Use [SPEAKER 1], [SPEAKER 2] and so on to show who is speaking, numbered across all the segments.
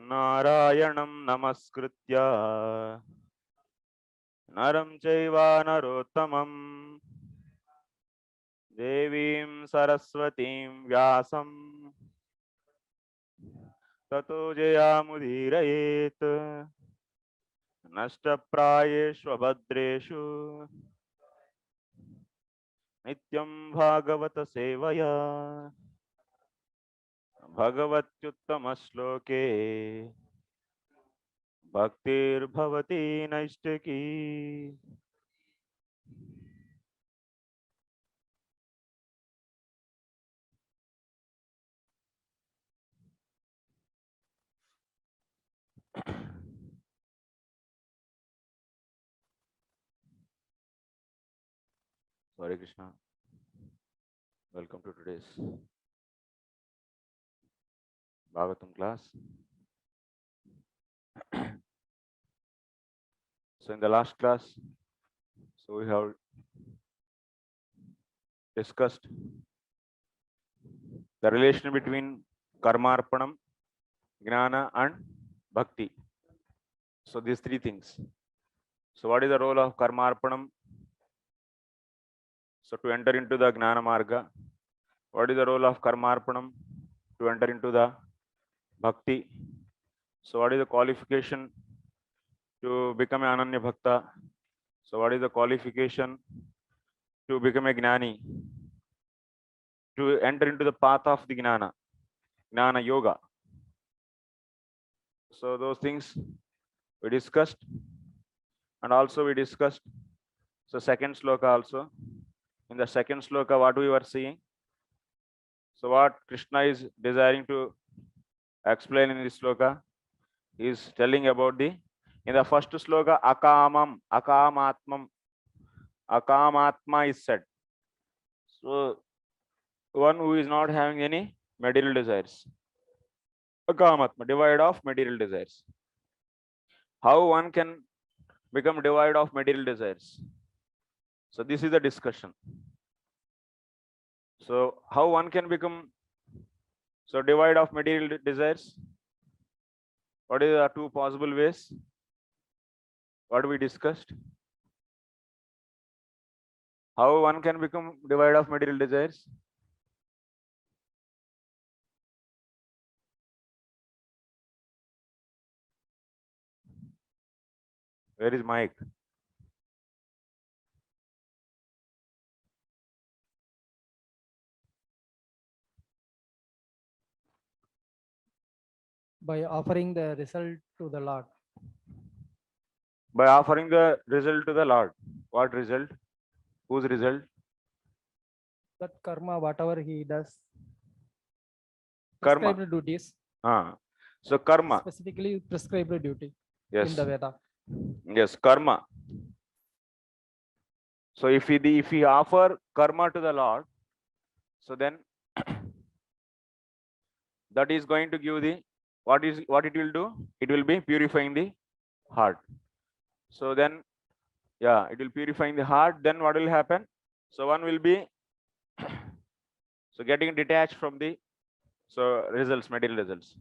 [SPEAKER 1] नारायणं नमस्कृत्य नरं चैव नरोत्तमं देवीं सरस्वतीं व्यासं ततो जयामुदीरयेत् नष्टप्रायेषु भद्रेषु नित्यं भागवत सेवया भगवत्युत्तमश्लोके भक्तिर्भवति नैष्टिकी. Hare Krishna. Welcome to today's Bhagavatam class. So in the last class, so we have discussed the relation between karmarpanam, jnana and bhakti. So these three things. So what is the role of karmarpanam? So to enter into the jnana marga. What is the role of karmarpanam? To enter into the bhakti. So what is the qualification to become an ananya bhakta? So what is the qualification to become a gnani? To enter into the path of the gnana yoga. So those things we discussed, and also we discussed so second sloka also. In the second sloka, what we were seeing, so what Krishna is desiring to explain in this sloka is telling about the, in the first sloka, akamam, akamatmam, akamatma is said. So one who is not having any material desires. Akamatma, devoid of material desires. How one can become devoid of material desires? So this is the discussion. So how one can become so devoid of material desires? What are the two possible ways? What we discussed? How one can become devoid of material desires? Where is mic?
[SPEAKER 2] By offering the result to the Lord.
[SPEAKER 1] By offering the result to the Lord. What result? Whose result?
[SPEAKER 2] That karma, whatever he does.
[SPEAKER 1] Karma.
[SPEAKER 2] Prescribed duties.
[SPEAKER 1] So karma.
[SPEAKER 2] Specifically prescribed duty.
[SPEAKER 1] Yes.
[SPEAKER 2] In the Veda.
[SPEAKER 1] Yes, karma. So if he offer karma to the Lord, so then that is going to give the what it will do? It will be purifying the heart. So then, yeah, it will purifying the heart. Then what will happen? So one will be so getting detached from the results, material results.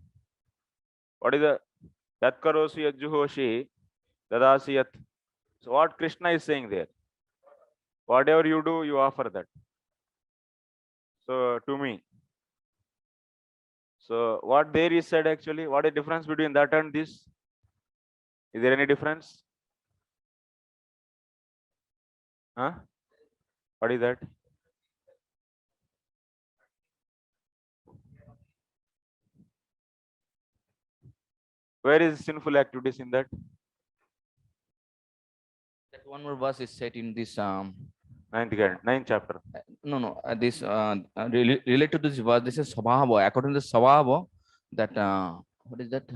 [SPEAKER 1] What is the yat karosi yajjuhoshi dadasi yat? So what Krishna is saying there? Whatever you do, you offer that. So to me. So what there is said actually, what is the difference between that and this? Is there any difference? Huh? What is that? Where is sinful activities in that?
[SPEAKER 3] That one more verse is set in this
[SPEAKER 1] ninth chapter.
[SPEAKER 3] This related to this verse. This is Swabhava. According to Swabhava, that what is that?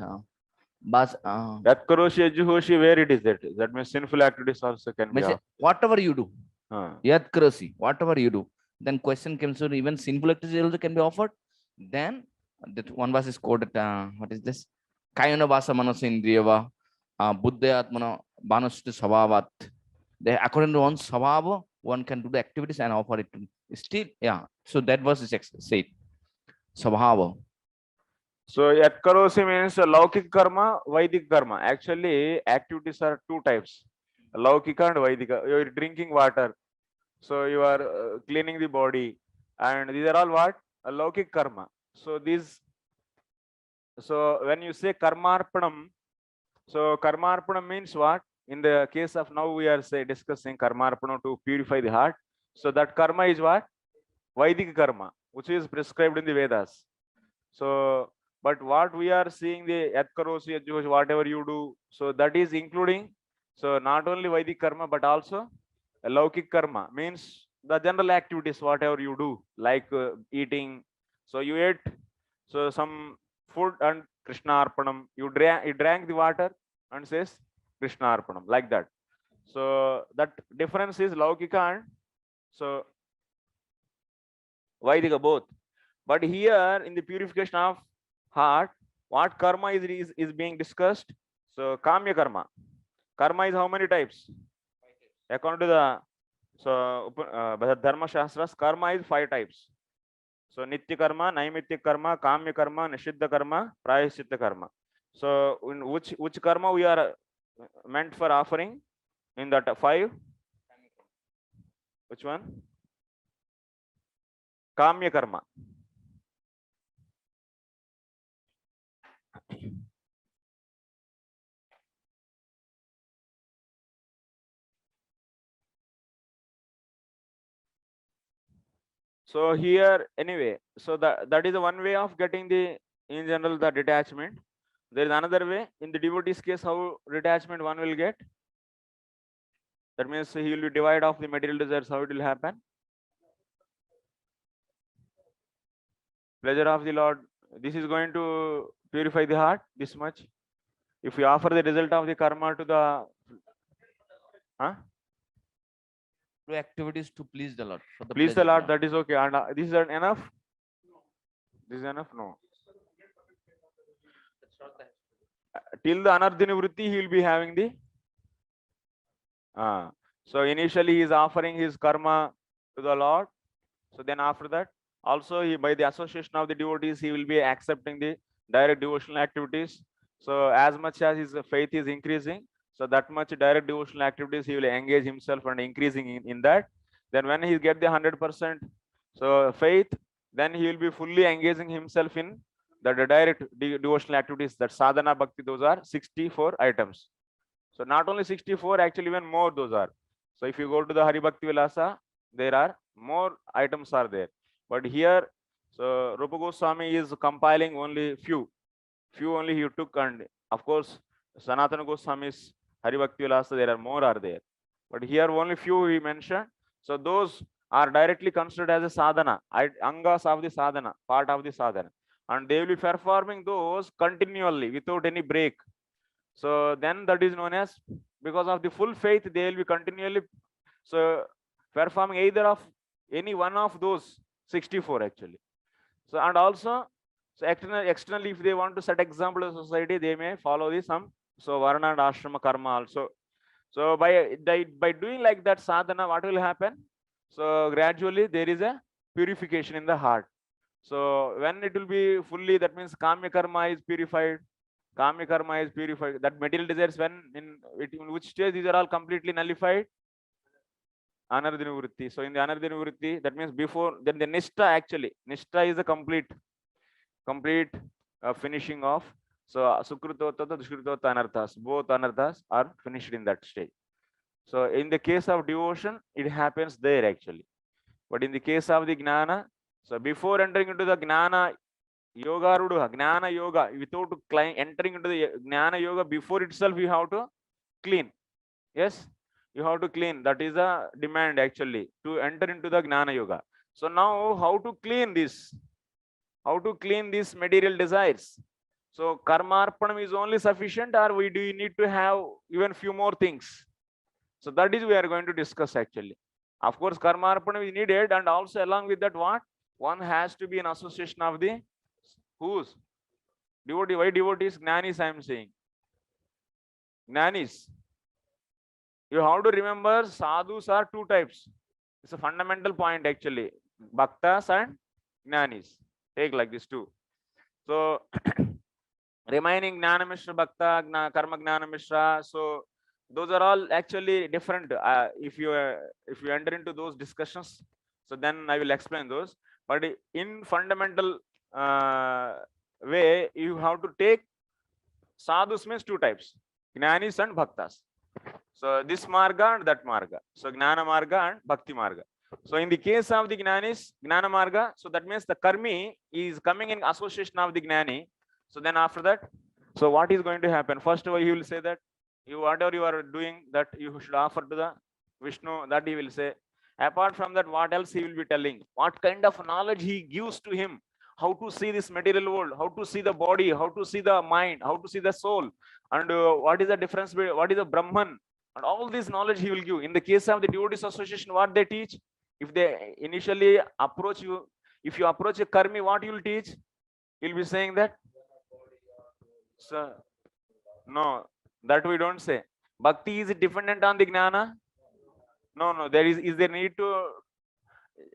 [SPEAKER 1] That karoshi ajjuhoshi, where it is that? That means sinful activities also can be.
[SPEAKER 3] Whatever you do, yat karosi, whatever you do. Then question comes to even sinful activities also can be offered. Then that one verse is quoted. What is this? Kayana vasa manasindriyava, buddha atmana banashti swabhavat. According to one swabhava, one can do the activities and offer it to still, yeah. So that verse is said swabhava.
[SPEAKER 1] So Yatkarosi means Laukik karma, Vaidik karma. Actually, activities are two types, Laukika and Vaidika. You are drinking water, so you are cleaning the body, and these are all what? A Laukik karma. So these, so when you say karmarpanam, so karmarpanam means what? In the case of now we are say discussing karmarpanam to purify the heart. So that karma is what? Vaidik karma, which is prescribed in the Vedas. So, but what we are seeing the Yatkarosi, whatever you do, so that is including, so not only Vaidik karma, but also Laukik karma, means the general activities, whatever you do, like eating. So you ate, so some food and Krishna Arpanam, you drank the water and says Krishna Arpanam, like that. So that difference is Laukika and so Vaidika both. But here in the purification of heart, what karma is being discussed? So kamya karma. Karma is how many types? According to the Dharma Shastras, karma is 5 types. So nitya karma, naimitya karma, kamya karma, nishiddha karma, prayaschitta karma. So in which karma we are meant for offering in that 5? Which one? Kamya karma. So here anyway, so that is one way of getting the in general the detachment. There is another way in the devotee's case how detachment one will get. That means he will be divided of the material desires. How it will happen? Pleasure of the Lord. This is going to purify the heart this much. If we offer the result of the karma to the
[SPEAKER 3] Do activities to please the Lord. For the
[SPEAKER 1] please the
[SPEAKER 3] pleasure
[SPEAKER 1] Lord,
[SPEAKER 3] of
[SPEAKER 1] that is okay. And this is enough. This is enough. No. Till the anardhini vritti, he will be having the. So initially he is offering his karma to the Lord. So then after that, also he by the association of the devotees, he will be accepting the direct devotional activities. So as much as his faith is increasing, so that much direct devotional activities he will engage himself and increasing in that. Then when he get the 100% so faith, then he will be fully engaging himself in the direct devotional activities. That sadhana bhakti, those are 64 items. So not only 64, actually even more those are. So if you go to the Hari Bhakti Vilasa, there are more items are there. But here, so Rupa Goswami is compiling only few only he took, and of course Sanatana Goswami's Hari Bhakti Vilasa, there are more are there. But here only few he mentioned. So those are directly considered as a sadhana, angas of the sadhana, part of the sadhana. And they will be performing those continually without any break. So then that is known as, because of the full faith, they will be continually so performing either of any one of those 64 actually. So and also, so externally, if they want to set example of society, they may follow the some so varna and ashrama karma also. So by doing like that sadhana, what will happen? So gradually there is a purification in the heart. So when it will be fully, that means kamya karma is purified. Kamya karma is purified. That material desires, when in which stage these are all completely nullified? Anardhini vritti. So in the anardhini vritti, that means before, then the nishta actually. Nishta is a complete finishing of. So sukritota, dushkritota anarthas. Both anarthas are finished in that stage. So in the case of devotion, it happens there actually. But in the case of the gnana, so before entering into the gnana yoga ruduha, gnana yoga, without entering into the gnana yoga, before itself you have to clean. Yes, you have to clean. That is a demand actually to enter into the gnana yoga. So now how to clean this? How to clean these material desires? So karmarpanam is only sufficient, or we do need to have even few more things? So that is we are going to discuss actually. Of course, karmarpanam is needed, and also along with that, what one has to be in association of the whose devotee. Why devotees? Jnanis, I am saying. Jnanis. You have to remember, sadhus are two types. It's a fundamental point actually. Bhaktas and jnanis. Take like this too. So remaining Gnana Mishra Bhakta, Karma Gnana Mishra. So those are all actually different. If you enter into those discussions, so then I will explain those. But in fundamental way, you have to take sadhus means two types: Jnanis and Bhaktas. So this marga and that marga. So Gnana marga and Bhakti marga. So in the case of the Jnanis, Gnana marga, so that means the karmi is coming in association of the Gnani. So then after that, so what is going to happen? First of all, he will say that you whatever you are doing, that you should offer to the Vishnu, that he will say. Apart from that, what else he will be telling? What kind of knowledge he gives to him? How to see this material world, how to see the body, how to see the mind, how to see the soul, and what is the difference between what is the Brahman, and all this knowledge he will give. In the case of the devotees association, what they teach, if they initially approach you, if you approach a karmi, what you will teach? You'll be saying that, so no, that we don't say. Bhakti is dependent on the Gnana? No, there is there need to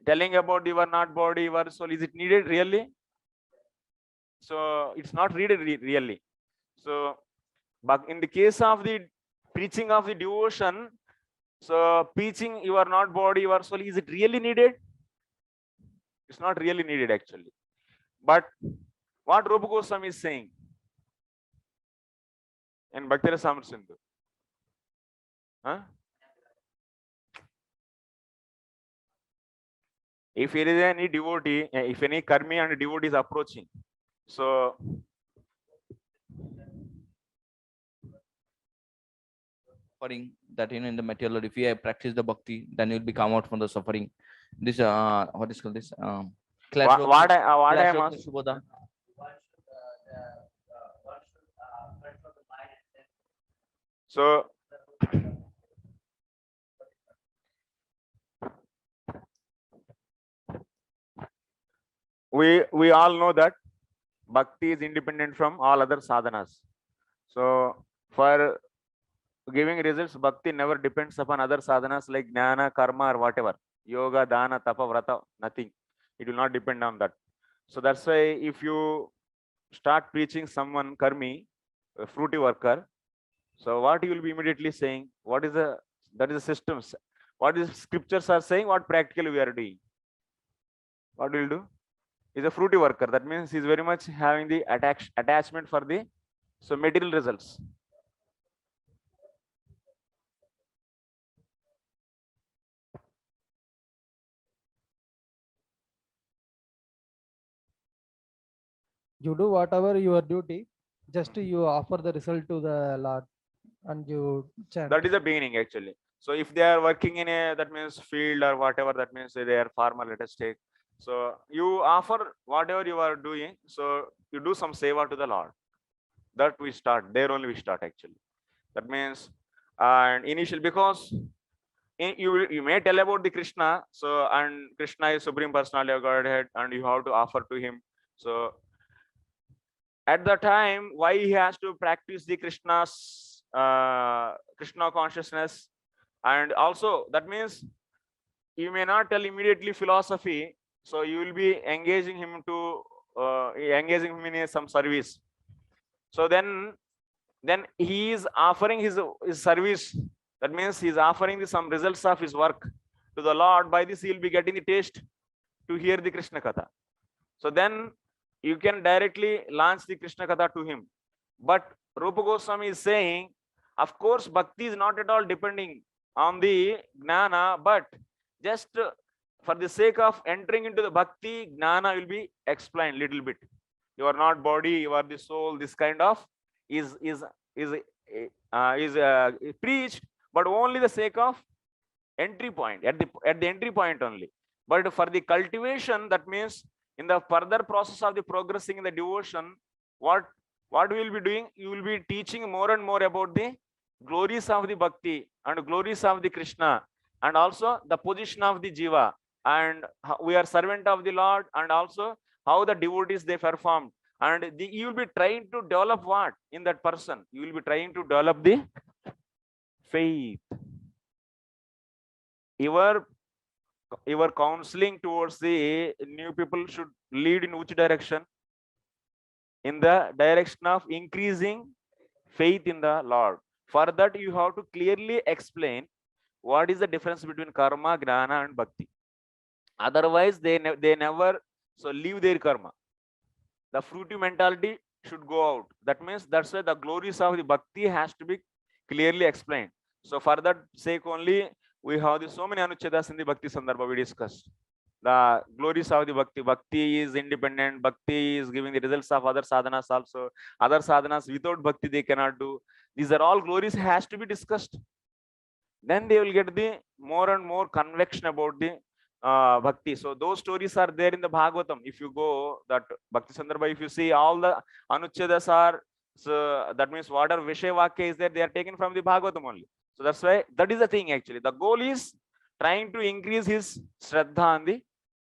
[SPEAKER 1] telling about your not body, your soul, is it needed really? So it's not needed really. So but in the case of the preaching of the devotion, so preaching you are not body, your soul, is it really needed? It's not really needed actually. But what Rupa Goswami is saying in Bhakti Rasamrita Sindhu, huh? If there is any devotee, if any karmi and devotee is approaching, so
[SPEAKER 3] Suffering that in the material world, if you have practiced the bhakti, then you'll be come out from the suffering. This what is called this
[SPEAKER 1] what I am asking,
[SPEAKER 3] Subodha.
[SPEAKER 1] so we all know that bhakti is independent from all other sadhanas. So for giving results, bhakti never depends upon other sadhanas like jnana, karma, or whatever, yoga, dana, tapa, vrata, nothing. It will not depend on that. So that's why if you start preaching someone karmi, a fruity worker, so what you will be immediately saying? What is the, that is the systems? What is scriptures are saying? What practically we are doing? What will do? Is a fruity worker. That means he's very much having the attachment for the so material results.
[SPEAKER 2] You do whatever your duty, just you offer the result to the Lord and you chant.
[SPEAKER 1] That is the beginning actually. So if they are working in a, that means field or whatever, that means they are farmer, let us take. So you offer whatever you are doing. So you do some seva to the Lord. That we start there only we start actually. That means and initial, because you may tell about the Krishna. So and Krishna is Supreme Personality of Godhead, and you have to offer to him. So at the time, why he has to practice the Krishna's Krishna consciousness, and also that means you may not tell immediately philosophy. So you will be engaging him to engaging him in some service. So then he is offering his service. That means he is offering some results of his work to the Lord. By this, he will be getting the taste to hear the Krishna Katha. So then you can directly launch the Krishna Katha to him. But Rupa Goswami is saying, of course, bhakti is not at all depending on the jnana, but just for the sake of entering into the bhakti, jnana will be explained little bit. You are not body, you are the soul. This kind of is preached, but only the sake of entry point, at the entry point only. But for the cultivation, that means in the further process of the progressing in the devotion, what we will be doing, you will be teaching more and more about the glories of the bhakti and glories of the Krishna, and also the position of the jiva, and we are servant of the Lord, and also how the devotees they performed. And you will be trying to develop what in that person? You will be trying to develop the faith. Your counseling towards the new people should lead in which direction? in the direction of increasing faith in the Lord. For that, you have to clearly explain what is the difference between karma, gnana, and bhakti. Otherwise, they never leave their karma. The fruitive mentality should go out. That means that's why the glories of the bhakti has to be clearly explained. So for that sake only, we have so many anuchedas in the bhakti sandarbha we discussed. The glories of the bhakti. Bhakti is independent. Bhakti is giving the results of other sadhanas also. Other sadhanas without bhakti they cannot do. These are all glories has to be discussed. Then they will get the more and more conviction about the bhakti. So those stories are there in the Bhagavatam. If you go that Bhakti Sandarbha, if you see all the anuchedas are, so that means whatever Vishay Vakya is there, they are taken from the Bhagavatam only. So that's why that is the thing actually. The goal is trying to increase his Shraddha on the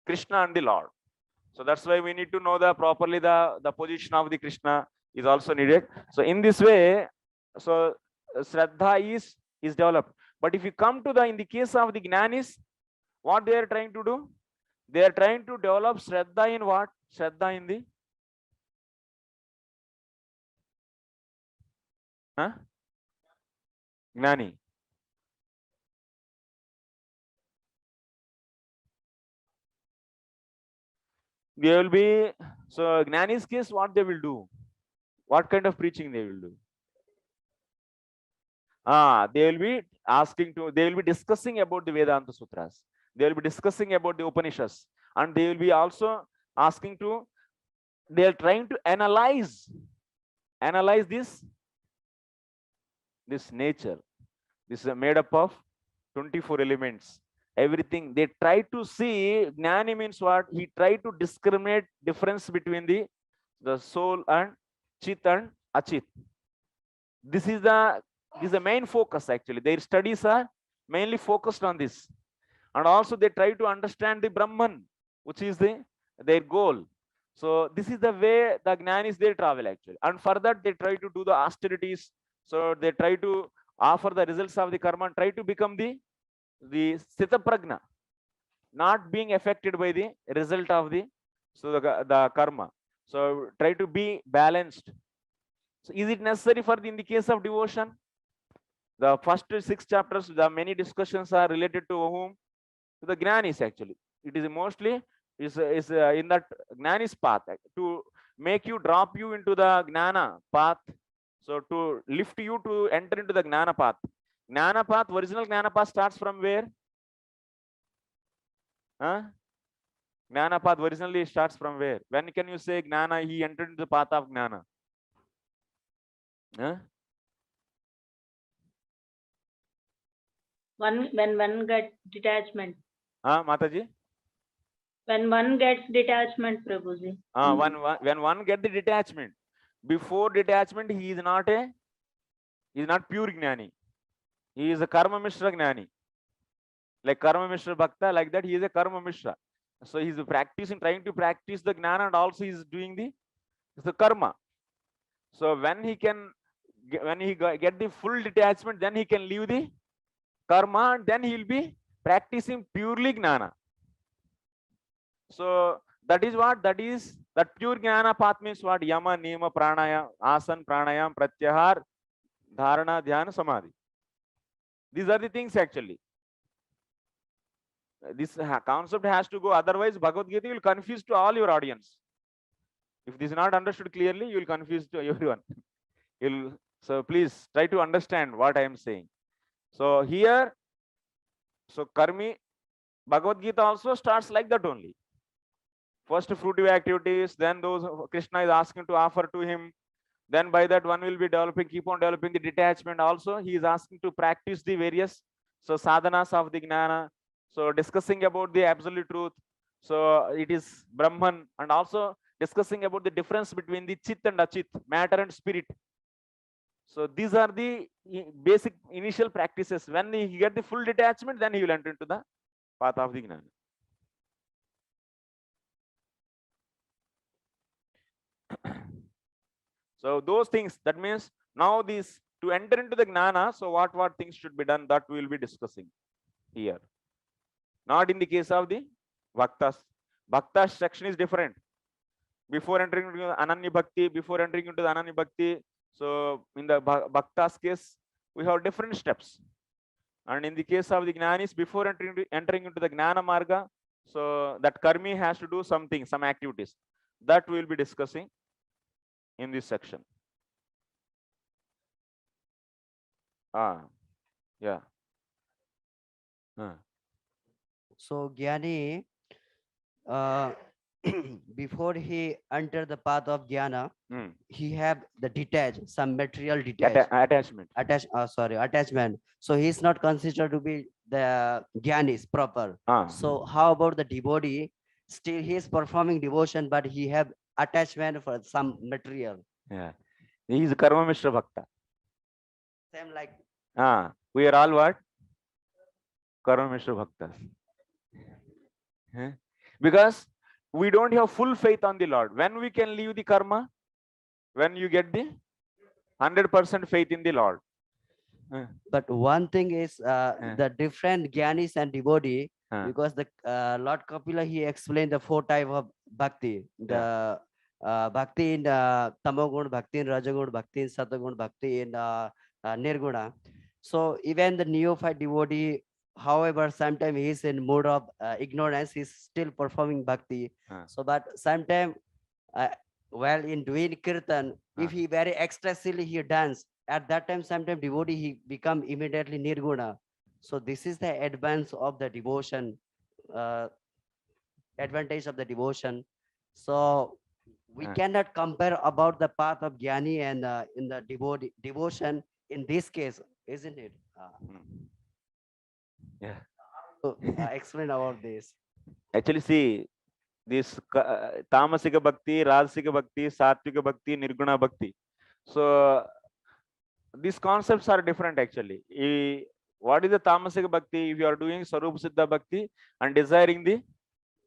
[SPEAKER 1] Krishna and the Lord. So that's why we need to know the properly the position of the Krishna is also needed. So in this way, so Shraddha is developed. But if you come to in the case of the Jnanis, what they are trying to do? They are trying to develop Shraddha in what? Shraddha in the Gnani. They will be, so Gnani's case, what they will do? What kind of preaching they will do? They will be they will be discussing about the Vedanta Sutras. They will be discussing about the Upanishads. And they will be also asking to, they are trying to analyze this nature. This is made up of 24 elements. Everything they try to see. Jnani means what? He tried to discriminate difference between the soul and chit and achit. This is the main focus actually. Their studies are mainly focused on this. And also they try to understand the Brahman, which is their goal. So this is the way the Jnanis they travel actually. And for that they try to do the austerities. So they try to offer the results of the karma and try to become the Sthita Prajna, not being affected by the result of the karma. So try to be balanced. So is it necessary for in the case of devotion? The first 6 chapters, the many discussions are related to whom? To the Jnanis actually. It is mostly is in that Jnanis path to make you drop you into the Jnana path. So to lift you to enter into the Jnana path. Jnana path, original Jnana path starts from where? Jnana path originally starts from where? When can you say Jnana, he entered into the path of Jnana?
[SPEAKER 4] When one gets detachment.
[SPEAKER 1] Mataji?
[SPEAKER 4] When one gets detachment, Prabhuji.
[SPEAKER 1] When one gets the detachment. Before detachment, he is not pure Jnani. He is a Karma Mishra Jnani. Like Karma Mishra Bhakta, like that, he is a Karma Mishra. So he is trying to practice the Jnana, and also he is doing the Karma. So when he get the full detachment, then he can leave the Karma, and then he will be practicing purely Jnana. So that is what? That pure Jnana path means what? Yama, Niyama, Pranayam, Asan, Pranayam, Pratyahar, Dharana, Dhyana, Samadhi. These are the things actually. This concept has to go. Otherwise, Bhagavad Gita will confuse to all your audience. If this is not understood clearly, you will confuse to everyone. So please try to understand what I am saying. So here, so Karmi, Bhagavad Gita also starts like that only. First fruitive activities, then those Krishna is asking to offer to him. Then by that one will be keep on developing the detachment. Also, he is asking to practice the various sadhanas of the Jnana. So discussing about the absolute truth. So it is Brahman, and also discussing about the difference between the Chit and Achit, matter and spirit. So these are the basic initial practices. When he get the full detachment, then he will enter into the path of the Jnana. So those things, that means now to enter into the Jnana, so what things should be done, that we will be discussing here. Not in the case of the Bhaktas. Bhaktas section is different. before entering into Ananya Bhakti, before entering into the Ananya Bhakti, so in the Bhakta's case, we have different steps. And in the case of the Jnanis, before entering into the Jnana Marga, so that karmi has to do something, some activities. That we will be discussing in this section. Yeah.
[SPEAKER 5] So Jnani, before he enter the path of jnana, he have the detached, some material detached.
[SPEAKER 1] Attachment.
[SPEAKER 5] Attachment. So he's not considered to be the jnanis proper. So how about the devotee? Still he is performing devotion, but he have attachment for some material.
[SPEAKER 1] Yeah. He is Karma Mishra Bhakta.
[SPEAKER 5] Same like.
[SPEAKER 1] We are all what? Karma Mishra Bhaktas. Because we don't have full faith on the Lord. When we can leave the karma? When you get the 100% faith in the Lord.
[SPEAKER 5] But one thing is the different jnanis and devotee, because the Lord Kapila, he explained the 4 type of bhakti. The bhakti in tamogun, bhakti in rajagun, bhakti in satagun, bhakti in nirguna. So even the neophyte devotee, however, sometimes he is in mood of ignorance, he is still performing bhakti. So but sometimes while in doing kirtan, if he very ecstatically he dance, at that time sometimes devotee he become immediately nirguna. So this is the advance of the devotion, advantage of the devotion. So we cannot compare about the path of jnani and in the devotion in this case, isn't it?
[SPEAKER 1] Yeah.
[SPEAKER 5] So, explain about this.
[SPEAKER 1] Actually, see, this Tamasika Bhakti, Rajasika Bhakti, Sattvika Bhakti, Nirguna Bhakti. So these concepts are different actually. What is the Tamasika Bhakti? If you are doing Sarupa Siddha Bhakti and desiring the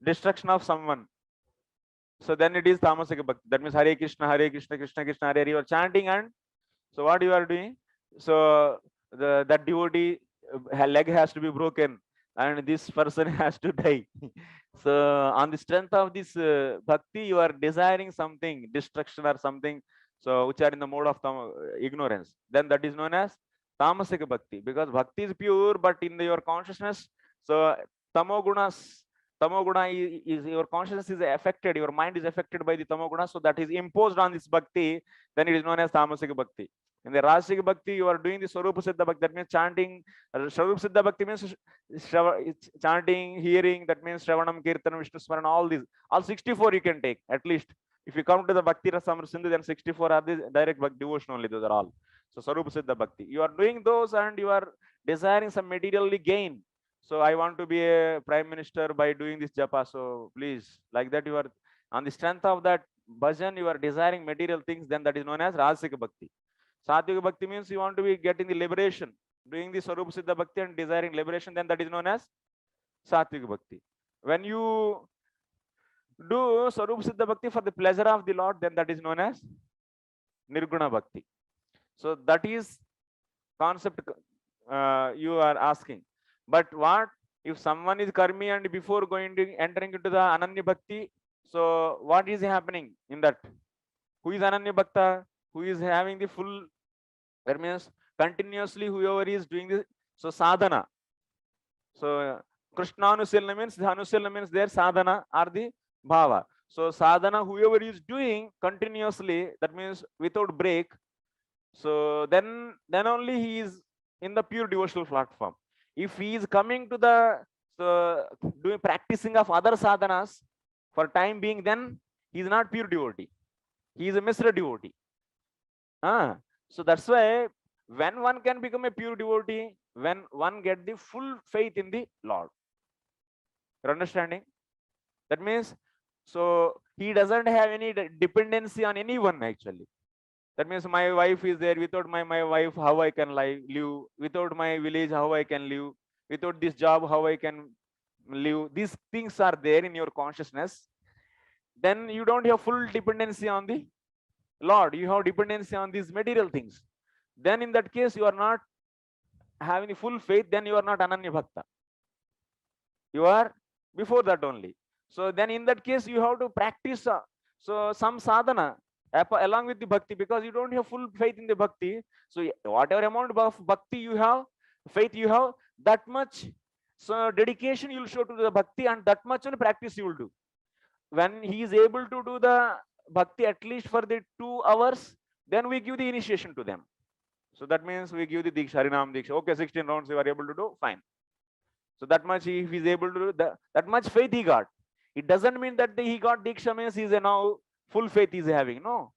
[SPEAKER 1] destruction of someone, so then it is Tamasika Bhakti. That means Hare Krishna, Krishna Krishna, Hare Hare. You are chanting, and so what you are doing? So that devotee leg has to be broken, and this person has to die. So on the strength of this bhakti, you are desiring something, destruction or something, so which are in the mode of ignorance. Then that is known as tamasika bhakti, because bhakti is pure, but in your consciousness, so tamoguna is your consciousness is affected, your mind is affected by the tamoguna, so that is imposed on this bhakti. Then it is known as tamasika bhakti. In the Rajasika Bhakti, you are doing the Swarupa Siddha Bhakti. That means chanting. Swarupa Siddha Bhakti means chanting, hearing. That means Shravanam, Kirtanam, Vishnu Smaran, all these. All 64 you can take, at least. If you come to the Bhakti Rasamrita Sindhu, then 64 are the direct devotion only. Those are all. So Swarupa Siddha Bhakti. You are doing those and you are desiring some materially gain. So I want to be a prime minister by doing this japa. So please, like that, you are on the strength of that bhajan, you are desiring material things. Then that is known as Rajasika Bhakti. Sattvika Bhakti means you want to be getting the liberation, doing the Swarupa Siddha Bhakti and desiring liberation, then that is known as Sattvika Bhakti. When you do Swarupa Siddha Bhakti for the pleasure of the Lord, then that is known as Nirguna Bhakti. So that is concept you are asking. But what if someone is karmi and before entering into the Ananya Bhakti, so what is happening in that? Who is Ananya Bhakta? Who is having the full, that means continuously whoever is doing this, so sadhana. So Krishna Anusila means their sadhana or the bhava. So sadhana, whoever is doing continuously, that means without break, so then only he is in the pure devotional platform. If he is coming to the doing practicing of other sadhanas for time being, then he is not pure devotee. He is a Misra devotee. So that's why when one can become a pure devotee, when one get the full faith in the Lord. You're understanding? That means, so he doesn't have any dependency on anyone actually. That means my wife is there. Without my wife, how I can live? Without my village, how I can live? Without this job, how I can live? These things are there in your consciousness. Then you don't have full dependency on the Lord. You have dependency on these material things. Then in that case, you are not having the full faith. Then you are not Ananya Bhakta. You are before that only. So then in that case, you have to practice So some sadhana along with the bhakti, because you don't have full faith in the bhakti. So whatever amount of bhakti you have, faith you have, that much so dedication you will show to the bhakti, and that much on practice you will do. When he is able to do the bhakti at least for the 2 hours, then we give the initiation to them. So that means we give the Diksha, Harinam Diksha. Okay, 16 rounds you are able to do, fine. So that much, if he is able to do that much faith he got. It doesn't mean that he got Diksha means he is now full faith he is having. No.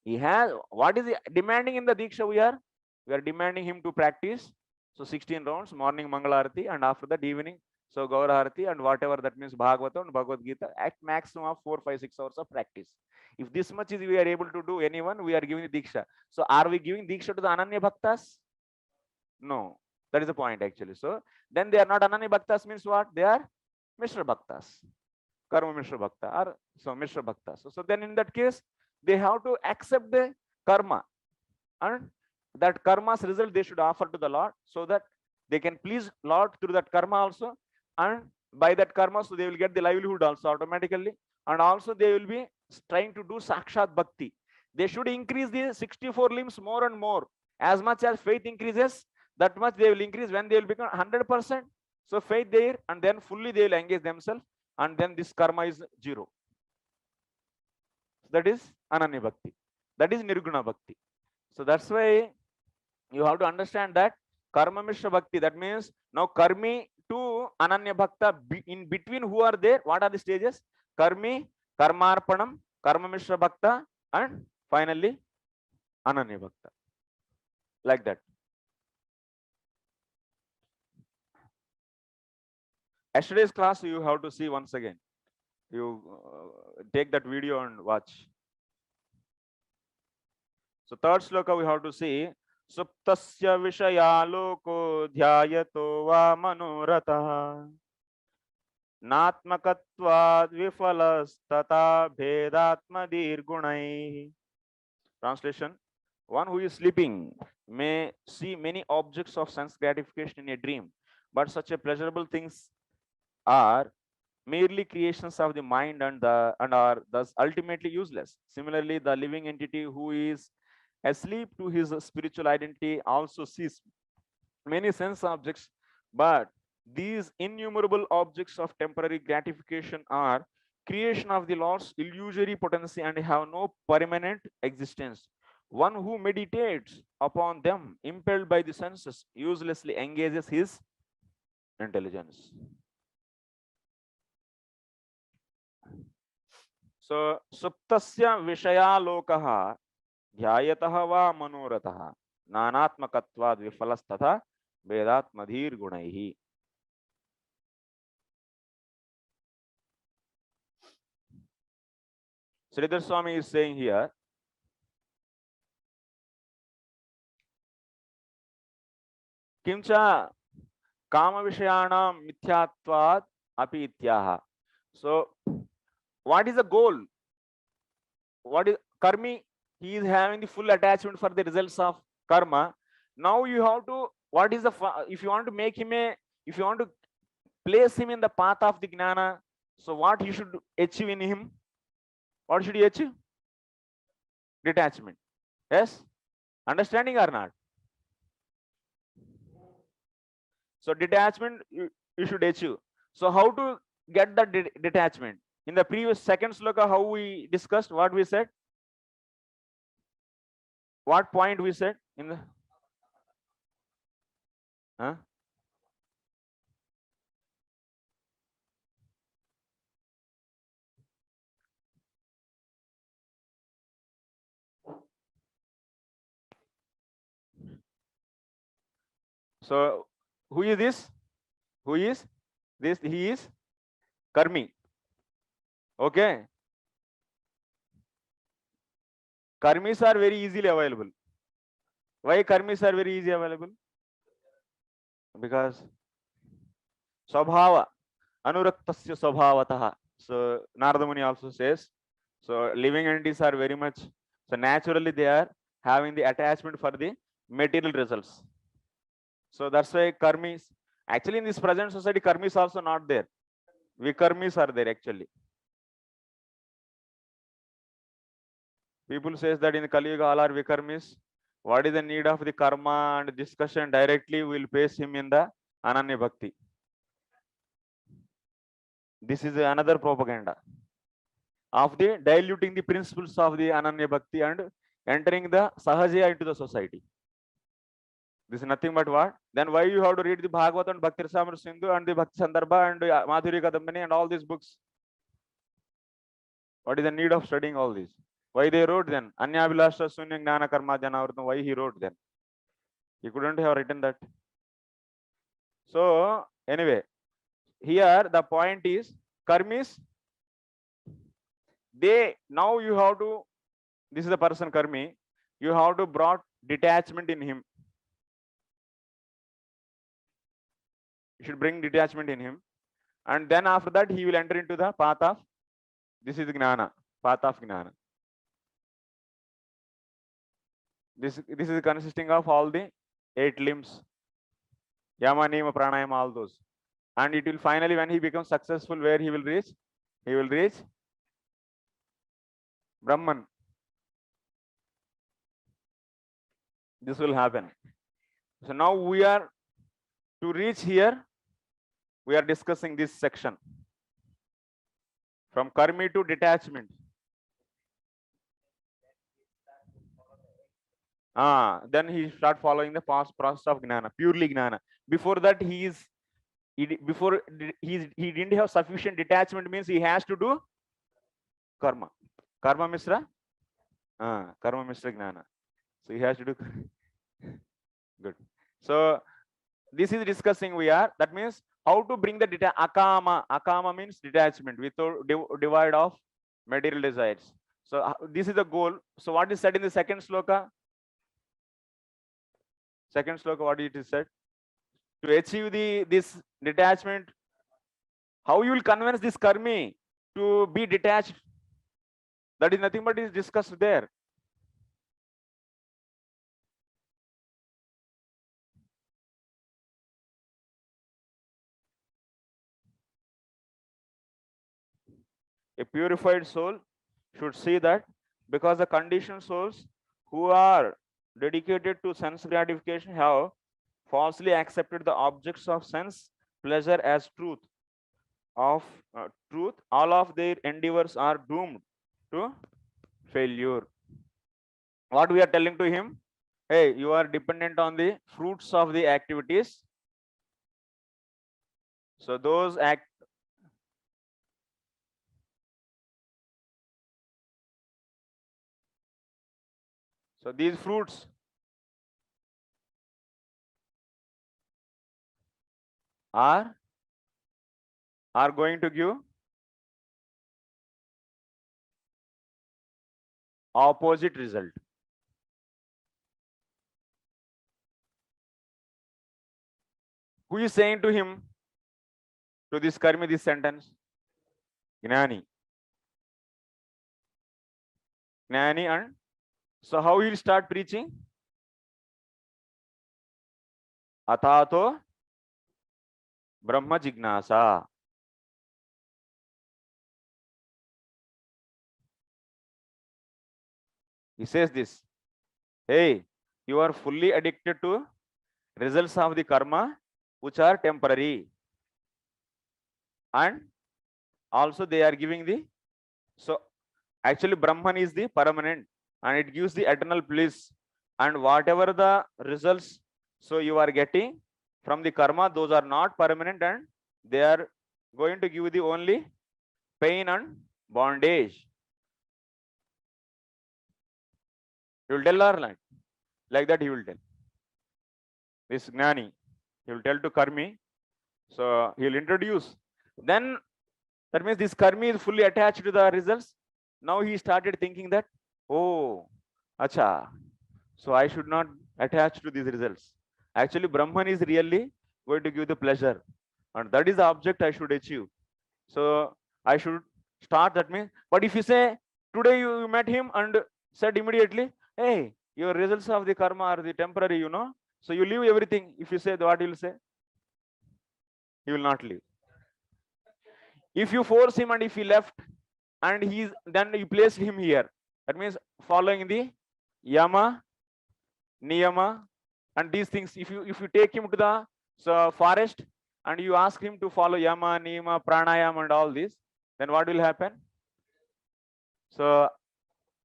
[SPEAKER 1] He has, what is he demanding in the Diksha we are demanding him to practice. So 16 rounds, morning Mangalarati, and after that evening, so Gauraharati, and whatever that means Bhagavatam and Bhagavad Gita at maximum of 4, 5, 6 hours of practice. If this much is we are able to do anyone, we are giving the Diksha. So are we giving Diksha to the Ananya Bhaktas? No. That is the point actually. So then they are not Ananya Bhaktas means what? They are Mishra Bhaktas. Karma Mishra Bhakta, or so Mishra Bhaktas. So then in that case, they have to accept the karma, and that karma's result they should offer to the Lord, so that they can please Lord through that karma also, and by that karma, so they will get the livelihood also automatically, and also they will be trying to do sakshat bhakti. They should increase the 64 limbs more and more. As much as faith increases, that much they will increase. When they will become 100%, so faith there, and then fully they will engage themselves, and then this karma is 0. That is Ananya Bhakti. That is Nirguna Bhakti. So that's why you have to understand that Karma Mishra Bhakti. That means now Karmi to Ananya Bhakta, in between who are there? What are the stages? Karmi, Karmarpanam, Karma Mishra Bhakta, and finally Ananya Bhakta. Like that. Yesterday's class you have to see once again. You take that video and watch. So third sloka we have to see Suptasya Vishayaloko Dhyayato Va Manoratah Natmakatvad Vifalas Tata Bhedatma Dirgunai. Translation: one who is sleeping may see many objects of sense gratification in a dream, but such a pleasurable things are merely creations of the mind and are thus ultimately useless. Similarly, the living entity who is asleep to his spiritual identity also sees many sense objects, but these innumerable objects of temporary gratification are creation of the Lord's illusory potency and have no permanent existence. One who meditates upon them, impelled by the senses, uselessly engages his intelligence. So, suptasya vishayalokaha ध्यायतः वा मनोरथः नानात्मकत्वाद् विफलस्तथा वेदात्मधीर गुणैः. Sridhar Swami is saying here, Kimcha kama vishayanam mithyatvad api ityaha. So, what is the goal? What is karmi? He is having the full attachment for the results of karma. Now you have to, what is the, if you want to make him if you want to place him in the path of the gnana, so what you should achieve in him? What should you achieve? Detachment. Yes? Understanding or not? So detachment you should achieve. So how to get that detachment? In the previous second sloka, how we discussed, what we said? What point we said in the So who is this? Who is this? He is karmi. Okay. Karmis are very easily available. Why karmis are very easily available? Because Swabhava, Anuraktasya Swabhavatah. So Narada Muni also says, so living entities are very much, so naturally they are having the attachment for the material results. So that's why karmis, actually in this present society, karmis also not there. Vikarmis are there actually. People says that in Kali Yuga all are vikarmis. What is the need of the karma and discussion? Directly we will place him in the Ananya Bhakti. This is another propaganda of the diluting the principles of the Ananya Bhakti and entering the Sahajaya into the society. This is nothing but what? Then why you have to read the Bhagavad and Bhakti Rasamrita Sindhu and the Bhakti Sandarbha and Madhuri Kadambini and all these books? What is the need of studying all these? Why they wrote then? Anya Vilasha Sunya Gnana Karma Janavritam. Why he wrote then? He couldn't have written that. So anyway, here the point is karmis. They now you have to. This is the person karmi. You have to brought detachment in him. You should bring detachment in him, and then after that he will enter into the path of. This is gnana, path of gnana. This is consisting of all the 8 limbs, yama, niyama, pranayama, all those, and it will finally, when he becomes successful, where he will reach? He will reach Brahman. This will happen. So now we are to reach here. We are discussing this section from karmi to detachment. Then he start following the process of gnana, purely gnana. Before that, he didn't have sufficient detachment, means he has to do karma. Karma misra? Karma misra gnana. So he has to do. Good. So this is discussing that means how to bring the akama. Akama means detachment without divide of material desires. So this is the goal. So what is said in the second sloka? Second sloka, what it is said? To achieve this detachment, how you will convince this karmi to be detached? That is nothing but is discussed there. A purified soul should see that, because the conditioned souls who are dedicated to sense gratification have falsely accepted the objects of sense pleasure as truth. All of their endeavors are doomed to failure. What we are telling to him? Hey, you are dependent on the fruits of the activities. So those So these fruits are going to give opposite result. Who is saying to him, to this karmi, this sentence? Gnani. Gnani, and so how he will start preaching? Atato Brahma Jignasa. He says this. Hey, you are fully addicted to results of the karma, which are temporary. And also they are giving the, so actually Brahman is the permanent and it gives the eternal bliss. And whatever the results, so you are getting from the karma, those are not permanent and they are going to give you the only pain and bondage. You will tell or not? Like that he will tell. This Gnani, he will tell to karmi. So he will introduce. Then that means this karmi is fully attached to the results. Now he started thinking that, oh, acha, so I should not attach to these results. Actually, Brahman is really going to give the pleasure. And that is the object I should achieve. So I should start that means. But if you say, today you met him and said immediately, hey, your results of the karma are the temporary, you know. So you leave everything. If you say, what he will say? He will not leave. If you force him and if he left and then you placed him here, That means following the yama, niyama, and these things. If you take him to the forest and you ask him to follow yama, niyama, pranayama, and all this, then what will happen? So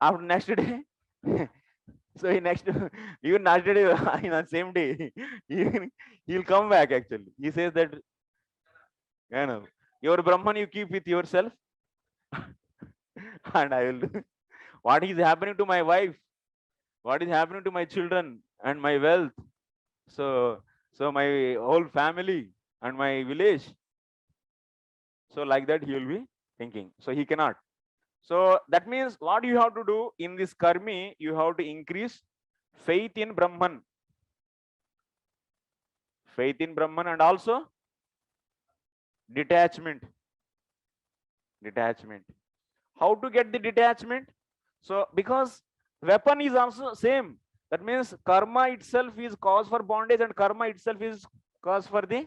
[SPEAKER 1] after next day, so he next even next day in the same day, he'll come back. Actually, he says that, you know, your Brahman you keep with yourself, and I will. What is happening to my wife? What is happening to my children and my wealth? So my whole family and my village. So like that he will be thinking. So he cannot. So that means what you have to do in this karmi, you have to increase faith in Brahman. Faith in Brahman, and also detachment. Detachment. How to get the detachment? So because weapon is also same. That means karma itself is cause for bondage, and karma itself is cause for the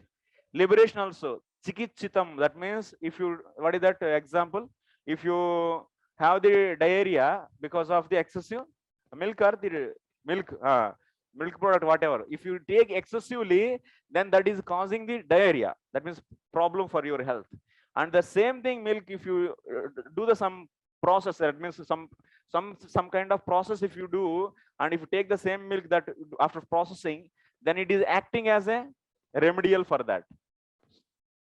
[SPEAKER 1] liberation also. Chikichitam. That means if you, what is that example? If you have the diarrhea because of the excessive milk or the milk product, whatever. If you take excessively, then that is causing the diarrhea. That means problem for your health. And the same thing, milk, if you do the some process, that means some kind of process if you do, and if you take the same milk that after processing, then it is acting as a remedial for that.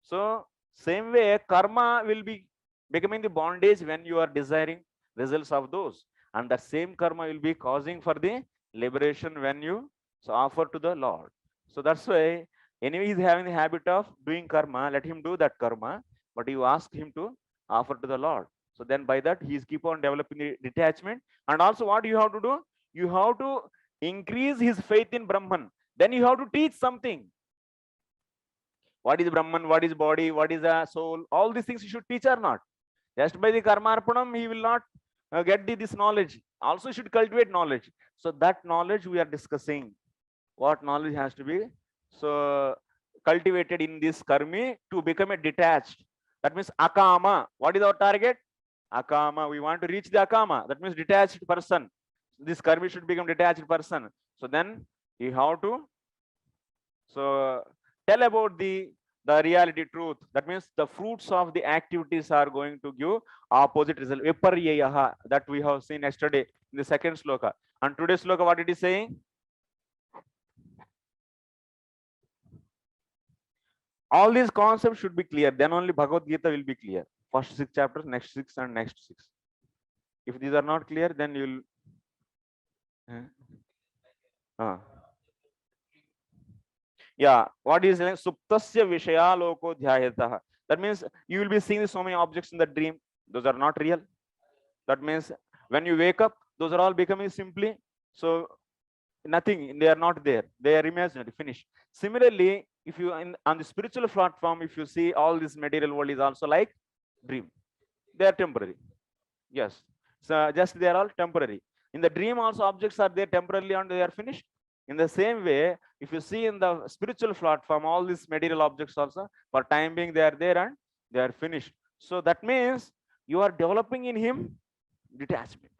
[SPEAKER 1] So same way karma will be becoming the bondage when you are desiring results of those, and the same karma will be causing for the liberation when you offer to the Lord. So that's why anyway he's having the habit of doing karma, let him do that karma, but you ask him to offer to the Lord. So then by that he's keep on developing the detachment. And also what you have to do, you have to increase his faith in Brahman. Then you have to teach something. What is Brahman, what is body, what is a soul, all these things you should teach or not. Just by the karmarpanam he will not get this knowledge. Also you should cultivate knowledge. So that knowledge we are discussing, what knowledge has to be so cultivated in this karmi to become a detached. That means akama. What is our target? Akama. We want to reach the akama. That means detached person. This karmi should become detached person. So then you have to tell about the reality truth. That means the fruits of the activities are going to give opposite result. Viparyayaha, that we have seen yesterday in the second sloka. And today's sloka, what it is saying? All these concepts should be clear. Then only Bhagavad Gita will be clear. First 6 chapters, next 6, and next 6. If these are not clear, then you'll. Yeah, what is like suptasya vishaya loko dhyayatah. That means you will be seeing so many objects in the dream. Those are not real. That means when you wake up, those are all becoming simply so nothing. They are not there. They are imaginary. Finish. Similarly, if you on the spiritual platform, if you see all this material world is also like dream. They are temporary. Yes. So just they are all temporary. In the dream also objects are there temporarily and they are finished. In the same way, if you see in the spiritual platform, all these material objects also for time being they are there and they are finished. So that means you are developing in him detachment.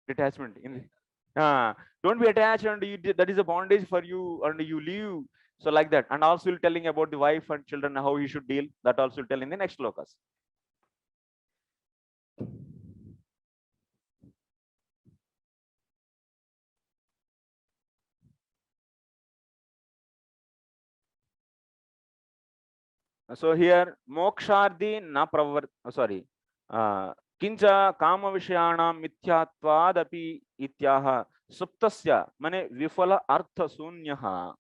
[SPEAKER 1] Detachment in don't be attached and that is a bondage for you and you leave. So like that. And also you're telling about the wife and children how you should deal. That also will tell in the next lokas. So here mokshardi na pravar kincha kama vishayanam mithyatvad ityaha suptasya mane vifala artha sunyaha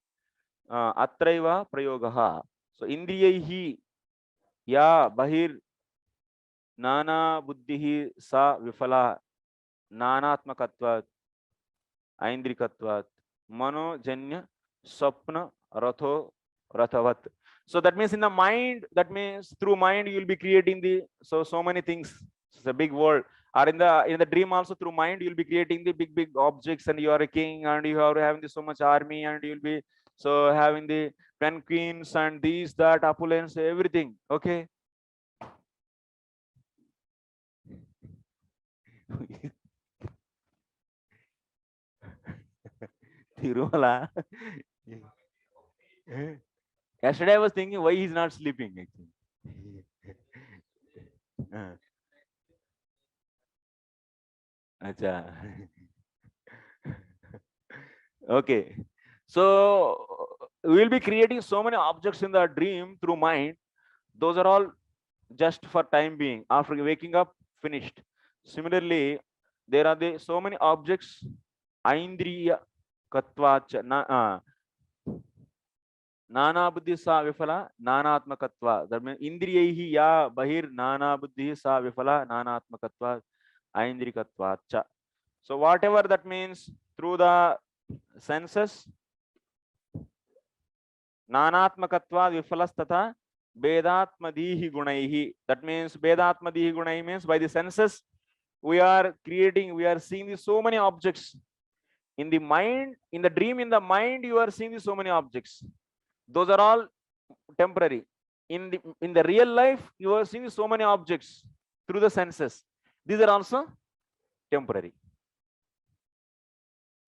[SPEAKER 1] atraiva prayogaha. So indriyaihi ya bahir nana buddhihi sa vifala nanatmakatvat aindrikatvat manojanya swapna rathavat. So that means in the mind, that means through mind you will be creating the so many things. It's a big world. Or in the dream also through mind you will be creating the big objects, and you are a king and you are having so much army, and you will be having the 10 queens and these that opulence everything. Okay. Tirumala. Yesterday I was thinking why he's not sleeping actually. Acha. Okay. So we will be creating so many objects in the dream through mind. Those are all just for time being. After waking up, finished. Similarly, there are so many objects. Aindriya katvacha nana buddhi sa vifala nanatmakatva. That means indriyahi ya bahir nana buddhi sa vifala nanatmakatva aindrikatvacha. So whatever that means, through the senses, nanatmakatva vifalas tatha Vedatmadihi gunaihi. That means Vedatmadihi gunai means by the senses we are creating, we are seeing so many objects. In the mind, in the dream, in the mind, you are seeing so many objects. Those are all temporary. In the real life, you are seeing so many objects through the senses. These are also temporary.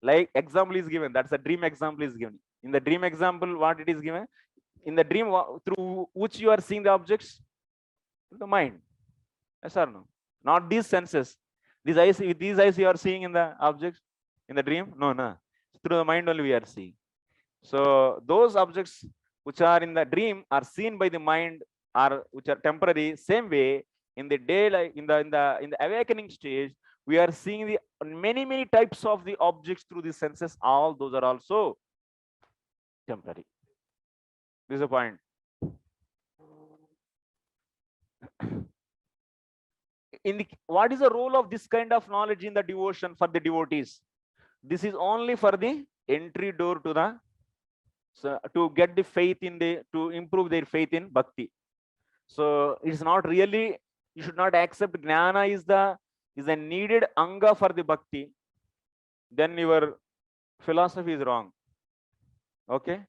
[SPEAKER 1] Like example is given. That's a dream example is given. In the dream example, what it is given? In the dream, through which you are seeing the objects? The mind. Yes or no? Not these senses. These eyes, with these eyes you are seeing in the objects in the dream? No. Through the mind only we are seeing. So those objects which are in the dream are seen by the mind, which are temporary. Same way, in the daylight, in the awakening stage, we are seeing the many types of the objects through the senses. All those are also temporary. This is a point. What is the role of this kind of knowledge in the devotion for the devotees? This is only for the entry door to the, so to get the faith in to improve their faith in bhakti. So it's not really, you should not accept jnana is a needed anga for the bhakti. Then your philosophy is wrong. Okay.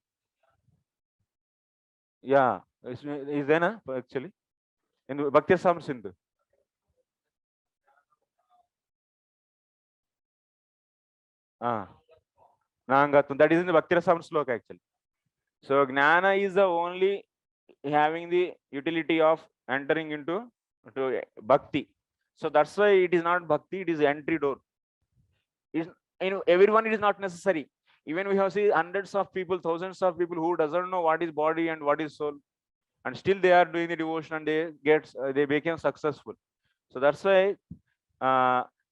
[SPEAKER 1] Yeah, is there actually in Bhakti Sam Sindhu? That is in the Bhakti Sam sloka actually. So Jnana is the only having the utility of entering into Bhakti. So that's why it is not Bhakti, it is entry door. Everyone, it is not necessary. Even we have seen hundreds of people, thousands of people who doesn't know what is body and what is soul, and still they are doing the devotion and they became successful. So that's why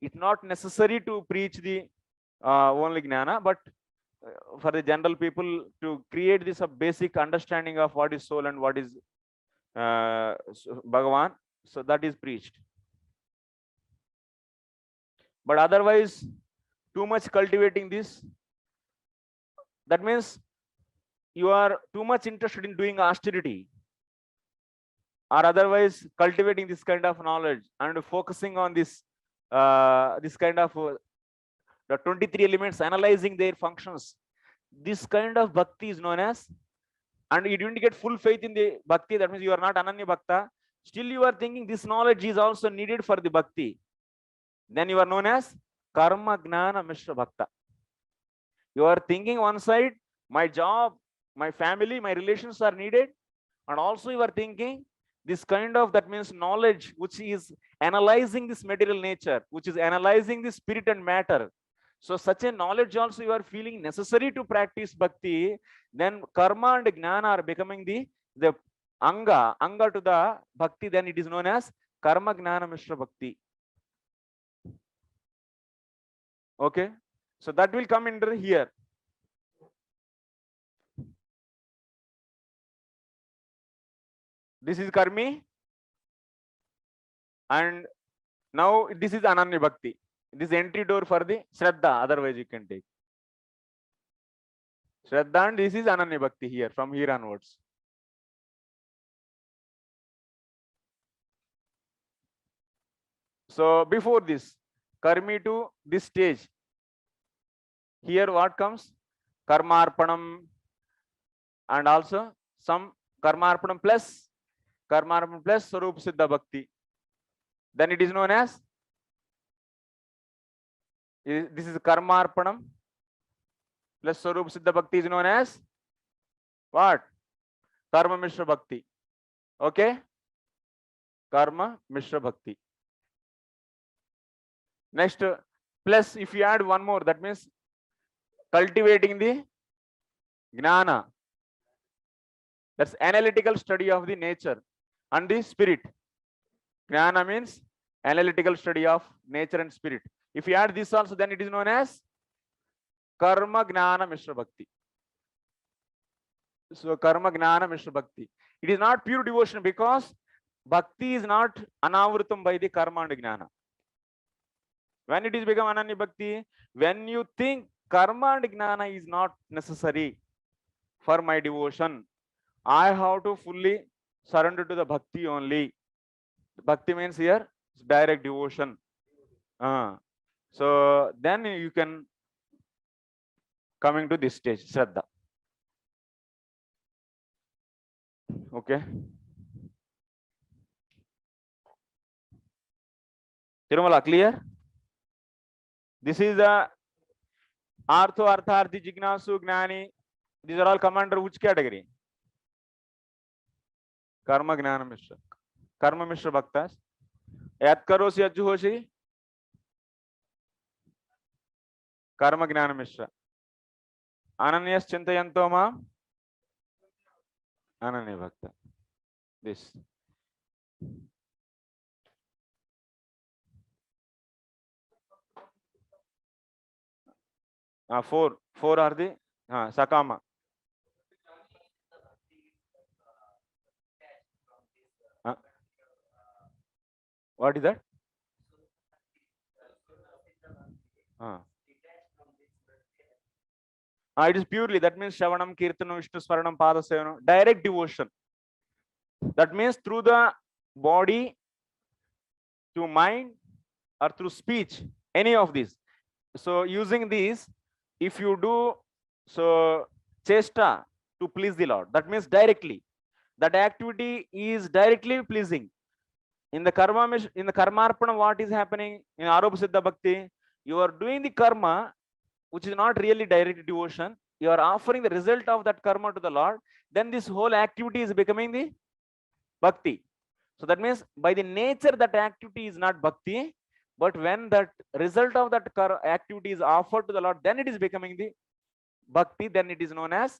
[SPEAKER 1] it's not necessary to preach the only jnana, but for the general people to create this basic understanding of what is soul and what is Bhagavan. So that is preached. But otherwise, too much cultivating this, that means you are too much interested in doing austerity, or otherwise cultivating this kind of knowledge and focusing on this this kind of the 23 elements, analyzing their functions. This kind of bhakti is known as, and you didn't get full faith in the bhakti, that means you are not ananya bhakta. Still you are thinking this knowledge is also needed for the bhakti. Then you are known as karma gnana mishra bhakta. You are thinking one side, my job, my family, my relations are needed, and also you are thinking this kind of, that means knowledge which is analyzing this material nature, which is analyzing the spirit and matter. So such a knowledge also you are feeling necessary to practice bhakti. Then karma and jnana are becoming the anga to the bhakti. Then it is known as karma gnana mishra bhakti. Okay, so that will come under here. This is karmi, and now this is ananya bhakti. This is entry door for the shraddha. Otherwise you can take shraddha, and this is ananya bhakti here, from here onwards. So before this, karmi to this stage, here what comes? Karmarpanam, and also some karmarpanam plus Sarup Siddha Bhakti. Then it is known as, this is Karmarpanam, plus Swarup Siddha Bhakti is known as what? Karma Mishra Bhakti. Okay? Karma Mishra Bhakti. Next, plus if you add one more, that means cultivating the Gnana. That's analytical study of the nature and the spirit. Gnana means analytical study of nature and spirit. If you add this also, then it is known as Karma Gnana Mishra Bhakti. So Karma Gnana Mishra Bhakti. It is not pure devotion because Bhakti is not anavrutam by the Karma and Gnana. When it is become Ananya Bhakti, when you think Karma and Gnana is not necessary for my devotion, I have to fully surrender to the Bhakti only. Bhakti means here direct devotion. So then you can coming to this stage, Shraddha. Okay. Tirumala, clear? This is the Artho, Artharthi, Jignasu, Gnani. These are all come under which category? Karma Gnana Mishra. Karma Mishra Bhaktas. Yat Karosi Ajjuhoshi. Karma Gnana Mishra. Ananyas Chintayanto Ma. Ananya Bhakta. This. Four are the Sakama. What is that? It is purely, that means Shavanam, Kirtanam, Vishnu Smaranam, Padasevanam, direct devotion. That means through the body, through mind, or through speech, any of these. So using these, if you do so chesta to please the Lord, that means directly, that activity is directly pleasing. In the karmarpana, what is happening in Aropa Siddha Bhakti? You are doing the karma, which is not really direct devotion. You are offering the result of that karma to the Lord. Then this whole activity is becoming the bhakti. So that means by the nature that activity is not bhakti, but when that result of that activity is offered to the Lord, then it is becoming the bhakti. Then it is known as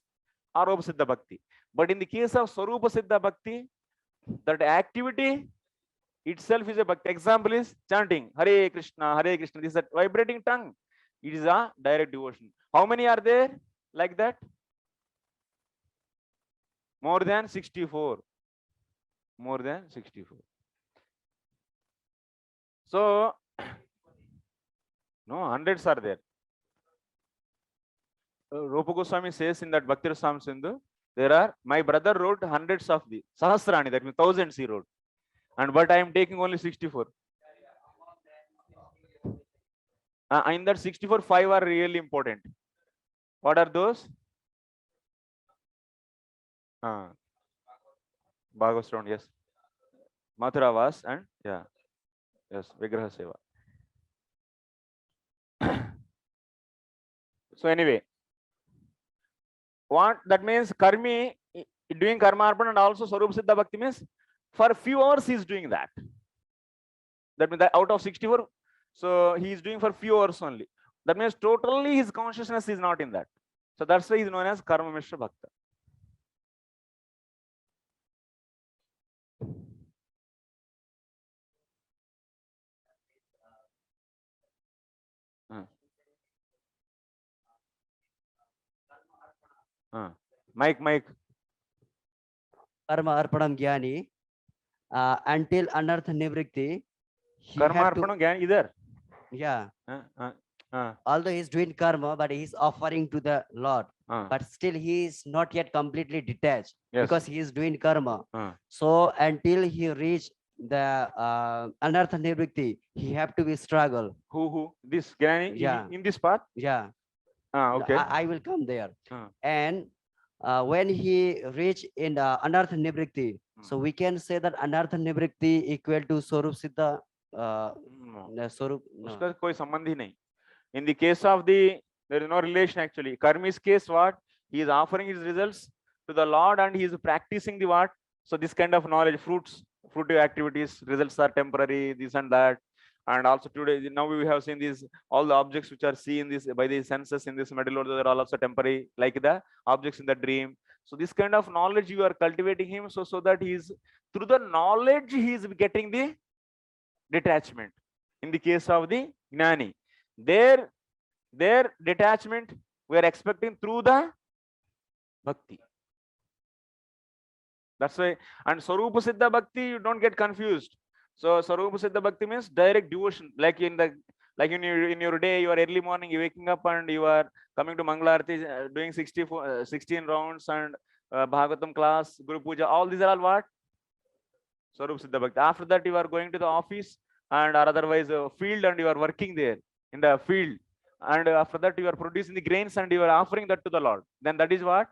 [SPEAKER 1] Aropa Siddha Bhakti. But in the case of Swarupa Siddha Bhakti, that activity itself is a bhakti. Example is chanting Hare Krishna, Hare Krishna. This is a vibrating tongue. It is a direct devotion. How many are there like that? More than 64. More than 64. So, no, hundreds are there. Rupa Goswami says in that Bhakti Rasam Sindhu, there are, my brother wrote hundreds of the Sahasrani, that means thousands he wrote. But I am taking only 64. In that 64, 5 are really important. What are those? Bhagavasravan, yes. Mathura Vas and yes, Vigraha Seva. So anyway, what that means, Karmi doing Karma Arpan and also Swarup Siddha Bhakti means for a few hours he is doing that. That means that out of 64, so he is doing for few hours only. That means totally his consciousness is not in that. So that's why he is known as Karma Mishra Bhakta. Mike.
[SPEAKER 5] Karma Arpanam Jnani, until Anartha Nivritti.
[SPEAKER 1] Karma Arpanam Jnani either.
[SPEAKER 5] Yeah. Although he's doing karma, but he's offering to the Lord. But still he is not yet completely detached, because he is doing karma. So until he reach the Anartha Nivritti, he have to be struggle.
[SPEAKER 1] Who? This Jnani in this path?
[SPEAKER 5] Yeah.
[SPEAKER 1] Okay.
[SPEAKER 5] I will come there. And when he reach in Anartha Nivritti, so we can say that Anartha Nivritti equal to Swarup Siddha. Swarup,
[SPEAKER 1] उसका कोई संबंध ही नहीं. In the case of the There is no relation actually. Karmi's case, what? He is offering his results to the Lord and he is practicing the what? So this kind of knowledge, fruitive activities, results are temporary, this and that. And also today, now we have seen these, all the objects which are seen this by the senses in this material world, they are all also temporary, like the objects in the dream. So this kind of knowledge you are cultivating him, so that he is, through the knowledge, he is getting the detachment. In the case of the Gnani, their detachment we are expecting through the Bhakti. That's why, and Swarupa Siddha Bhakti, you don't get confused. So Swarupa Siddha Bhakti means direct devotion. Like in your day, you are early morning, you waking up and you are coming to Mangalarti, doing 16 rounds and Bhagavatam class, Guru Puja, all these are all what? Swarupa Siddha Bhakti. After that, you are going to the office and or otherwise a field and you are working there in the field. And after that, you are producing the grains and you are offering that to the Lord. Then that is what?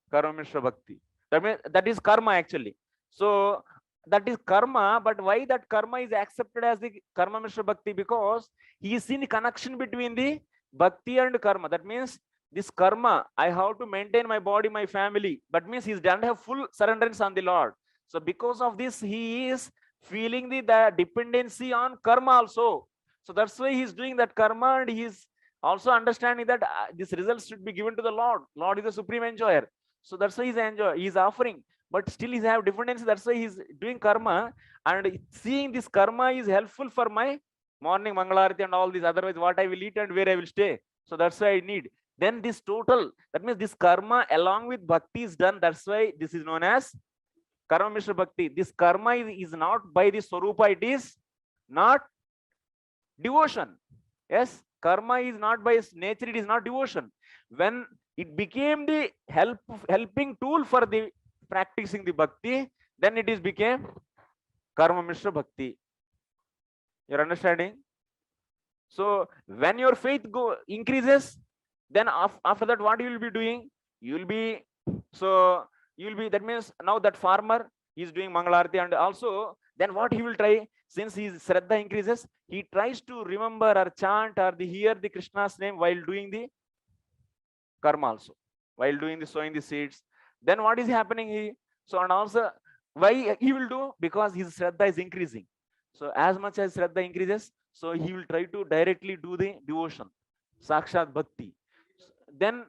[SPEAKER 1] Karma Mishra Bhakti. That means that is karma actually. So that is karma, but why that karma is accepted as the Karma Mishra Bhakti? Because he is seeing the connection between the Bhakti and karma. That means this karma, I have to maintain my body, my family. That means he doesn't have full surrenderance on the Lord. So because of this, he is feeling the dependency on karma also. So that's why he's doing that karma and he's also understanding that this result should be given to the Lord. Lord is the supreme enjoyer. So that's why he's offering, but still he's have dependency. That's why he's doing karma and seeing this karma is helpful for my morning Mangalarati and all these. Otherwise, what I will eat and where I will stay. So that's why I need. Then this total, that means this karma along with bhakti is done. That's why this is known as Karma Mishra Bhakti. This karma is not by the Swarupa, it is not devotion. Yes, karma is not by its nature, it is not devotion. When it became the helping tool for the practicing the bhakti, then it is became Karma Mishra Bhakti. You're understanding? So when your faith increases, then after that, what you will be doing? You will be, that means now that farmer is doing Mangalarti, and also then what he will try, since his Shraddha increases, he tries to remember or chant or hear the Krishna's name while doing the karma also, while doing the sowing the seeds. Then what is happening? And also why he will do? Because his Shraddha is increasing. So as much as Shraddha increases, so he will try to directly do the devotion, Sakshat Bhakti. Then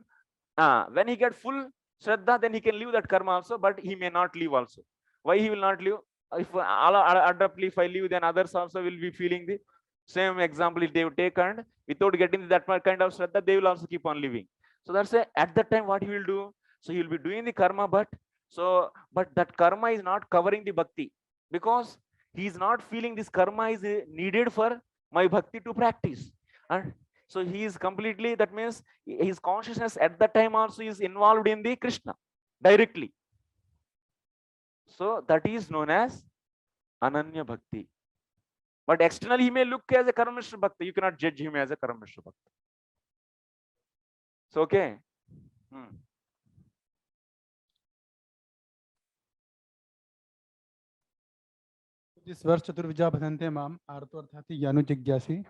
[SPEAKER 1] when he get full Shraddha, then he can leave that karma also, but he may not leave also. Why he will not leave? If abruptly if I leave, then others also will be feeling the same example if they would take, and without getting that kind of Shraddha, they will also keep on living. So that's why at that time what he will do? So he will be doing the karma, but that karma is not covering the bhakti, because he is not feeling this karma is needed for my bhakti to practice. And so he is completely, that means his consciousness at that time also is involved in the Krishna directly. So that is known as Ananya Bhakti. But externally he may look as a Karma Mishra Bhakti. You cannot judge him as a Karma Mishra Bhakti. So okay.
[SPEAKER 6] This verse Chaturvija Bhadante Mam Artvarthati Yanu Jigyasi.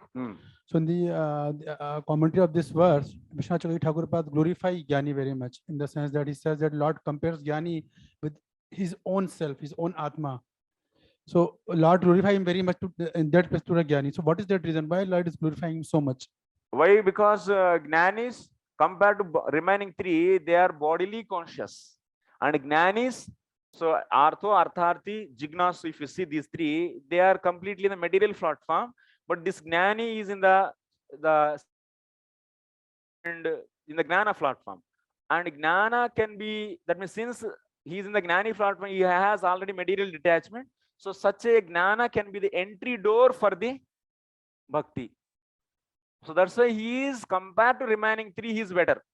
[SPEAKER 6] So in the commentary of this verse, Vishnu Chakravarti Thakur Pad glorify Jnani very much, in the sense that he says that Lord compares Jnani with his own self, his own Atma. So Lord glorify him very much in that place to the Jnani. So what is that reason why Lord is glorifying him so much?
[SPEAKER 1] Why? Because Jnanis compared to remaining three, they are bodily conscious, and Jnanis, so Artho, Artharthi, Jignasu, if you see these three, they are completely in the material platform, but this Jnani is in the Jnana platform. And Jnana can be, that means since he is in the Jnani platform, he has already material detachment. So such a Jnana can be the entry door for the Bhakti. So that's why he is, compared to remaining three, he is better.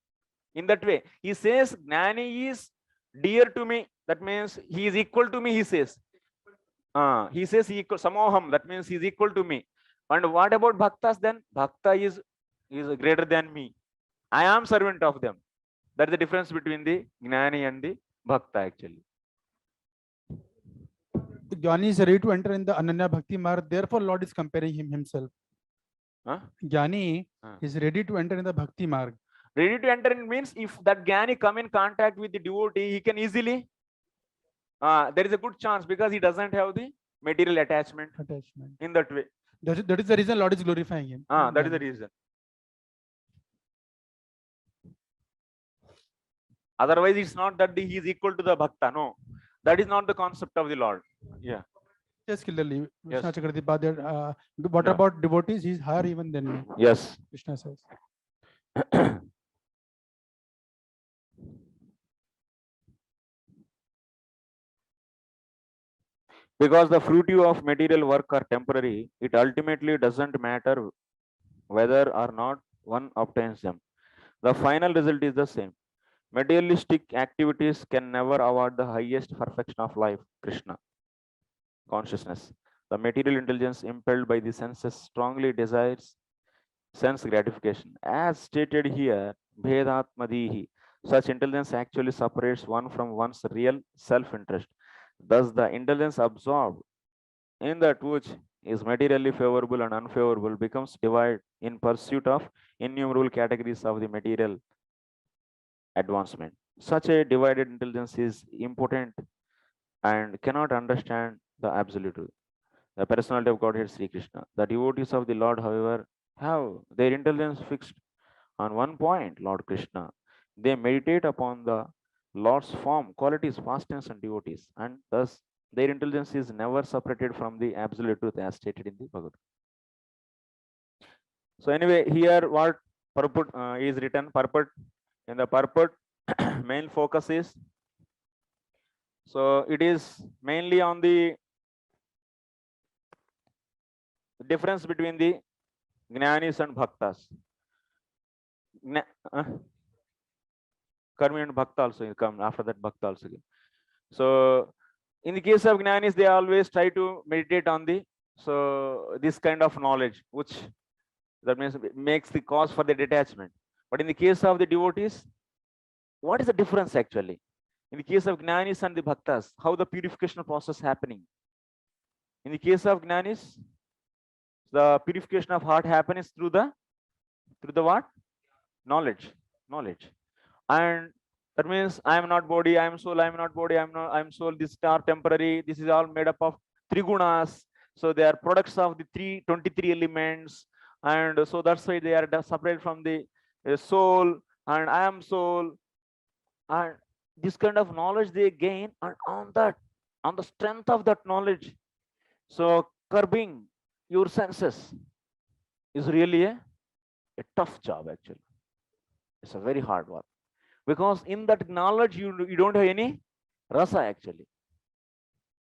[SPEAKER 1] In that way, he says Jnani is dear to me. That means he is equal to me, he says. He says equal, Samoham, that means he is equal to me. And what about Bhaktas then? Bhakta is greater than me. I am servant of them. That is the difference between the Jnani and the Bhakta actually.
[SPEAKER 6] Jnani is ready to enter in the Ananya Bhakti Marg, therefore Lord is comparing him himself.
[SPEAKER 1] Huh?
[SPEAKER 6] Jnani
[SPEAKER 1] Huh.
[SPEAKER 6] is ready to enter in the bhakti marg.
[SPEAKER 1] Ready to enter in means if that Jnani come in contact with the devotee, he can easily, there is a good chance because he doesn't have the material attachment in that way.
[SPEAKER 6] That is the reason Lord is glorifying him.
[SPEAKER 1] That is the reason. Otherwise, it's not that he is equal to the bhakta. No, that is not the concept of the Lord. Yeah.
[SPEAKER 6] Yes, clearly.
[SPEAKER 1] Yes.
[SPEAKER 6] What
[SPEAKER 1] Yeah.
[SPEAKER 6] about devotees? He is higher even than me.
[SPEAKER 1] Yes.
[SPEAKER 6] Krishna says.
[SPEAKER 1] Because the fruit of material work are temporary, it ultimately doesn't matter whether or not one obtains them. The final result is the same. Materialistic activities can never award the highest perfection of life, Krishna consciousness. The material intelligence impelled by the senses strongly desires sense gratification. As stated here, Bhedatmadihi, such intelligence actually separates one from one's real self-interest. Thus, the intelligence absorbed in that which is materially favorable and unfavorable becomes divided in pursuit of innumerable categories of the material advancement. Such a divided intelligence is impotent and cannot understand the absolute truth, the personality of Godhead Sri Krishna. The devotees of the Lord, however, have their intelligence fixed on one point, Lord Krishna. They meditate upon the Lord's form, qualities, pastimes, and devotees, and thus their intelligence is never separated from the absolute truth as stated in the Bhagavad. So anyway, here what purport is written, purport, in the purport main focus is, so it is mainly on the difference between the Jnanis and Bhaktas. Karmi and Bhakta also come after that, Bhakta also. So in the case of Jnanis, they always try to meditate on the, so this kind of knowledge, which that means makes the cause for the detachment. But in the case of the devotees, what is the difference actually? In the case of Jnanis and the Bhaktas, how the purification process happening? In the case of Jnanis, the purification of heart happens through the what? Knowledge. And that means I am not body, I am soul, I am not body, I am soul. These are temporary. This is all made up of three gunas. So they are products of the 23 elements, and so that's why they are separate from the soul, and I am soul. And this kind of knowledge they gain, and on the strength of that knowledge, so curbing your senses is really a tough job actually. It's a very hard work, because in that knowledge you don't have any rasa actually.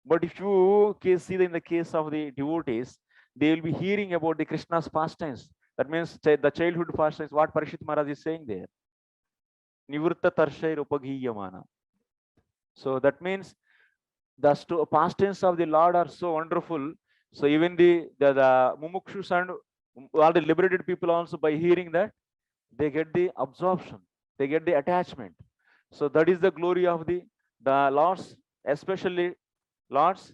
[SPEAKER 1] But if you see in the case of the devotees, they will be hearing about the Krishna's pastimes. That means the childhood pastimes, what Parishit Maharaj is saying there. Nivritta Tarshair Upagiyamana. So that means the pastimes of the Lord are so wonderful. So even the mumukshus and all the liberated people also, by hearing that, they get the absorption, they get the attachment. So that is the glory of the Lord's, especially Lord's,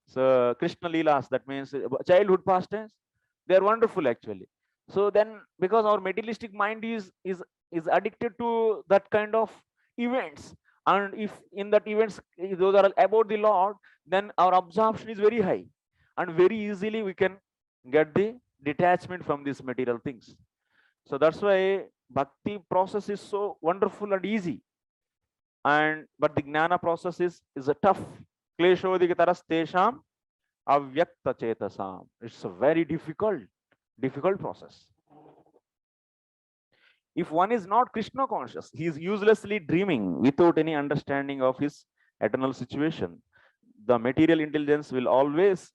[SPEAKER 1] so Krishna Leelas, that means childhood pastimes, they are wonderful actually. So then, because our materialistic mind is addicted to that kind of events, and if in that events those are about the Lord, then our absorption is very high, and very easily we can get the detachment from these material things. So that's why bhakti process is so wonderful and easy, and but the jnana process is a tough. Kleshodikataras tesham avyakta chetasam. It's a very difficult process. If one is not Krishna conscious, he is uselessly dreaming without any understanding of his eternal situation. The material intelligence will always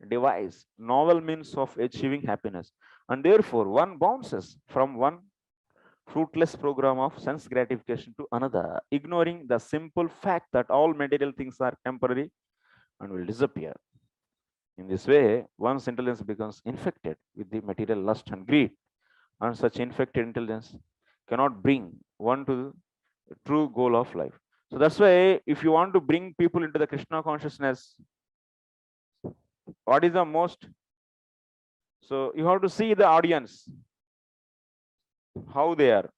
[SPEAKER 1] devise novel means of achieving happiness, and therefore one bounces from one fruitless program of sense gratification to another, ignoring the simple fact that all material things are temporary and will disappear. In this way, one's intelligence becomes infected with the material lust and greed, and such infected intelligence cannot bring one to the true goal of life. So that's why if you want to bring people into the Krishna consciousness, what is the most So you have to see the audience, how they are.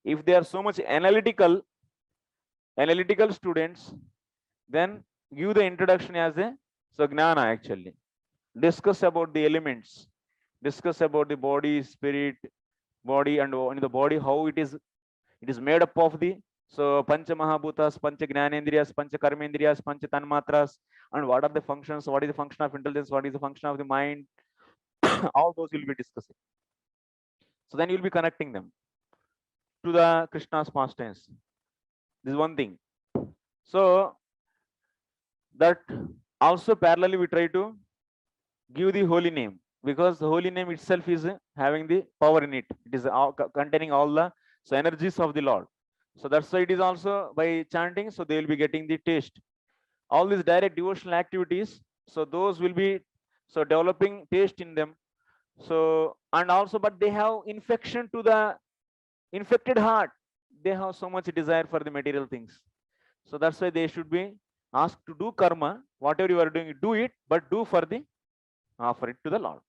[SPEAKER 1] If they are so much analytical students, then give the introduction as a gnana actually. Discuss about the elements, discuss about the body, spirit, body, and in the body how it is made up of the pancha mahabhutas, pancha gnanendriyas, pancha karmendriyas, pancha tanmatras, and what are the functions, what is the function of intelligence, what is the function of the mind. All those you'll be discussing. So then you'll be connecting them to the Krishna's pastimes. This is one thing. So that also parallelly we try to give the holy name, because the holy name itself is having the power in it. It is containing all the energies of the Lord. So that's why it is also by chanting, so they will be getting the taste. All these direct devotional activities, so those will be developing taste in them. So, and also, but they have infection to the infected heart. They have so much desire for the material things. So that's why they should be asked to do karma. Whatever you are doing, do it, but do for the offer it to the Lord.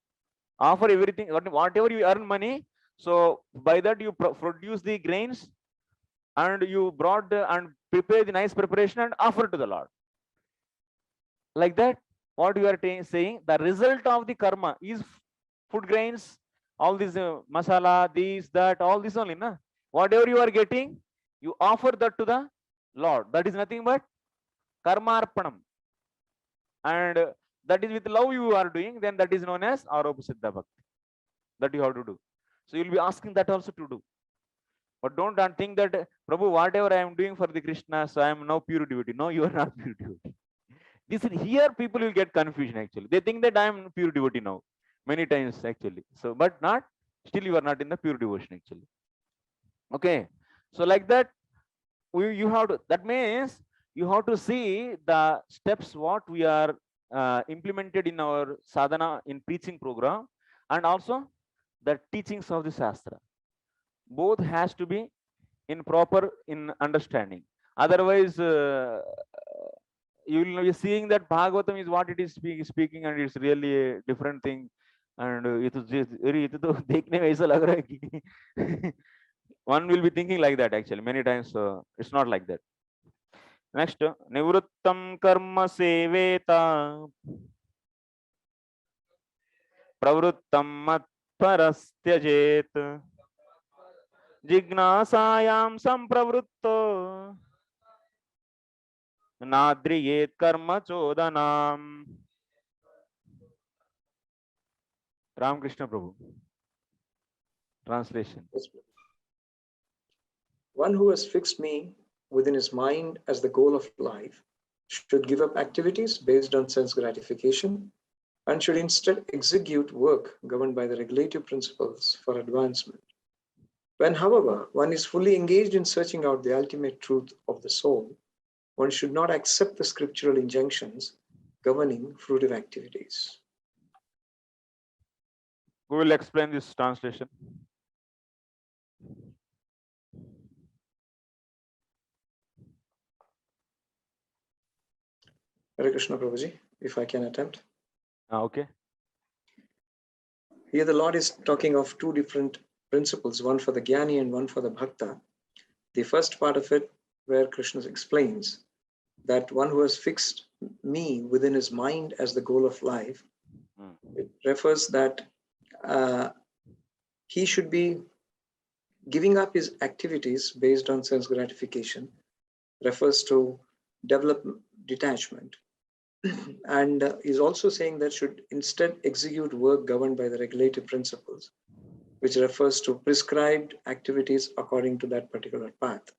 [SPEAKER 1] Offer everything, whatever you earn money. So by that you produce the grains, and you brought and prepare the nice preparation and offer to the Lord. Like that, what you are saying, the result of the karma is food grains, all these masala, this, that, all this only. Na? Whatever you are getting, you offer that to the Lord. That is nothing but karma arpanam. And that is with love you are doing, then that is known as aropa siddha bhakti. That you have to do. So you will be asking that also to do. But don't think that, Prabhu, whatever I am doing for the Krishna, so I am now pure devotee. No, you are not pure devotee. This is here people will get confusion actually. They think that I am pure devotee now, many times actually. So, but not, still you are not in the pure devotion actually. Okay. So like that, you have to, that means you have to see the steps what we are implemented in our sadhana in preaching program, and also the teachings of the Shastra. Both has to be in proper in understanding. Otherwise, you will be seeing that Bhagavatam is what it is speaking, and it's really a different thing. And one will be thinking like that actually many times. It's not like that. Next, nivrittam karma seveta pravrittam matparastyajet जिज्ञासायां संप्रवृत्तो नाद्रियेत कर्म चोदनाम. Ramakrishna Prabhu. Translation.
[SPEAKER 7] One who has fixed me within his mind as the goal of life should give up activities based on sense gratification and should instead execute work governed by the regulative principles for advancement. When, however, one is fully engaged in searching out the ultimate truth of the soul, one should not accept the scriptural injunctions governing fruitive activities.
[SPEAKER 1] Who will explain this translation?
[SPEAKER 7] Hare Krishna Prabhuji, if I can attempt.
[SPEAKER 1] Okay.
[SPEAKER 7] Here the Lord is talking of two different principles, one for the Jnani and one for the Bhakta. The first part of it, where Krishna explains that one who has fixed me within his mind as the goal of life, it refers that he should be giving up his activities based on sense gratification, refers to develop detachment. And he's also saying that should instead execute work governed by the regulative principles, which refers to prescribed activities according to that particular path.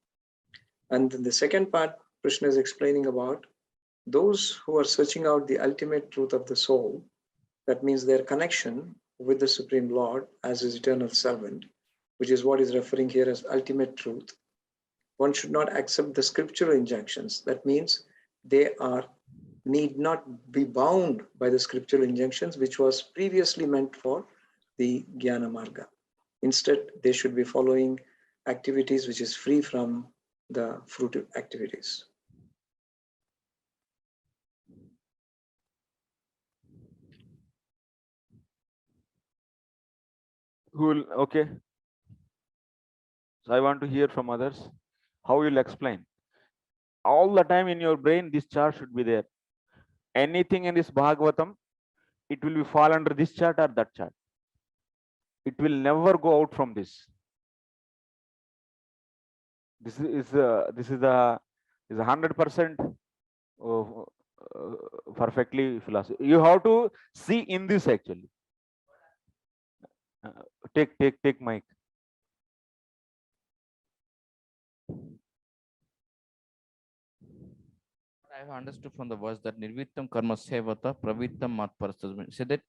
[SPEAKER 7] And then the second part, Krishna is explaining about those who are searching out the ultimate truth of the soul. That means their connection with the Supreme Lord as his eternal servant, which is what is referring here as ultimate truth. One should not accept the scriptural injunctions. That means they need not be bound by the scriptural injunctions, which was previously meant for the Jnana Marga. Instead, they should be following activities which is free from the fruitive activities.
[SPEAKER 1] Who will, okay. So I want to hear from others. How you'll explain? All the time in your brain, this chart should be there. Anything in this Bhagavatam, it will be fall under this chart or that chart. It will never go out from this. This is a 100% perfectly philosophy. You have to see in this actually. Take mic.
[SPEAKER 3] I have understood from the verse that nirvittam karma sevata pravittam matparastas. Say that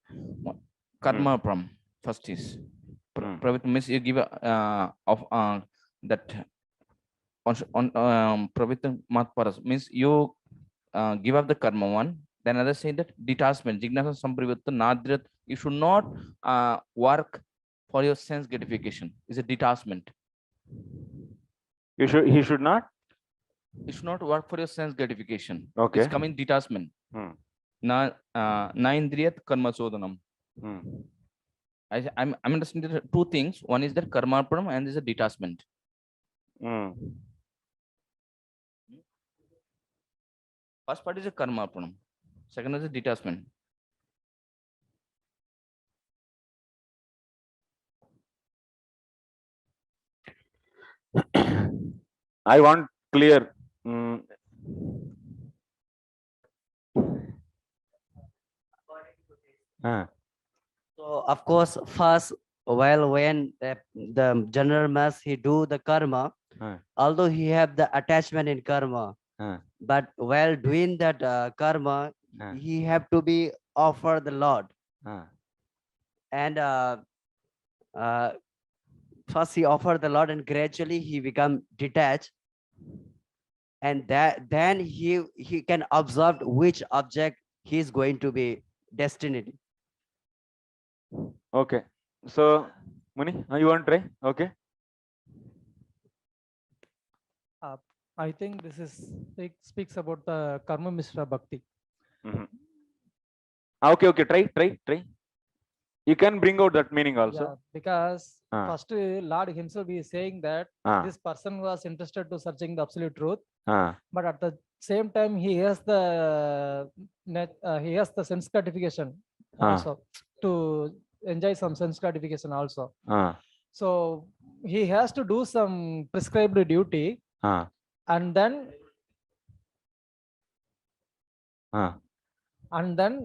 [SPEAKER 3] karma from first is pravittam means you give that on pravittam matparas means you give up the karma one. Then others say that detachment jignasa samprivatta nadrat. You should not work for your sense gratification. It's a detachment.
[SPEAKER 1] He should not.
[SPEAKER 3] You should not work for your sense gratification.
[SPEAKER 1] Okay.
[SPEAKER 3] It's coming detachment. Na indriyat karma chodhanam. I'm understanding two things. One is that karmarpanam and is a detachment. First part is a karmarpanam. Second is a detachment.
[SPEAKER 1] I want clear.
[SPEAKER 5] So of course, first, while when the general mass he do the karma, although he have the attachment in karma, but while doing that karma, he have to be offer the Lord, and first he offer the Lord, and gradually he become detached, and then he can observe which object he is going to be destined.
[SPEAKER 1] Okay. So, Muni, you want to try? Okay.
[SPEAKER 2] I think this is speaks about the karma mishra bhakti.
[SPEAKER 1] Okay. Try. You can bring out that meaning also.
[SPEAKER 2] Yeah, because first Lord himself is saying that this person was interested to searching the absolute truth, but at the same time he has the sense gratification also to enjoy some sense gratification also. So he has to do some prescribed duty, and then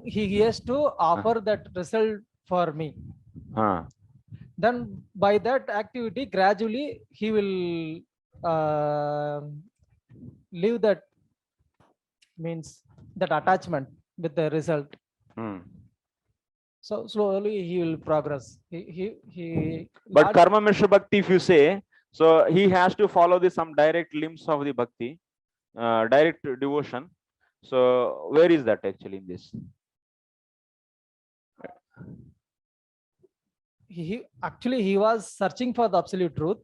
[SPEAKER 2] he has to offer that result for me. Then by that activity, gradually he will leave that means that attachment with the result. So slowly he will progress.
[SPEAKER 1] But karma mishra bhakti, if you say, so he has to follow some direct limbs of the bhakti, direct devotion. So where is that actually in this?
[SPEAKER 2] He was searching for the absolute truth.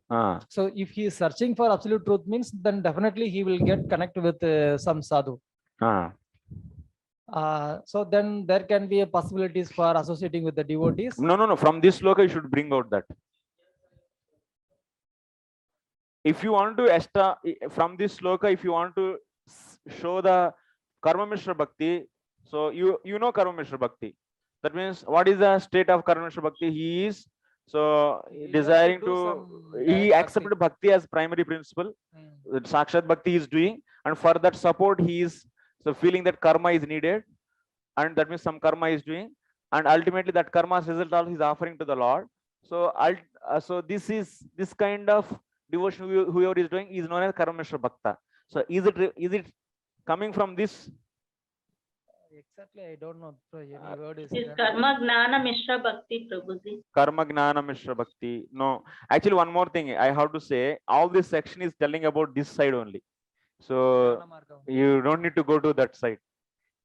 [SPEAKER 2] So if he is searching for absolute truth means, then definitely he will get connected with some sadhu. So then there can be a possibilities for associating with the devotees.
[SPEAKER 1] No. From this sloka, you should bring out that. If you want to from this sloka, if you want to show the karma mishra bhakti, so you know karma mishra bhakti. That means what is the state of karma mishra bhakti? He is desiring he accepted bhakti as primary principle. Sakshat bhakti is doing, and for that support he is feeling that karma is needed, and that means some karma is doing, and ultimately that karma's result also is offering to the Lord. So so this kind of devotion whoever is doing is known as karma mishra bhakta. So is it coming from this?
[SPEAKER 2] Exactly, I don't know. Any word is
[SPEAKER 4] karma gnana mishra bhakti, Prabhuji.
[SPEAKER 1] Karma gnana mishra bhakti. No, actually one more thing I have to say. All this section is telling about this side only. So you don't need to go to that side.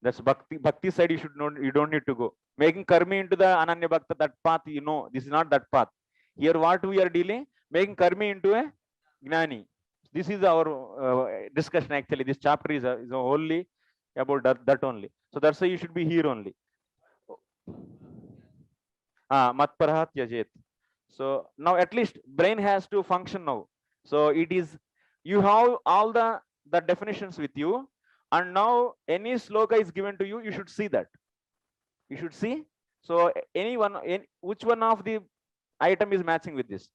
[SPEAKER 1] That's bhakti side. You don't need to go. Making karmi into the ananya bhakta, that path, this is not that path. Here what we are dealing, making karmi into a gnani. This is our discussion actually. This chapter is only about that only. So that's why you should be here only. Matparahat yajet. So now at least brain has to function now. So it is, you have all the definitions with you, and now any sloka is given to you, you should see that. You should see. So anyone, which one of the item is matching with this?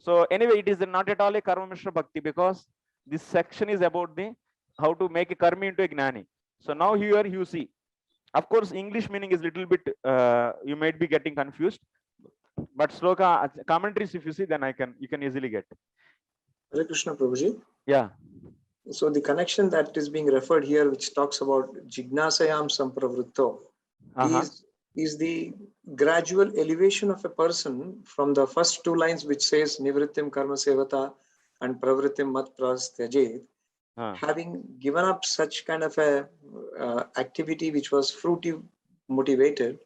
[SPEAKER 1] So anyway, it is not at all a karma mishra bhakti, because this section is about the how to make a karmi into a gnani. So now here you see, of course, English meaning is little bit, you might be getting confused, but sloka commentaries, if you see, then you can easily get.
[SPEAKER 7] Hare Krishna Prabhuji.
[SPEAKER 1] Yeah.
[SPEAKER 7] So the connection that is being referred here, which talks about jignasayam sampravritto, is the gradual elevation of a person from the first two lines, which says nivrittim karma sevata and pravrittim mat prastyajit. Having given up such kind of a activity which was fruitive motivated,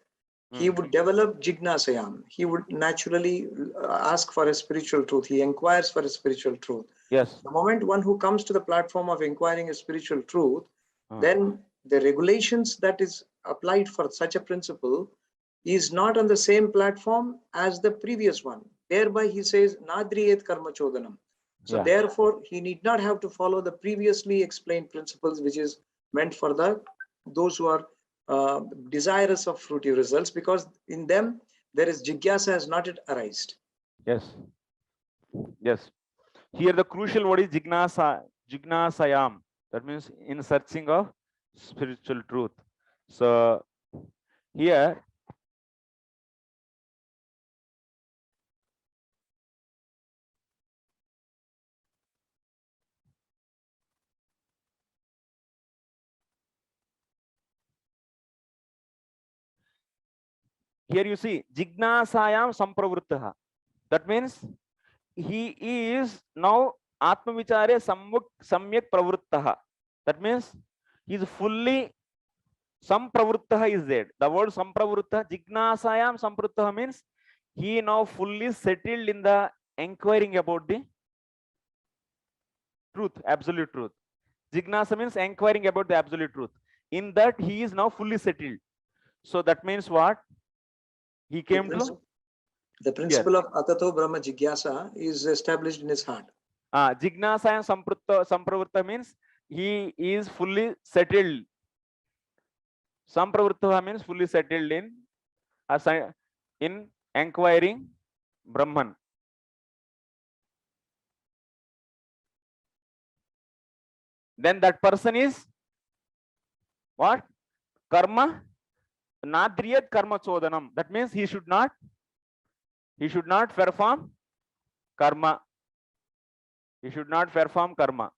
[SPEAKER 7] he would develop jignasayam. He would naturally ask for a spiritual truth. He inquires for a spiritual truth.
[SPEAKER 1] Yes.
[SPEAKER 7] The moment one who comes to the platform of inquiring a spiritual truth, then the regulations that is applied for such a principle is not on the same platform as the previous one. Thereby he says, nadriyet karma chodanam. So therefore, he need not have to follow the previously explained principles, which is meant for those who are desirous of fruitive results, because in them there is jigyasa has not yet arisen.
[SPEAKER 1] Yes. Yes. Here the crucial word is jignasayam. That means in searching of spiritual truth. So here you see jignasayam sampravruttaha. That means he is now atma vichare samyak pravruttaha. That means he is fully, sampravruttaha is there. The word sampravruttaha, jignasayam sampravruttaha means he now fully settled in the inquiring about the truth, absolute truth. Jignasa means inquiring about the absolute truth. In that he is now fully settled. So that means what? He came to
[SPEAKER 7] the principle of atato brahma jigyasa is established in his heart.
[SPEAKER 1] Jignasa and sampravrutta means he is fully settled. Sampravrutta means fully settled in inquiring Brahman. Then that person is what? Karma nadriyat karma chodanam. That means he should not perform karma. He should not perform karma.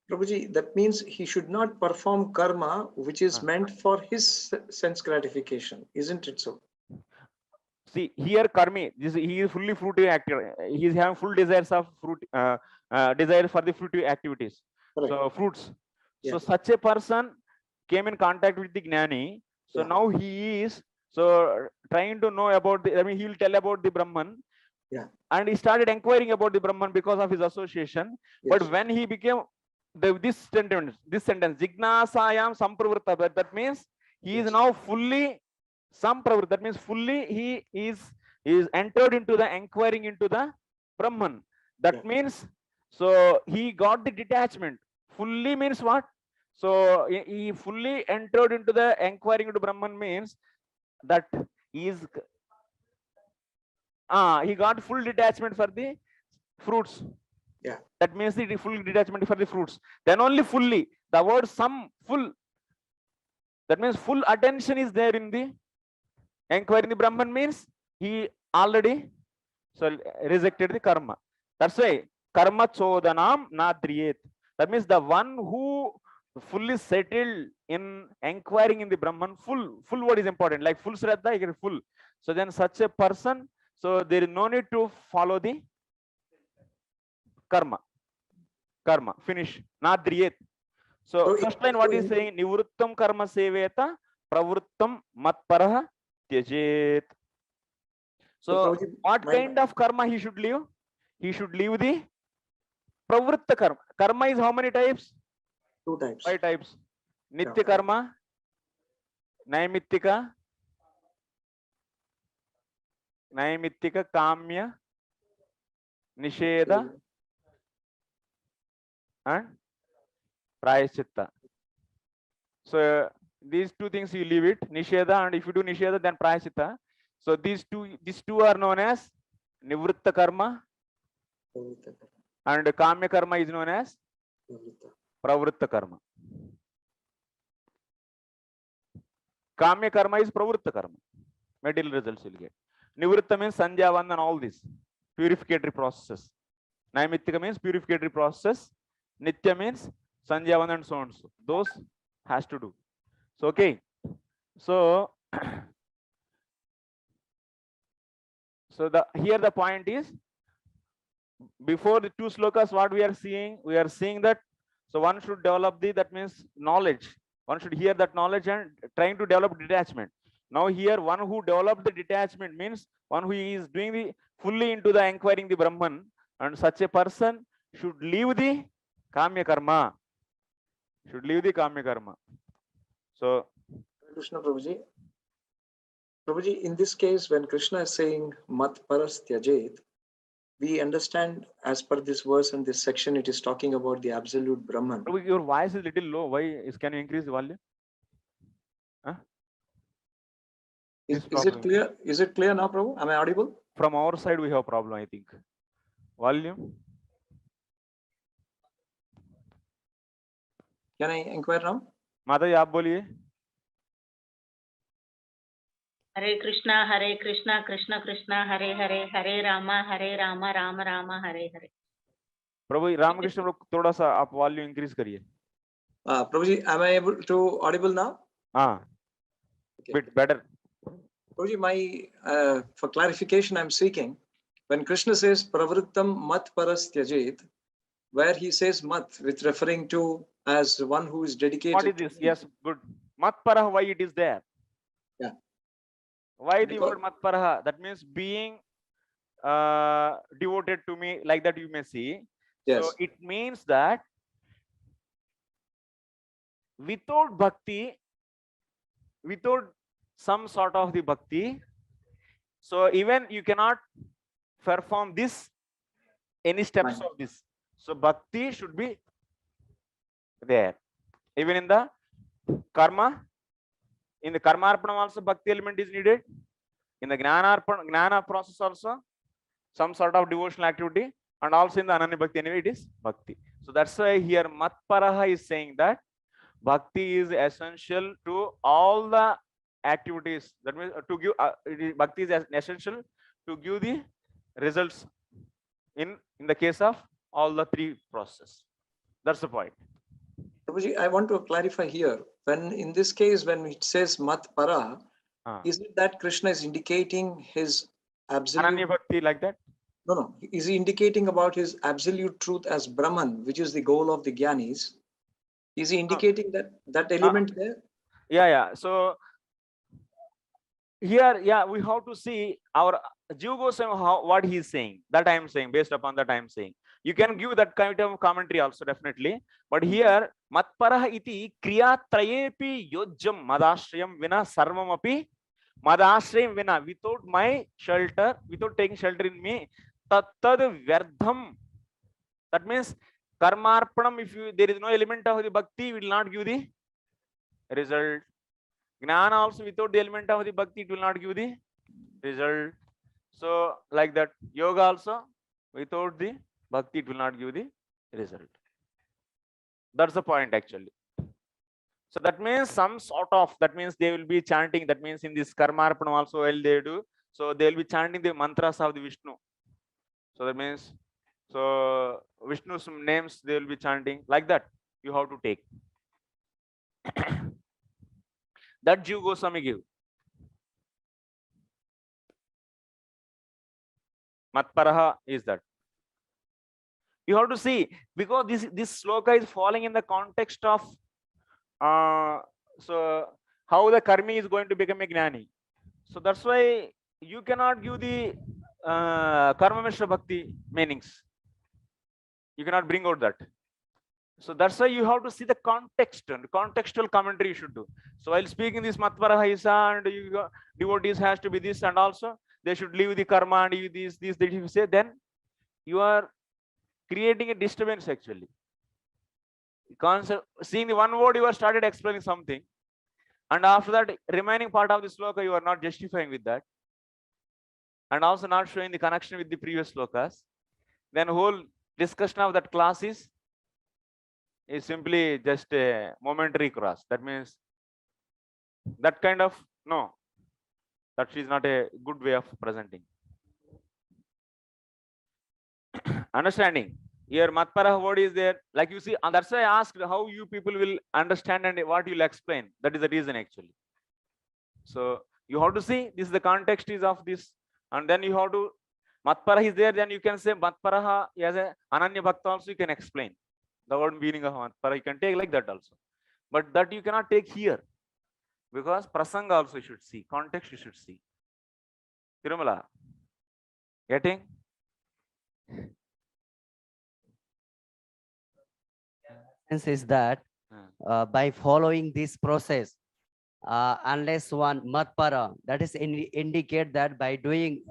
[SPEAKER 7] Prabhuji, that means he should not perform karma which is meant for his sense gratification, isn't it so?
[SPEAKER 1] See here, karmi, he is fully fruitive active. He is having full desires of fruit, desire for the fruitive activities. Correct. So fruits. Yeah. So such a person came in contact with the gnani. So now he is trying to know about the. I mean, he will tell about the Brahman. Yeah. And he started inquiring about the Brahman because of his association. Yes. But when he became this sentence, jignasayam sampravritta, that means he is now fully sampravritta. That means fully he is entered into the inquiring into the Brahman. That means so he got the detachment. Fully means what? So he fully entered into the inquiring into Brahman means that he got full detachment for the fruits. Yeah, that means the full detachment for the fruits. Then only fully, the word full, that means full attention is there in the inquiring the Brahman means he already rejected the karma. That's why karma chodanam nadriyet. That means the one who fully settled in inquiring in the Brahman, full word is important, like full shraddha, you get full. So then such a person, so there is no need to follow the karma. Finish. Nadriyet. So first line what is saying? Nivrittam karma seveta pravrittam matparah tyajet. So what kind of karma he should leave? He should leave the pravritta karma. Karma is how many types?
[SPEAKER 7] 2 types.
[SPEAKER 1] 5 types. Nitya karma, naimittika, Naimittika Kamya Nisheda and Prayaschitta. So these two things you leave it, Nisheda, and if you do Nisheda, then Prayaschitta. So these two are known as Nivritta Karma, and Kamya Karma is known as Pravritta Karma. Kamya Karma is Pravritta Karma. Material results you'll get. Nivritta means Sandhya Vandana and all these purificatory processes. Naimittika means purificatory process. Nitya means Sandhya Vandana and so on. So those has to do. So okay. So here the point is, before the two slokas, what we are seeing that so one should develop that means knowledge. One should hear that knowledge and trying to develop detachment. Now here, one who developed the detachment means one who is doing the fully into the inquiring the Brahman, and such a person should leave the Kamya Karma. Should leave the Kamya Karma. So
[SPEAKER 7] Krishna Prabhuji. Prabhuji, in this case, when Krishna is saying Mat Paras Tyajet, we understand as per this verse and this section, it is talking about the absolute Brahman.
[SPEAKER 1] Prabhuji, your voice is little low. Why can you increase the volume? Huh?
[SPEAKER 7] Is it clear? Is it clear now, Prabhu? Am I audible?
[SPEAKER 1] From our side, we have a problem, I think. Volume.
[SPEAKER 7] Can I inquire now?
[SPEAKER 1] Mataji, aap boliye.
[SPEAKER 4] Hare Krishna, Krishna Krishna, Hare Hare, Hare Rama, Rama Rama, Hare Hare.
[SPEAKER 1] Prabhu, Ramakrishna, thoda sa aap volume increase kariye.
[SPEAKER 7] Prabhuji, am I able to audible now? Okay.
[SPEAKER 1] Bit better.
[SPEAKER 7] Prabhuji, for clarification, I'm seeking, when Krishna says Pravrittam Mat Paras Tyajet, where he says Mat, with referring to as one who is dedicated.
[SPEAKER 1] What is this? Yes, good. Mat Paraha, why it is there?
[SPEAKER 7] Yeah.
[SPEAKER 1] Why the word Mat Paraha? That means being devoted to me, like that you may see.
[SPEAKER 7] Yes.
[SPEAKER 1] So it means that without bhakti, without some sort of the bhakti, so even you cannot perform this, any steps of this. So bhakti should be there. Even in the karma, in the karma arpanam also bhakti element is needed. In the gnana process also some sort of devotional activity, and also in the ananya bhakti anyway it is bhakti. So that's why here Matparaha is saying that bhakti is essential to all the activities. That means to give bhakti is essential to give the results in the case of all the three processes. That's the point.
[SPEAKER 7] Prabhuji, I want to clarify here. When in this case, when it says Mat Para, is it that Krishna is indicating his absolute
[SPEAKER 1] Ananya bhakti like that?
[SPEAKER 7] No. Is he indicating about his absolute truth as Brahman, which is the goal of the Gyanis? Is he indicating that element there?
[SPEAKER 1] Yeah. So here, we have to see our Jiva Goswami what he is saying. That I am saying, based upon that I am saying. You can give that kind of commentary also definitely. But here, Matparaha iti kriya trayepi yojjam madashrayam vina sarvam api madashrayam vina. Without my shelter, without taking shelter in me, tattad vyardham. That means karmarpanam, if there is no element of the bhakti, will not give the result. Gnana also without the element of the bhakti, it will not give the result. So like that, yoga also without the bhakti, it will not give the result. That's the point actually. So that means some sort of, that means they will be chanting, that means in this karmarpanam also while they do, so they will be chanting the mantras of the Vishnu. So that means, so Vishnu's names they will be chanting, like that you have to take. That Jiva Goswami give. Matparaha is that. You have to see, because this sloka is falling in the context of so how the karmi is going to become a gnani. So that's why you cannot give the karma mishra bhakti meanings. You cannot bring out that. So that's why you have to see the context and contextual commentary you should do. So while speaking this Matparaha Isa and devotees has to be this, and also they should leave the karma and you this, that you say, then you are creating a disturbance actually. Concept, seeing the one word, you are started explaining something, and after that remaining part of the sloka you are not justifying with that, and also not showing the connection with the previous slokas. Then whole discussion of that class is simply just a momentary cross. That means that kind of, no, that is not a good way of presenting. Understanding here matpara word is there, like you see, and that's why I asked how you people will understand and what you'll explain. That is the reason actually. So you have to see this is the context is of this, and then you have to, matpara is there, then you can say matpara as a ananya bhakta also you can explain the word meaning of matpara, you can take like that also, but that you cannot take here because prasanga also you should see, context you should see. Tirumala, getting?
[SPEAKER 5] Is that by following this process, unless one matpara, that is indicate that by doing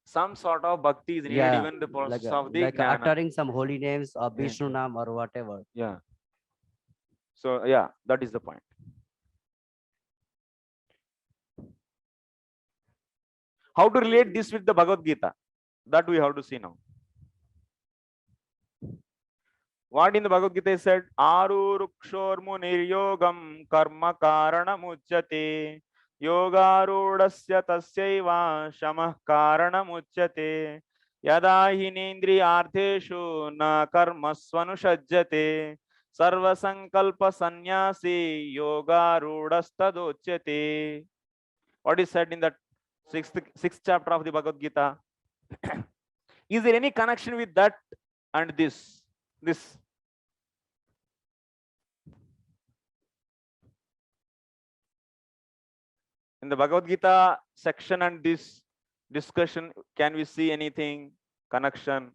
[SPEAKER 1] some sort of bhakti is needed, even the process of the
[SPEAKER 5] like uttering some holy names or Vishnu Nam or whatever.
[SPEAKER 1] Yeah. So yeah, that is the point. How to relate this with the Bhagavad Gita? That we have to see now. What in the Bhagavad Gita is said? Arurukshormunir yogam karma karana muchyate yogarudasya tasyaiva shamah karana muchyate yada hinendriyartheshu na karmasvanusajyate sarva sankalpa sannyasi yogarudastadochyate. What is said in that sixth chapter of the Bhagavad Gita? Is there any connection with that and this? In the Bhagavad Gita section and this discussion, can we see anything connection?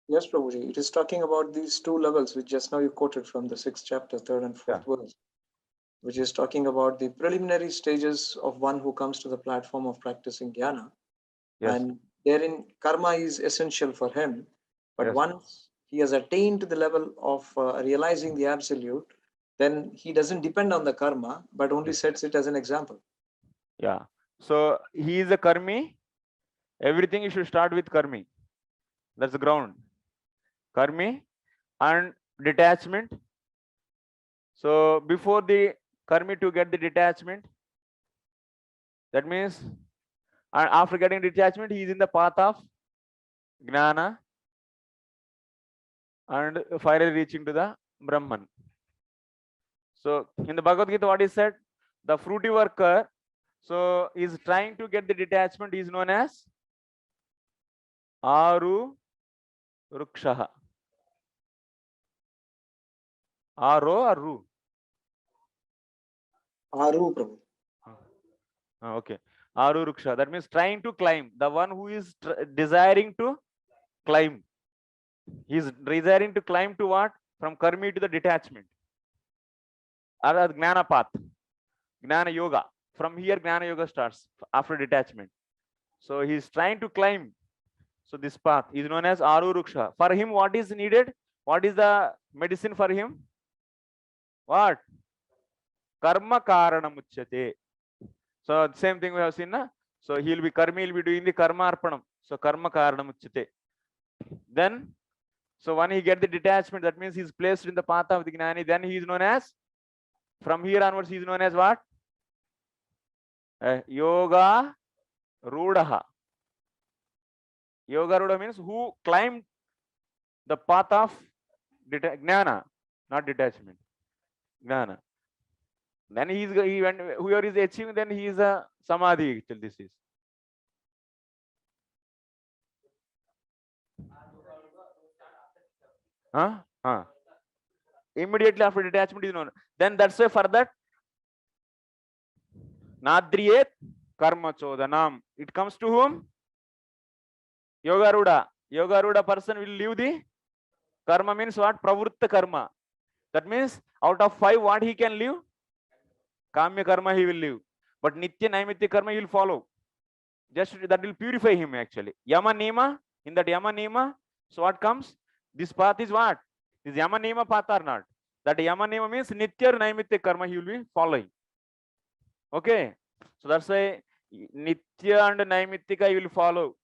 [SPEAKER 7] Yes, Prabhuji. It is talking about these two levels, which just now you quoted from the 6th chapter, 3rd and 4th verse, which is talking about the preliminary stages of one who comes to the platform of practicing jnana. Yes. And therein, karma is essential for him. But once he has attained to the level of realizing the absolute, then he doesn't depend on the karma, but only sets it as an example.
[SPEAKER 1] Yeah. So he is a karmi. Everything you should start with karmi. That's the ground. Karmi and detachment. So before the karmi to get the detachment, that means, and after getting detachment, he is in the path of jnana and finally reaching to the Brahman. So in the Bhagavad Gita, what is said? The fruity worker, so is trying to get the detachment, is known as Aru Rukshaha. Aro or Ru?
[SPEAKER 7] Aru, Prabhu.
[SPEAKER 1] Okay. Aru Ruksha. That means trying to climb. The one who is desiring to climb. He is desiring to climb to what? From karmi to the detachment. Or the Gnana path. Gnana Yoga. From here, Gnana Yoga starts after detachment. So he is trying to climb. So this path is known as Aru Ruksha. For him, what is needed? What is the medicine for him? What? Karma Karana Muchyate. So same thing we have seen. Na? So he will be karmi, he will be doing the karma arpanam. So karma Karana Muchyate. Then, so when he get the detachment, that means he is placed in the path of the Gnani. Then he is known as, from here onwards, he is known as what? Yoga Rudaha. Yoga Ruda means who climbed the path of Gnana, not detachment. Gnana. Then when whoever is achieving, then he is a Samadhi till this is. Immediately after detachment is known. Then that's why for that Nadriyet Karma Chodanam. It comes to whom? Yoga Ruda. Yoga Ruda person will leave the karma, means what? Pravritta karma. That means out of 5, what he can leave? Kamya karma he will leave. But Nitya Naimitya karma you will follow. Just that will purify him actually. Yama Nima, in that Yama Nima, so what comes? This path is what? Is Yama Nima path or not? That Yama Nima means Nitya Naimitya karma he will be following. Okay. So that's why Nitya and Naimitya you will follow.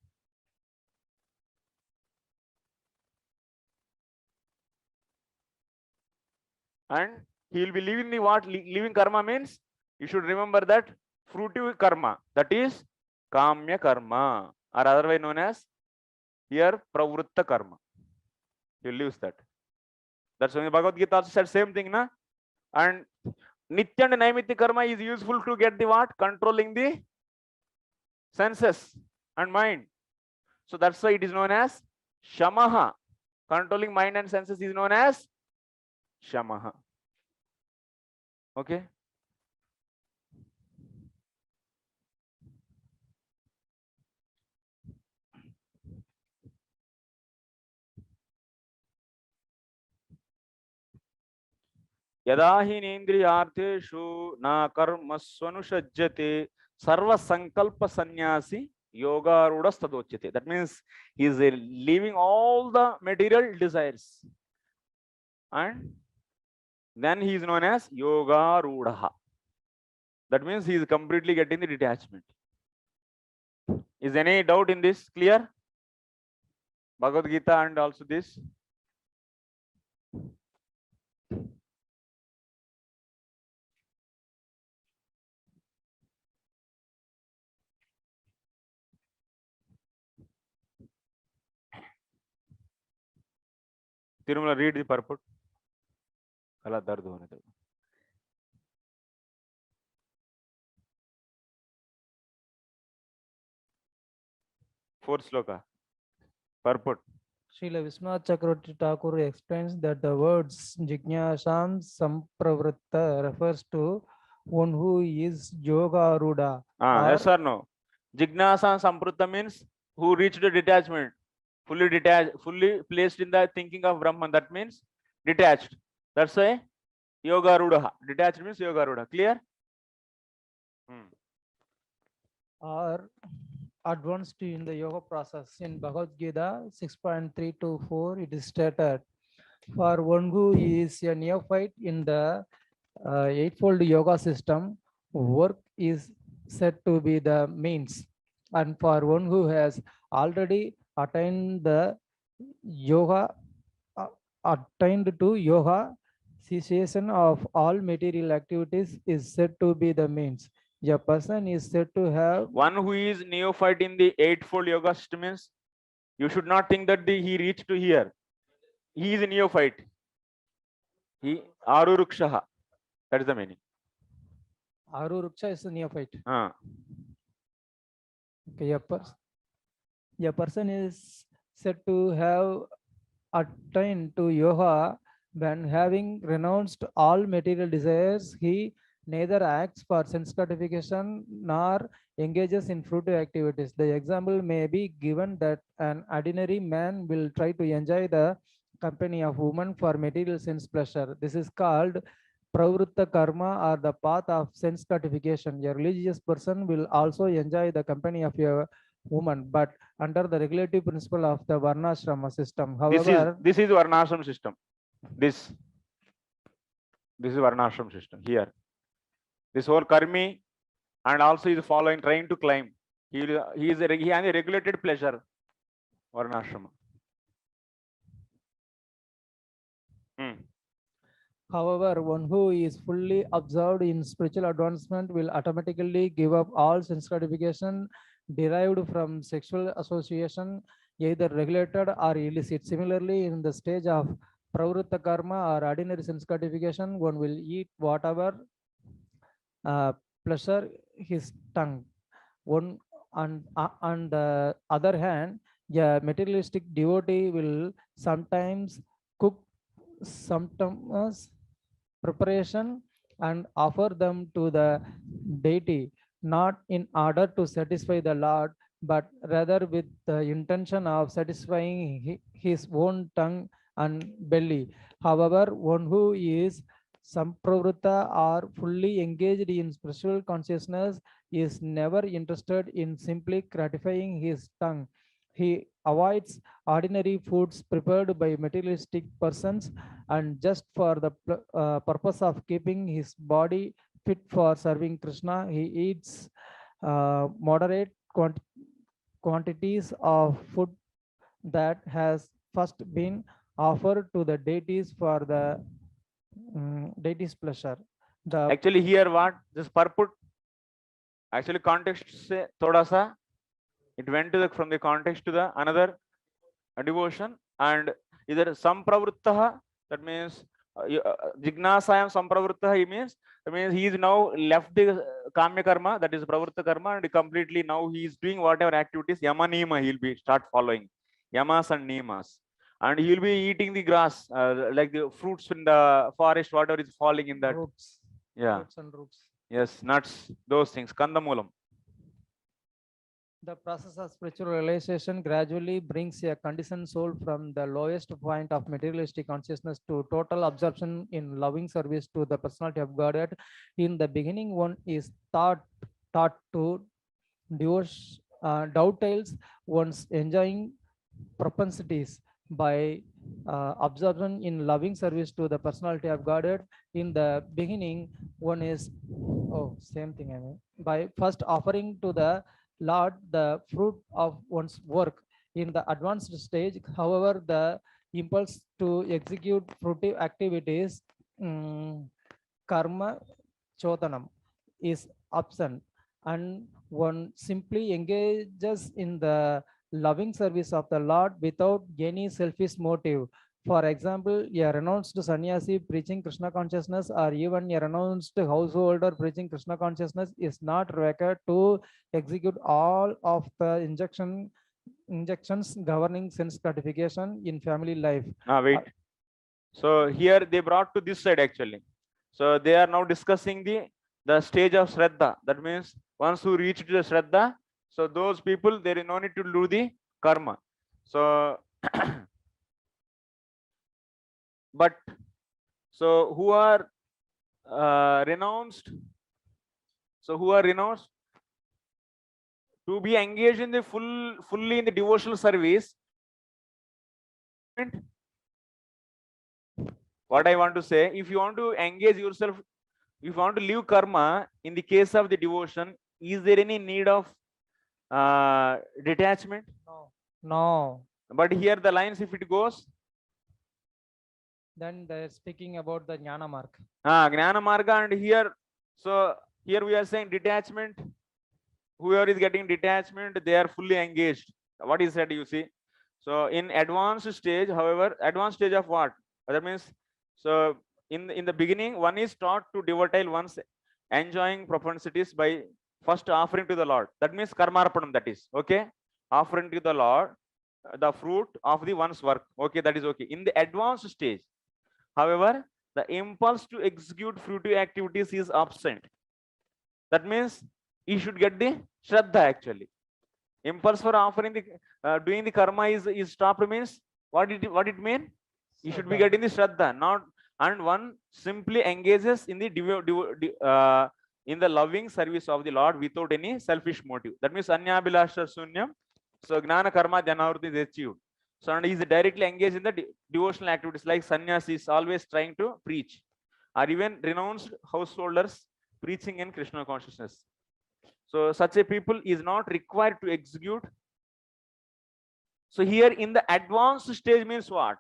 [SPEAKER 1] And he will be leaving the what? Leaving karma means you should remember that fruitive karma, that is kamya karma, or otherwise known as here pravritta karma. He leaves that. That's why Bhagavad Gita also said same thing, na? And Nitya and Naimitya karma is useful to get the what? Controlling the senses and mind. So that's why it is known as shamaha. Controlling mind and senses is known as shamaha. Okay. Yada hi nendriyartheshu na karmasvanusajjate sarva sankalpa sannyasi yoga rudastadochyate. That means he is leaving all the material desires. And then he is known as yoga rudaha. That means he is completely getting the detachment. Is any doubt in this clear? Bhagavad Gita and also this. Tirumala, read the purport. Kala dard hone do. Fourth sloka. Purport.
[SPEAKER 2] Srila Vishwanath Chakravarti Thakur explains that the words Jignasam Sampravritta refers to one who is Yoga Ruda.
[SPEAKER 1] Yes or no? Jignasa Samprutta means who reached the detachment, fully detached, fully placed in the thinking of Brahman. That means detached. That's why Yoga Rudaha. Detached means Yoga Rudaha. Clear?
[SPEAKER 2] Or advanced in the yoga process. In Bhagavad Gita 6.3 to 4, it is stated, for one who is a neophyte in the eightfold yoga system, work is said to be the means. And for one who has already attained the yoga, attained to yoga, cessation of all material activities is said to be the means. A person is said to have
[SPEAKER 1] one who is neophyte in the eightfold yoga system means you should not think that he reached to here. He is a neophyte. He Arurukshaha. That is the meaning.
[SPEAKER 2] Aruruksha is a neophyte. Okay, a person is said to have attained to yoga when, having renounced all material desires, he neither acts for sense gratification nor engages in fruitive activities. The example may be given that an ordinary man will try to enjoy the company of woman for material sense pleasure. This is called pravritta karma, or the path of sense gratification. A religious person will also enjoy the company of a woman, but under the regulative principle of the varnashrama system. However,
[SPEAKER 1] this is varnashram system. This is varnashram system here. This whole karmi and also is following, trying to climb. He has a regulated pleasure. Varnashrama.
[SPEAKER 2] However, one who is fully absorbed in spiritual advancement will automatically give up all sense gratification derived from sexual association, either regulated or illicit. Similarly, in the stage of pravritta karma or ordinary sense gratification, one will eat whatever pleasure his tongue. One on the other hand, a materialistic devotee will sometimes cook sometimes preparation and offer them to the deity, not in order to satisfy the Lord, but rather with the intention of satisfying his own tongue and belly. However, one who is Sampravruta or fully engaged in spiritual consciousness is never interested in simply gratifying his tongue. He avoids ordinary foods prepared by materialistic persons, and just for the purpose of keeping his body fit for serving Krishna, he eats moderate quantities of food that has first been offered to the deities for the deities pleasure.
[SPEAKER 1] Actually here what this purport, actually context se thoda sa it went to the from the context to the another devotion, and either sampravruttah, that means jignasayam sampravruttah, he means he is now left the kamya karma, that is pravritta karma, and completely now he is doing whatever activities yama niyama he will be start following yamas and niyamas, and he will be eating the grass, like the fruits in the forest, whatever is falling in that
[SPEAKER 2] roots.
[SPEAKER 1] Yeah.
[SPEAKER 2] Roots and roots.
[SPEAKER 1] Yes, nuts, those things, kandamulam.
[SPEAKER 2] The process of spiritual realization gradually brings a conditioned soul from the lowest point of materialistic consciousness to total absorption in loving service to the personality of Godhead. In the beginning, one is taught to dovetails one's enjoying propensities by absorption in loving service to the personality of Godhead. In the beginning, one is same thing. I mean, by first offering to the Lord the fruit of one's work. In the advanced stage, however, the impulse to execute fruitive activities, karma chodanam, is absent, and one simply engages in the loving service of the Lord without any selfish motive. For example, a renounced sannyasi preaching Krishna consciousness, or even a renounced householder preaching Krishna consciousness, is not required to execute all of the injunctions governing sense gratification in family life.
[SPEAKER 1] Wait. So here they brought to this side actually. So they are now discussing the stage of Shraddha. That means once who reached the Shraddha, so those people, there is no need to do the karma. So but so who are renounced? So who are renounced to be engaged in the fully in the devotional service? What I want to say, if you want to engage yourself, if you want to leave karma in the case of the devotion, is there any need of detachment?
[SPEAKER 2] No.
[SPEAKER 1] But here the lines, if it goes,
[SPEAKER 2] then they're speaking about the jnana marga.
[SPEAKER 1] Jnana marga, and here, so here we are saying detachment. Whoever is getting detachment, they are fully engaged. What is said, you see? So in advanced stage, however, advanced stage of what? That means, so in the beginning, one is taught to devotile one's enjoying propensities by first offering to the Lord. That means karmarpanam, that is okay. Offering to the Lord the fruit of the one's work. Okay, that is okay. In the advanced stage, however, the impulse to execute fruitive activities is absent. That means he should get the Shraddha actually. Impulse for offering the doing the karma is stopped, means what it mean? You should be getting the Shraddha, not, and one simply engages in the in the loving service of the Lord without any selfish motive. That means Anyabhilasha Sunyam. So Gnana Karma Dhyanavriti is achieved. So and he is directly engaged in the devotional activities, like sannyasi is always trying to preach, or even renounced householders preaching in Krishna consciousness. So such a people is not required to execute. So here in the advanced stage means what?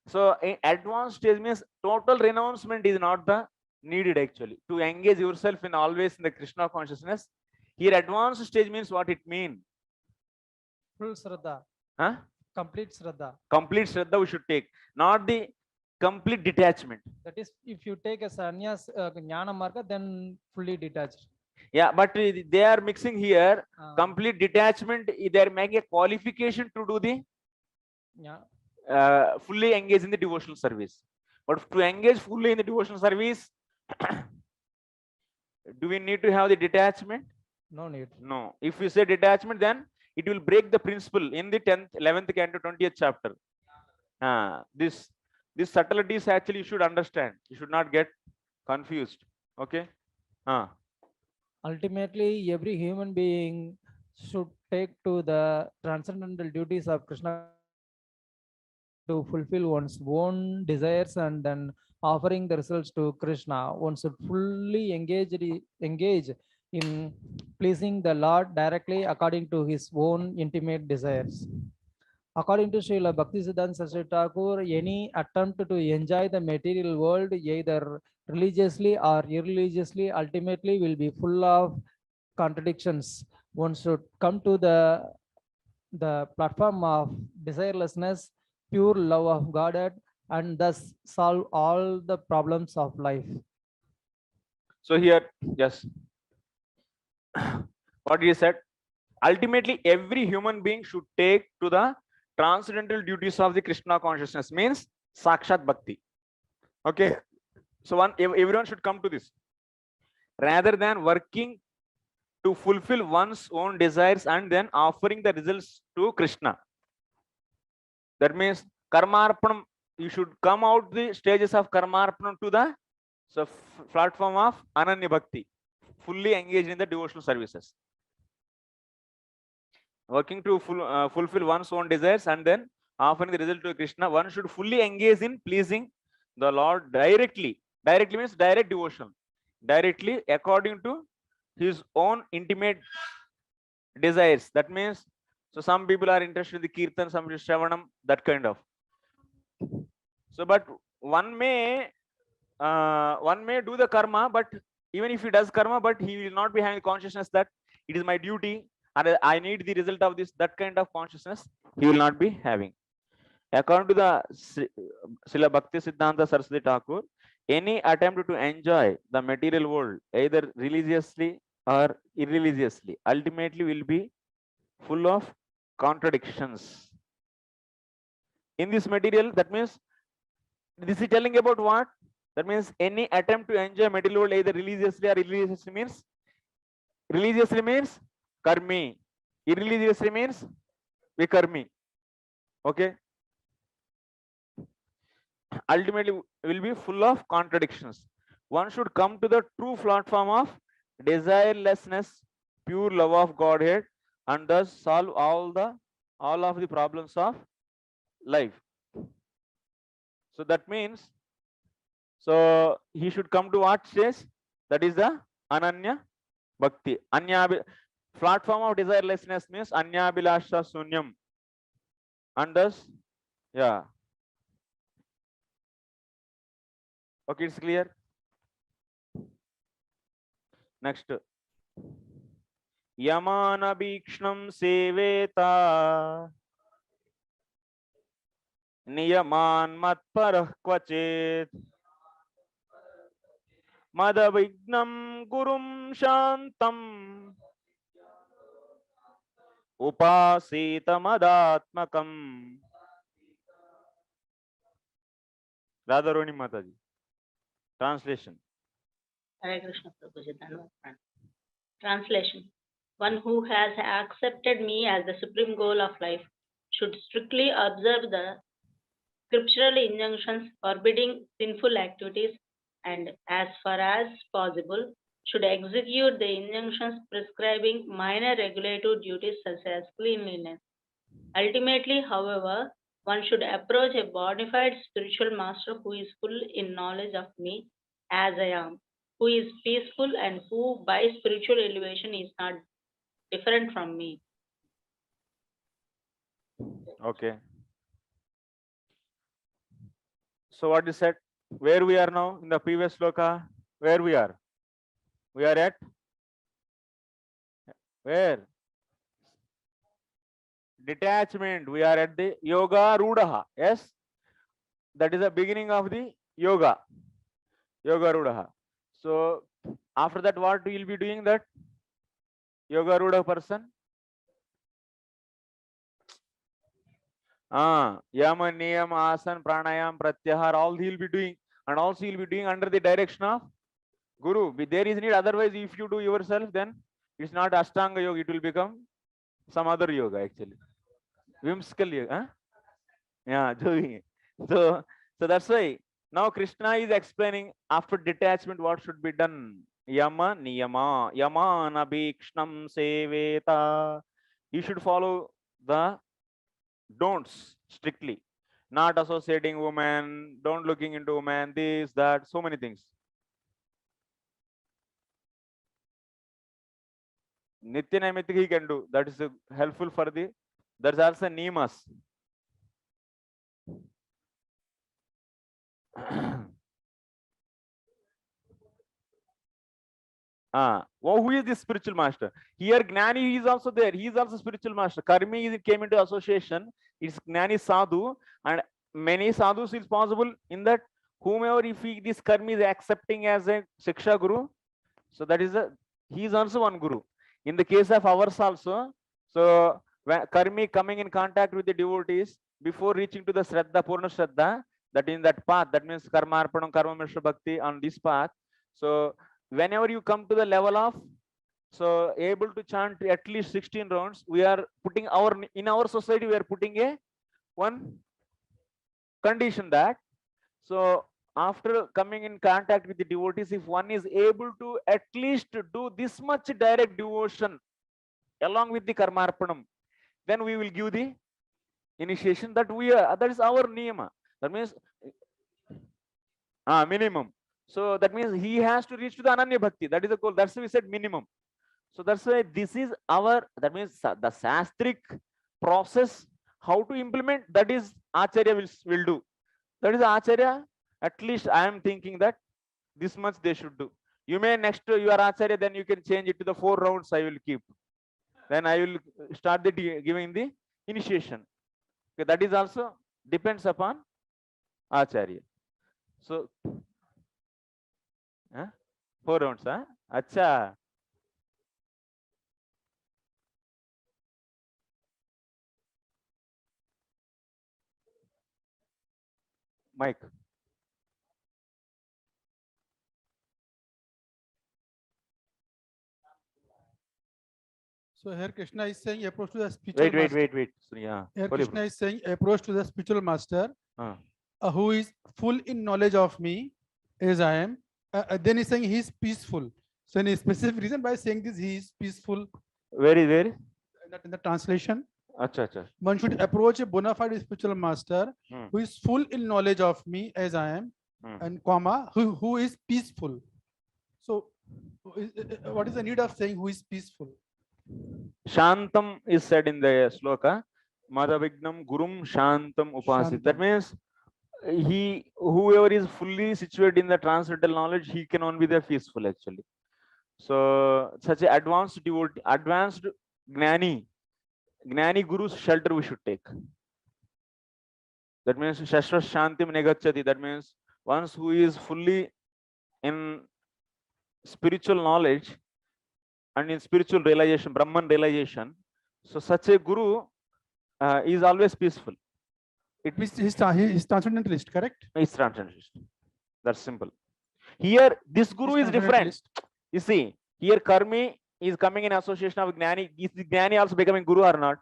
[SPEAKER 1] So in advanced stage means total renouncement is not the needed actually to engage yourself in always in the Krishna consciousness. Here advanced stage means what it mean?
[SPEAKER 2] Full Shraddha. Complete Shraddha.
[SPEAKER 1] Complete Shraddha we should take, not the complete detachment.
[SPEAKER 2] That is, if you take a sannyas jnana marga, then fully detached.
[SPEAKER 1] Yeah, but they are mixing here complete detachment. They are making a qualification to do the fully engage in the devotional service. But to engage fully in the devotional service, do we need to have the detachment?
[SPEAKER 2] No need.
[SPEAKER 1] No. If you say detachment, then it will break the principle in the 10th, 11th canto, 20th chapter. This subtleties actually you should understand. You should not get confused. Okay.
[SPEAKER 2] Ultimately, every human being should take to the transcendental duties of Krishna to fulfill one's own desires, and then offering the results to Krishna. One should fully engage in pleasing the Lord directly according to his own intimate desires. According to Srila Bhaktisiddhanta Saraswati Thakur, any attempt to enjoy the material world, either religiously or irreligiously, ultimately will be full of contradictions. One should come to the platform of desirelessness, pure love of Godhead, and thus solve all the problems of life.
[SPEAKER 1] So here, yes, what he said, ultimately every human being should take to the transcendental duties of the Krishna consciousness, means Sakshat Bhakti. Okay, so everyone should come to this, rather than working to fulfill one's own desires and then offering the results to Krishna. That means karmarpanam, you should come out the stages of karmarpanam to the platform of Ananya Bhakti, fully engaged in the devotional services. Working to fulfill one's own desires and then offering the result to Krishna, one should fully engage in pleasing the Lord directly. Directly means direct devotion. Directly according to his own intimate desires. That means, so some people are interested in the kirtan, some shravanam, that kind of. So, but one may do the karma, but even if he does karma, but he will not be having consciousness that it is my duty and I need the result of this. That kind of consciousness he will not be having. According to the Srila Bhakti Siddhanta Saraswati Thakur, any attempt to enjoy the material world, either religiously or irreligiously, ultimately will be full of contradictions. In this material, that means, this is telling about what? That means any attempt to enjoy material world either religiously or irreligiously means, karmi, irreligiously means vikarmi. Okay. Ultimately will be full of contradictions. One should come to the true platform of desirelessness, pure love of Godhead, and thus solve all of the problems of life. So that means, so he should come to what stage? That is the Ananya Bhakti. Platform of desirelessness means Anyabhilasha Sunyam. And thus, yeah. Okay, it's clear. Next. Yamana Bhikshnam Seveta Niyaman Matparah Kvachit Madavignam Gurum Shantam Upasita Madatmakam. Radharoni Mataji. Translation.
[SPEAKER 4] Hare Krishna Prabhuji. Translation. One who has accepted me as the supreme goal of life should strictly observe the scriptural injunctions forbidding sinful activities, and as far as possible should execute the injunctions prescribing minor regulative duties such as cleanliness. Ultimately, however, one should approach a bona fide spiritual master who is full in knowledge of me as I am, who is peaceful, and who by spiritual elevation is not different from me.
[SPEAKER 1] Okay. So what is said? Where we are now in the previous sloka? Where we are? We are at where? Detachment. We are at the yoga rudaha. Yes, that is the beginning of the yoga. Yoga rudaha. So after that, what we will be doing? That yoga ruda person. Yama, Niyam, Asan, Pranayam, Pratyahar, all he will be doing, and also he will be doing under the direction of Guru. There is need. Otherwise, if you do yourself, then it's not Ashtanga yoga. It will become some other yoga actually. Whimsical yoga. Yeah, doing. So that's why now Krishna is explaining after detachment what should be done. Yama niyama, yama nabhikshnam seveta. You should follow the don'ts strictly. Not associating women, don't looking into women, this, that, so many things. Nitya Naimittika he can do. That is helpful for the. There's also niyamas. Who is this spiritual master? Here Gnani is also there. He is also spiritual master. Karmi came into association. It's Gnani Sadhu, and many sadhus is possible in that whomever if this Karmi is accepting as a Shiksha Guru, so that is he is also one Guru. In the case of ours also, so when Karmi coming in contact with the devotees before reaching to the Shraddha, Purna Shraddha, that in that path, that means Karma Arpanam, Karma Mishra Bhakti on this path. So whenever you come to the level of so able to chant at least 16 rounds, we are putting in our society we are putting a one condition that so after coming in contact with the devotees, if one is able to at least do this much direct devotion along with the karmarpanam, then we will give the initiation. That is our niyama. That means minimum. So that means he has to reach to the Ananya Bhakti. That is the goal. That's why we said minimum. So that's why this is our, that means the Shastric process, how to implement, that is Acharya will do. That is Acharya, at least I am thinking that this much they should do. You may next to your Acharya, then you can change it to the 4 rounds I will keep. Then I will start the giving the initiation. Okay, that is also depends upon Acharya. So 4 rounds, Acha. Mike.
[SPEAKER 6] So here Krishna is saying approach to the spiritual
[SPEAKER 1] Wait.
[SPEAKER 6] So, yeah. Here Krishna is saying approach to the spiritual master who is full in knowledge of me as I am. Then he's saying he is peaceful. So in a specific reason by saying this, he is peaceful.
[SPEAKER 1] Very.
[SPEAKER 6] In the translation.
[SPEAKER 1] Acha.
[SPEAKER 6] One should approach a bona fide spiritual master who is full in knowledge of me as I am, and comma, who is peaceful. So what is the need of saying who is peaceful?
[SPEAKER 1] Shantam is said in the sloka. Madhavignam Gurum Shantam Upasit. That means whoever is fully situated in the transcendental knowledge, he can only be the peaceful actually. So such an advanced devotee, advanced Gnani Guru's shelter we should take. That means Shashva Shantim Negachati. That means once who is fully in spiritual knowledge and in spiritual realization, Brahman realization, so such a Guru is always peaceful.
[SPEAKER 6] It means he's transcendentalist, correct?
[SPEAKER 1] He's transcendentalist. That's simple. Here, this Guru is different. You see, here Karmi is coming in association of Gnani. Is the Gnani also becoming Guru or not?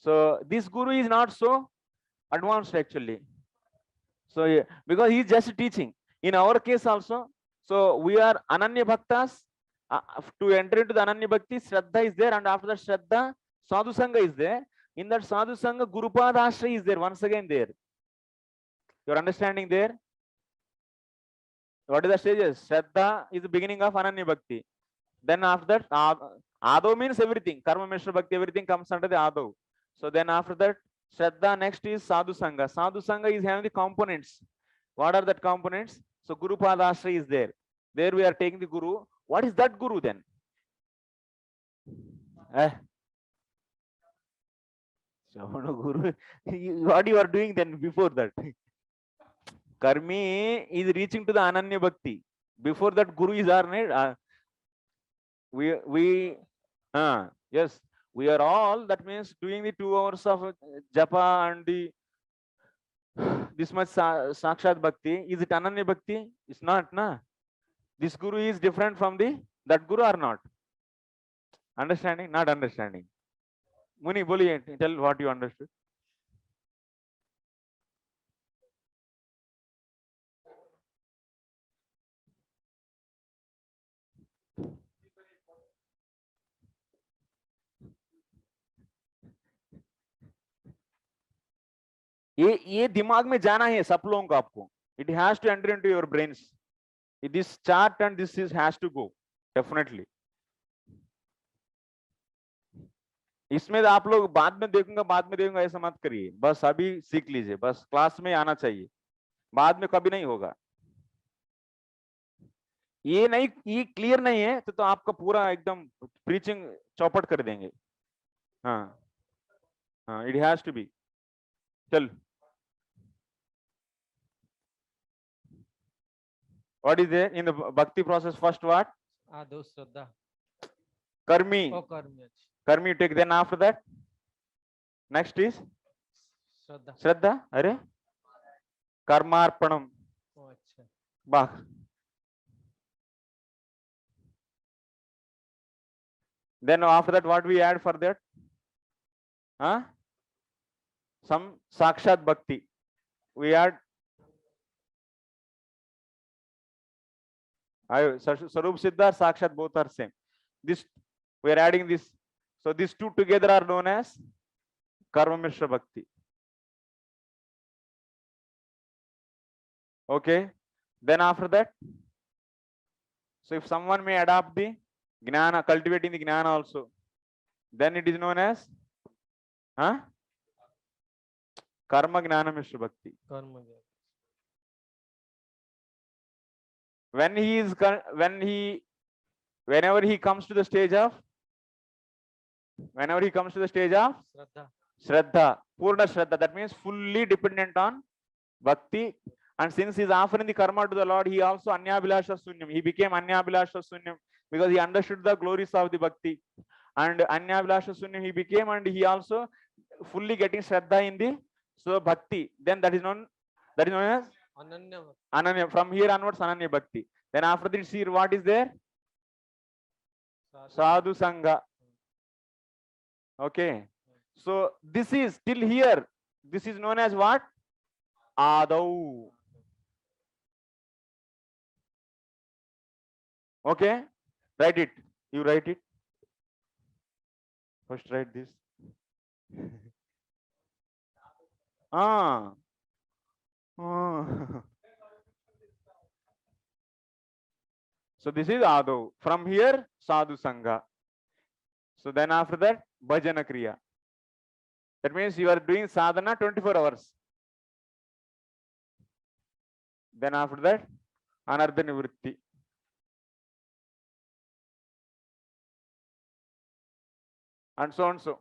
[SPEAKER 1] So this Guru is not so advanced actually. So yeah, because he is just teaching. In our case also, so we are Ananya Bhaktas. To enter into the Ananya Bhakti, Shraddha is there, and after that Shraddha, Sadhu Sangha is there. In that Sadhu Sangha, Gurupad Ashray is there, once again there. Your understanding there? What is the stages? Shraddha is the beginning of Ananya Bhakti. Then after that, Ado means everything. Karma Mishra Bhakti, everything comes under the Ado. So then after that, Shraddha next is Sadhu Sangha. Sadhu Sangha is having the components. What are that components? So Gurupad Ashray is there. There we are taking the Guru. What is that Guru then? Guru, what you are doing then before that? Karmi is reaching to the Ananya Bhakti. Before that, Guru is our yes, we are all, that means doing the 2 hours of japa and the this much Sakshat Bhakti. Is it Ananya Bhakti? It's not, na? This Guru is different from that Guru or not? Understanding? Not understanding. Muni, boliye, tell what you understood. ये दिमाग में जाना है सब लोगों को आपको. It has to enter into your brains. This chart and this is has to go definitely. इसमें आप लोग बाद में देखूंगा ऐसा मत करिए. बस अभी सीख लीजिए. बस क्लास में आना चाहिए. बाद में कभी नहीं होगा. ये क्लियर नहीं है तो आपका पूरा एकदम प्रीचिंग चौपट कर देंगे. हाँ हाँ, इट हैज टू बी. चल, what is there in the bhakti process? First what?
[SPEAKER 2] Those Shraddha.
[SPEAKER 1] Karmi.
[SPEAKER 2] Oh, Karmi.
[SPEAKER 1] Karmi you take. Then after that, next is
[SPEAKER 2] Shraddha.
[SPEAKER 1] Shraddha. Are Karmarpanam.
[SPEAKER 2] Oh, अच्छा.
[SPEAKER 1] Bah. Then after that, what we add for that? Huh? Some Sakshat Bhakti. We add Sarup Siddha, Sakshat, both are same. This we are adding this. So these two together are known as Karma Mishra Bhakti. Okay. Then after that, so if someone may adopt the Gnana, cultivating the Gnana also, then it is known as Karma Gnana Mishra Bhakti.
[SPEAKER 2] Karma.
[SPEAKER 1] Whenever he comes to the stage of Shraddha, Purna Shraddha, that means fully dependent on Bhakti. And since he is offering the karma to the Lord, he also Anyabhilasha Sunyam. He became Anyabhilasha Sunyam because he understood the glories of the Bhakti. And Anyabhilasha Sunyam he became, and he also fully getting Shraddha in the Bhakti. Then that is known as Ananya. From here onwards, Ananya Bhakti. Then after this, here what is there? Sadhu Sangha. Okay. So this is till here. This is known as what? Adau. Okay. Write it. You write it. First write this. So this is Adau. From here, Sadhu Sangha. So then after that, Bhajana Kriya. That means you are doing sadhana 24 hours. Then after that, Anardha Nivritti. And so on so.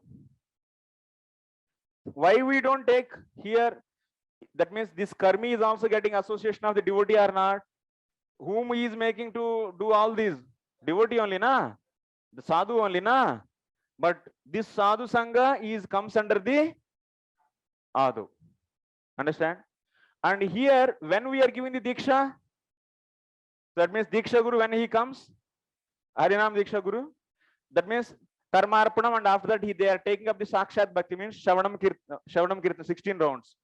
[SPEAKER 1] Why we don't take here? That means this karmi is also getting association of the devotee or not? Whom he is making to do all these? Devotee only, na? The sadhu only, na? But this sadhu sangha comes under the adu. Understand? And here, when we are giving the diksha, that means diksha guru, when he comes, Harinam diksha guru, that means karma arpanam, and after that they are taking up the sakshat bhakti, means shavanam kirtan 16 rounds.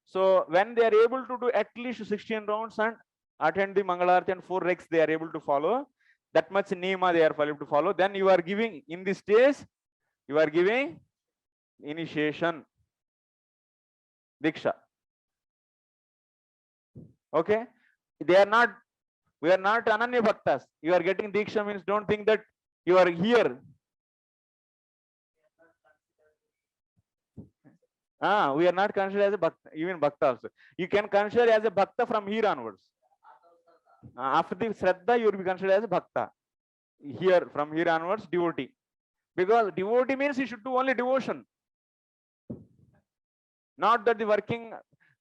[SPEAKER 1] So when they are able to do at least 16 rounds and attend the mangalarti and 4 regs they are able to follow, that much niyama they are able to follow, then you are giving in this stage, you are giving initiation diksha. Okay, we are not ananya bhaktas. You are getting diksha means don't think that you are here. We are not considered as a bhakta, even bhakta also. You can consider as a bhakta from here onwards. After the Shraddha, you will be considered as a bhakta. Here, from here onwards, devotee. Because devotee means you should do only devotion. Not that the working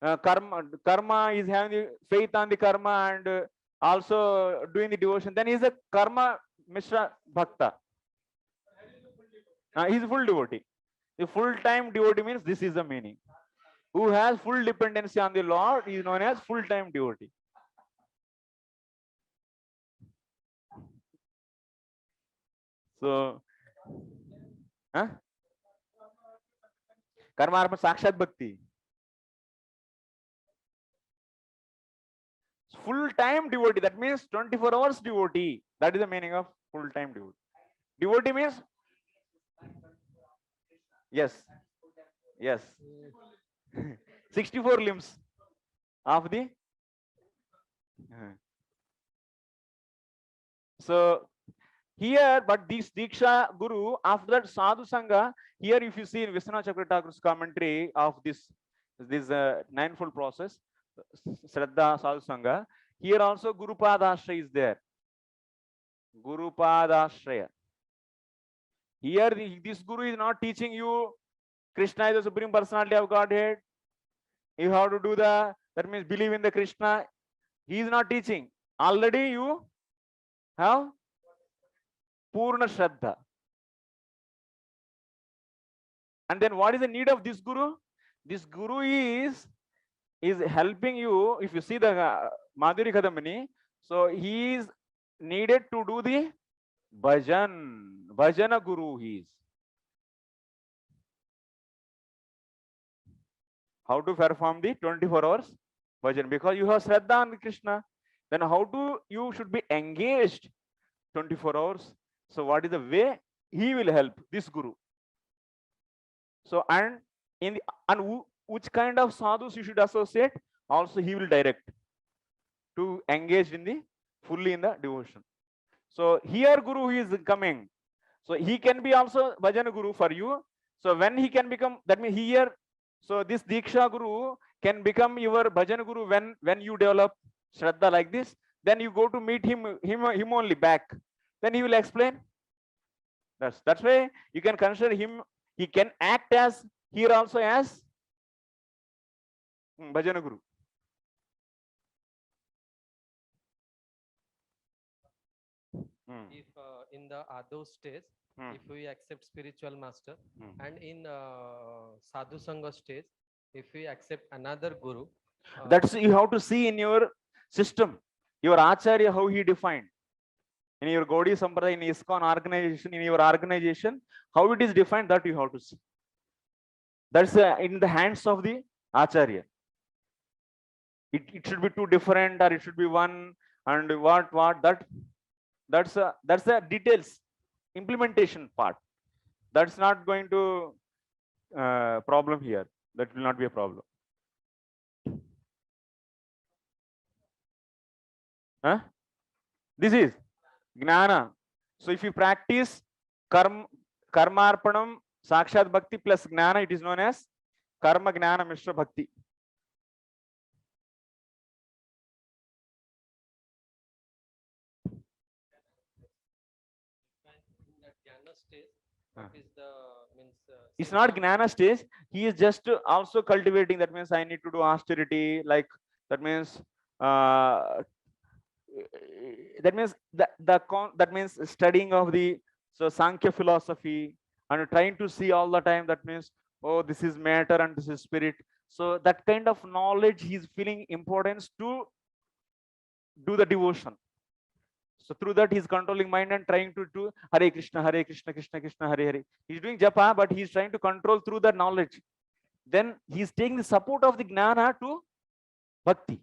[SPEAKER 1] karma is having the faith on the karma and also doing the devotion. Then he is a karma mishra bhakta. He is full devotee. The full-time devotee means this is the meaning. Who has full dependency on the Lord is known as full-time devotee. So, karma arpa sakshat bhakti. Full-time devotee, that means 24 hours devotee. That is the meaning of full-time devotee. Devotee means yes. 64 limbs of the. So here, but this Diksha Guru, after that Sadhu Sangha, here if you see in Vishwanath Chakravarti Thakur's commentary of this ninefold process, Shraddha Sadhu Sangha, here also Guru Padashraya is there. Guru Padashraya. Here this Guru is not teaching you Krishna is the Supreme Personality of Godhead. You have to do that means believe in the Krishna. He is not teaching. Already you have Purna Shraddha. And then what is the need of this Guru? This Guru is helping you. If you see the Madhuri Kadamani, so he is needed to do the Bhajana Guru he is. How to perform the 24 hours bhajan, because you have Shraddha on Krishna. Then how you should be engaged 24 hours. So what is the way he will help this Guru? So and which kind of sadhus you should associate, also he will direct to engage in the fully in the devotion. So here Guru is coming. So he can be also Bhajana Guru for you. So when he can become, that means here, so this Diksha Guru can become your Bhajana Guru when you develop Shraddha like this. Then you go to meet him only back. Then he will explain. That's why you can consider him. He can act as here also as Bhajana Guru.
[SPEAKER 8] If in the Ado stage, if we accept spiritual master, and in Sadhu Sangha stage, if we accept another Guru,
[SPEAKER 1] that's you have to see in your system, your Acharya, how he defined. In your Gaudiya Sampradaya, in ISKCON organization, in your organization, how it is defined, that you have to see. That's in the hands of the Acharya. It should be two different, or it should be one, and what that's the details, implementation part. That's not going to problem here. That will not be a problem. Huh? This is Gnana. So if you practice Karmarpanam Sakshat Bhakti plus Gnana, it is known as Karma Gnana Mishra Bhakti. It's not Gnana stage. He is just also cultivating. That means I need to do austerity. Like that means that means studying of the Sankhya philosophy and trying to see all the time. That means, oh, this is matter and this is spirit. So that kind of knowledge he's feeling importance to do the devotion. So through that he's controlling mind and trying to do Hare Krishna, Krishna Krishna, Hare Hare. He's doing japa, but he's trying to control through that knowledge. Then he's taking the support of the Gnana to Bhakti.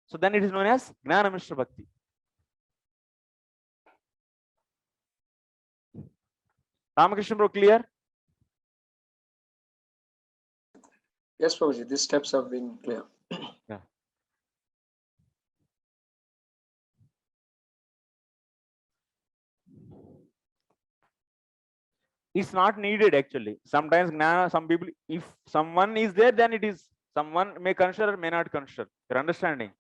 [SPEAKER 1] So then it is known as Gnana Mishra Bhakti. Ramakrishna bro, clear?
[SPEAKER 7] Yes, Prabhuji, these steps have been clear.
[SPEAKER 1] Yeah. It's not needed actually. Sometimes Gnana, some people, if someone is there, then it is. Someone may consider, may not consider. You're understanding?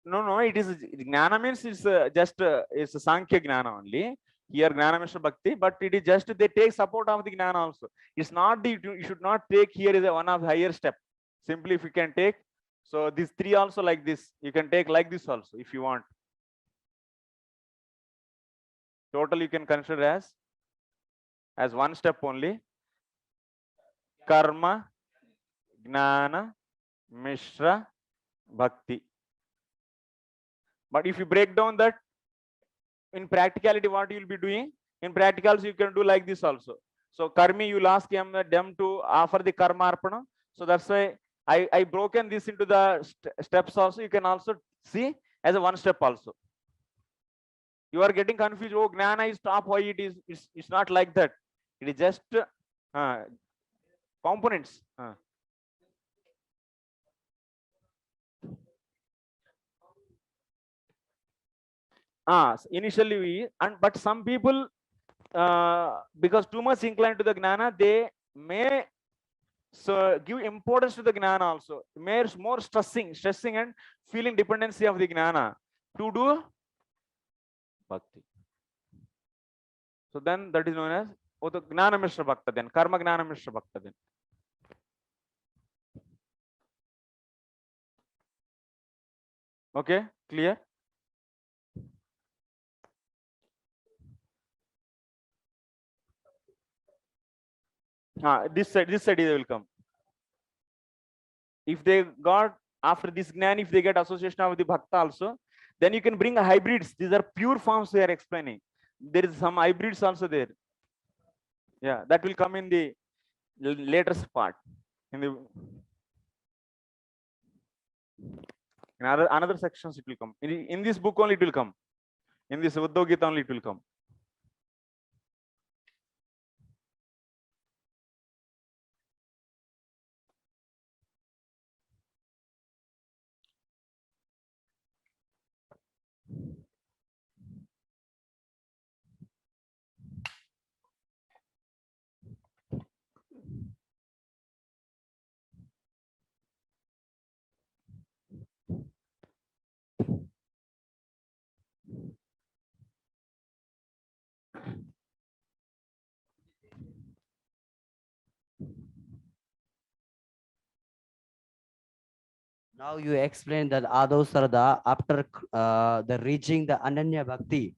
[SPEAKER 1] No, it is Gnana means it's just it's a Sankhya Gnana only. Here Gnana Mishra Bhakti, but it is just they take support of the Gnana also. It's not the you should not take here is a one of the higher step. Simply if you can take, so these three also like this, you can take like this also if you want. Total you can consider as one step only. Karma, Gnana, Mishra, Bhakti. But if you break down that in practicality, what you will be doing? In practicals, you can do like this also. So Karmi, you will ask them to offer the Karma Arpana. So that's why I broken this into the steps also. You can also see as a one step also. You are getting confused. Oh, Gnana is top. Why it is? It's not like that. It is just components. Initially but some people, because too much inclined to the gnana, they may give importance to the gnana also. More stressing and feeling dependency of the gnana to do bhakti. So then that is known as gnana mishra bhakta, then karma gnana mishra bhakta then. Okay, clear? This side they will come. If they got after this gnan, if they get association of the bhakta also, then you can bring hybrids. These are pure forms they are explaining. There is some hybrids also there. Yeah, that will come in the later part. In another sections it will come. In this book only it will come. In this Uddhav Gita only it will come.
[SPEAKER 5] Now you explain that Adav Sarada after the reaching the Ananya Bhakti.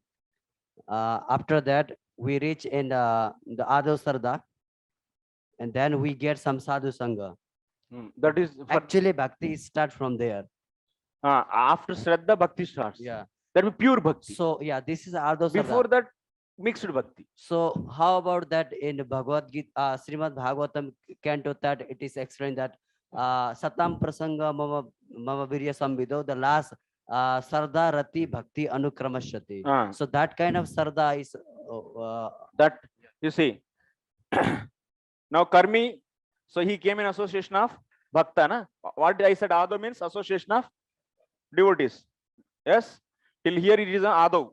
[SPEAKER 5] After that, we reach in the Adav Sarada, and then we get some Sadhu Sangha.
[SPEAKER 1] That is
[SPEAKER 5] actually Bhakti start from there.
[SPEAKER 1] After Shraddha, Bhakti starts.
[SPEAKER 5] Yeah.
[SPEAKER 1] That will be pure Bhakti.
[SPEAKER 5] So yeah, this is Adav Sarada.
[SPEAKER 1] Before that, mixed Bhakti.
[SPEAKER 5] So how about that in Bhagavad Gita, Srimad Bhagavatam Canto that it is explained that Satam Prasanga Mama Virya Samvido, the last Sarda Rati Bhakti Anukramashati. So that kind of Sarda is
[SPEAKER 1] that you see. Now Karmi, so he came in association of Bhakta. Na? What I said, Adav means association of devotees. Yes, till here it is an Adav.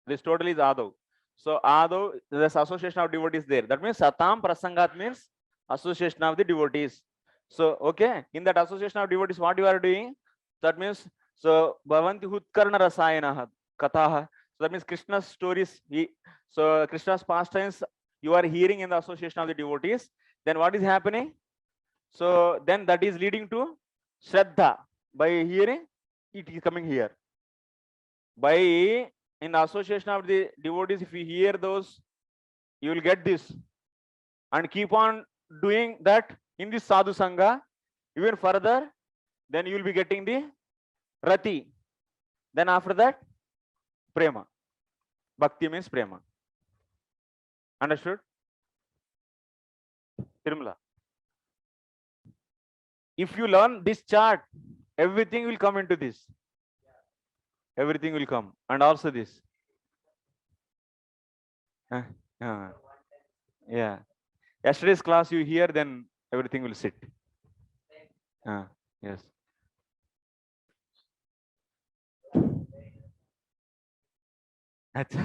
[SPEAKER 1] This total is Adav. So Adav, this association of devotees there. That means Satam Prasangat means association of the devotees. So okay, in that association of devotees, what you are doing? That means so Bhavanti Hutkarna Rasayana Katha. So that means Krishna's stories. So Krishna's pastimes you are hearing in the association of the devotees. Then what is happening? So then that is leading to Shraddha. By hearing, it is coming here. By in the association of the devotees, if you hear those, you will get this. And keep on doing that in the Sadhu Sangha, even further, then you will be getting the Rati. Then after that, Prema. Bhakti means Prema. Understood? Tirumala. If you learn this chart, everything will come into this. Everything will come. And also this. Yeah. Yesterday's class you hear, then everything will sit. Yes. That's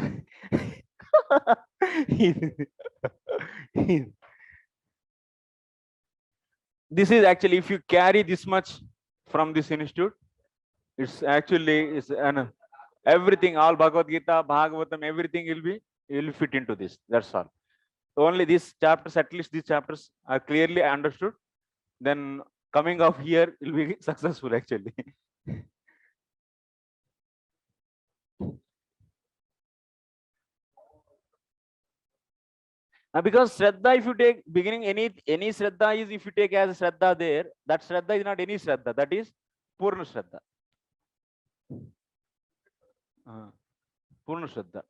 [SPEAKER 1] this is actually, if you carry this much from this institute, it's actually everything, all Bhagavad Gita, Bhagavatam, everything will fit into this. That's all. Only these chapters, at least these chapters are clearly understood. Then coming up here will be successful actually. Because Shraddha, if you take beginning any Shraddha is, if you take as a Shraddha there, that Shraddha is not any Shraddha, that is Purna Shraddha. Purna Shraddha.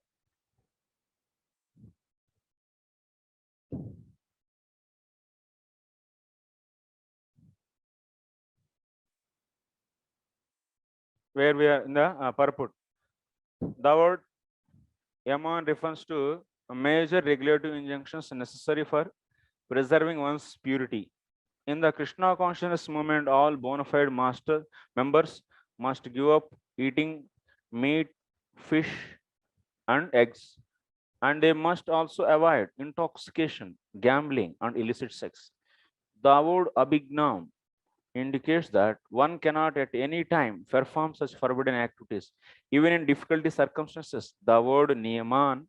[SPEAKER 1] Where we are in the purport. The word Yaman refers to major regulative injunctions necessary for preserving one's purity. In the Krishna consciousness movement, all bona fide master members must give up eating meat, fish, and eggs, and they must also avoid intoxication, gambling, and illicit sex. The word abhignam indicates that one cannot at any time perform such forbidden activities. Even in difficulty circumstances, the word niyaman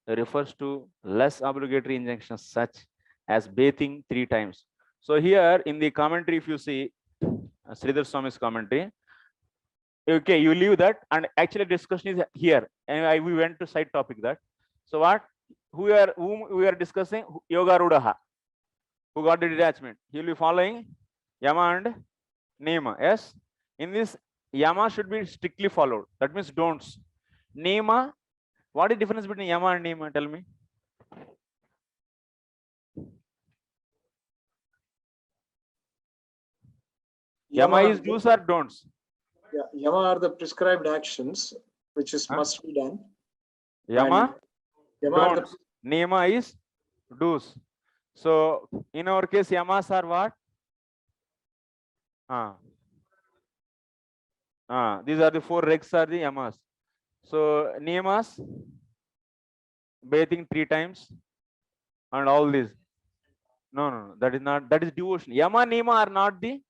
[SPEAKER 1] refers to less obligatory injunctions such as bathing 3 times. So here in the commentary, if you see Sridhar Swami's commentary, okay, you leave that, and actually discussion is here, and we went to side topic that. So what whom we are discussing? Yoga Rudaha, who got the detachment. He will be following Yama and Niyama. Yes, in this Yama should be strictly followed. That means don'ts. Niyama, what is the difference between Yama and Niyama? Tell me. Yama is do's or don'ts?
[SPEAKER 7] Yeah, Yama are the prescribed actions which is must be done.
[SPEAKER 1] Yama,
[SPEAKER 7] Yama are the
[SPEAKER 1] don'ts. Niyama is do's. So in our case, Yamas are what? These are the 4 regs are the Yamas. So Niyamas, bathing 3 times, and all this. No, that is not, that is devotion. Yama, Niyama are not the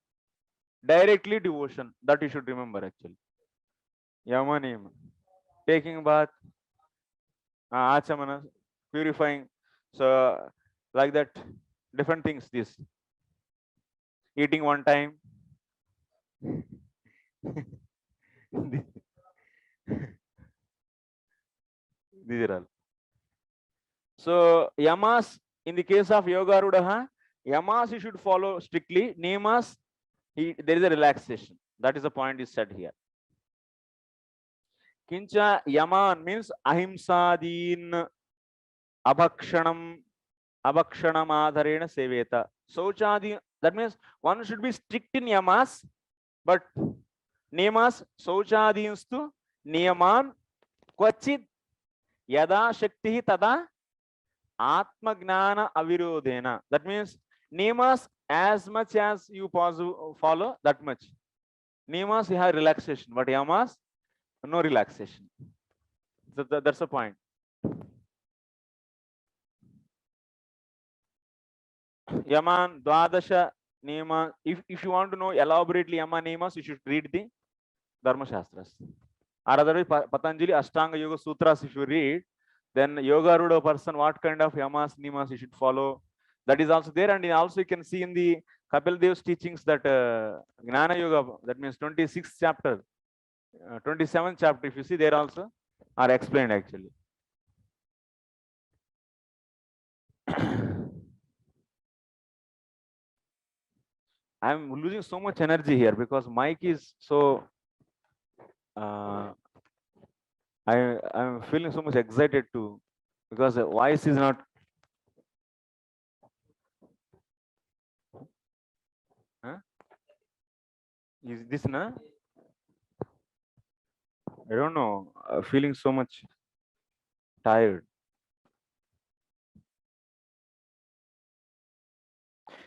[SPEAKER 1] directly devotion. That you should remember actually. Yama, Niyama. Taking bath, Achamana, purifying. So like that, different things, this. Eating 1 time. These are all. So Yamas, in the case of Yoga Rudaha, Yamas you should follow strictly. Niyamas, there is a relaxation. That is the point is said here. Kincha Yaman means ahimsadin abhakshanam adharena seveta. Sauchadi, that means one should be strict in Yamas, but Niyamas Sauchadinstu Niyaman Kwachit Yada Shakti Tada Atma Gnana Avirodhena. That means Niyamas, as much as you follow, that much. Niyamas you have relaxation, but Yamas no relaxation. So that's the point. Yaman Dwadasha Niyama. If you want to know elaborately Yama Niyamas, you should read the Dharma Shastras. Or otherwise Patanjali Ashtanga Yoga Sutras, if you read, then Yoga Ruda person, what kind of Yamas, Niyamas you should follow. That is also there, and also you can see in the Kapil Dev's teachings that Gnana Yoga, that means 26th chapter, 27th chapter, if you see there also are explained actually. I'm losing so much energy here because mic is so I'm feeling so much excited too, because the voice is not. Is this na? I don't know. Feeling so much tired.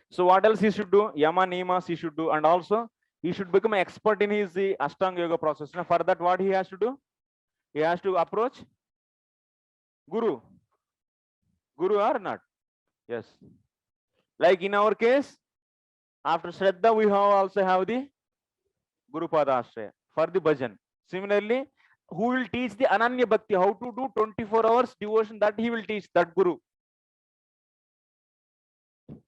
[SPEAKER 1] So what else he should do? Yama Niyamas he should do, and also he should become an expert in his the Ashtanga Yoga process. Now for that, what he has to do? He has to approach Guru. Guru or not? Yes. Like in our case, after Shraddha, we also have the Guru Padashraya for the bhajan. Similarly, who will teach the Ananya Bhakti, how to do 24 hours devotion, that he will teach, that Guru.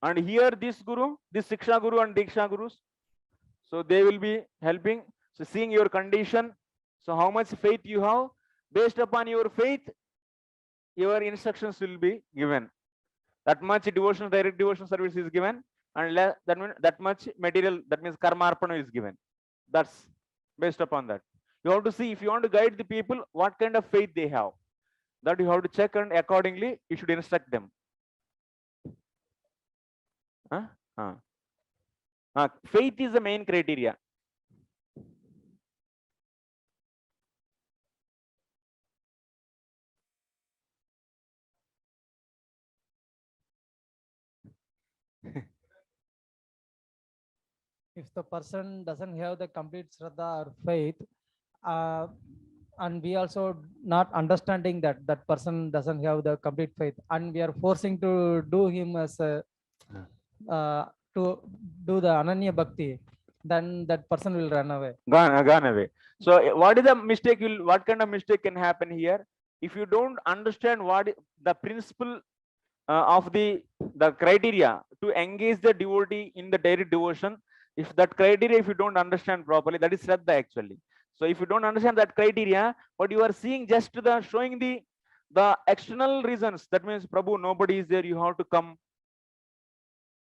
[SPEAKER 1] And here this Guru, this Siksha Guru and Diksha Gurus, so they will be helping. So seeing your condition, so how much faith you have, based upon your faith, your instructions will be given. That much devotion, direct devotion service is given, and that much material, that means karma arpana is given. That's based upon that. You have to see, if you want to guide the people, what kind of faith they have. That you have to check, and accordingly you should instruct them. Faith is the main criteria.
[SPEAKER 2] if the person doesn't have the complete Shraddha or faith, and we also not understanding that that person doesn't have the complete faith, and we are forcing to do him as a to do the Ananya Bhakti, then that person will run away.
[SPEAKER 1] Gone away. So what is the mistake? What kind of mistake can happen here? If you don't understand what the principle of the criteria to engage the devotee in the daily devotion, if that criteria, if you don't understand properly, that is Shraddha actually. So if you don't understand that criteria, but you are seeing just the showing the external reasons, that means Prabhu, nobody is there, you have to come.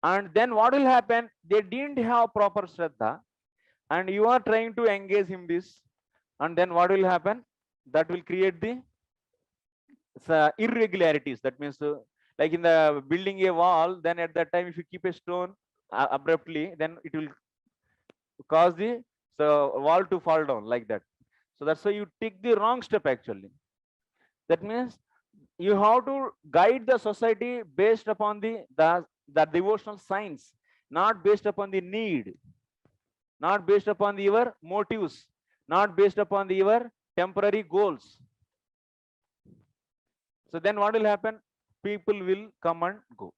[SPEAKER 1] And then what will happen? They didn't have proper Shraddha, and you are trying to engage him this, and then what will happen? That will create the irregularities. That means like in the building a wall, then at that time if you keep a stone abruptly, then it will cause the wall to fall down like that. So that's why you take the wrong step actually. That means you have to guide the society based upon the devotional science, not based upon the need, not based upon your motives, not based upon your temporary goals. So then what will happen? People will come and go,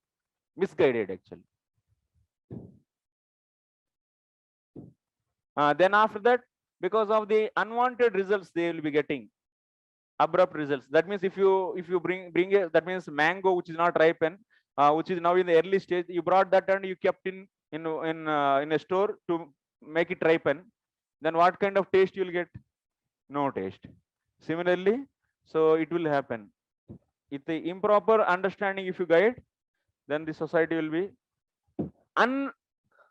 [SPEAKER 1] misguided actually. Then after that, because of the unwanted results they will be getting, abrupt results. That means if you bring a, that means mango which is not ripened, which is now in the early stage, you brought that and you kept in a store to make it ripen, then what kind of taste you will get? No taste. Similarly, so it will happen. If the improper understanding, if you guide, then the society will be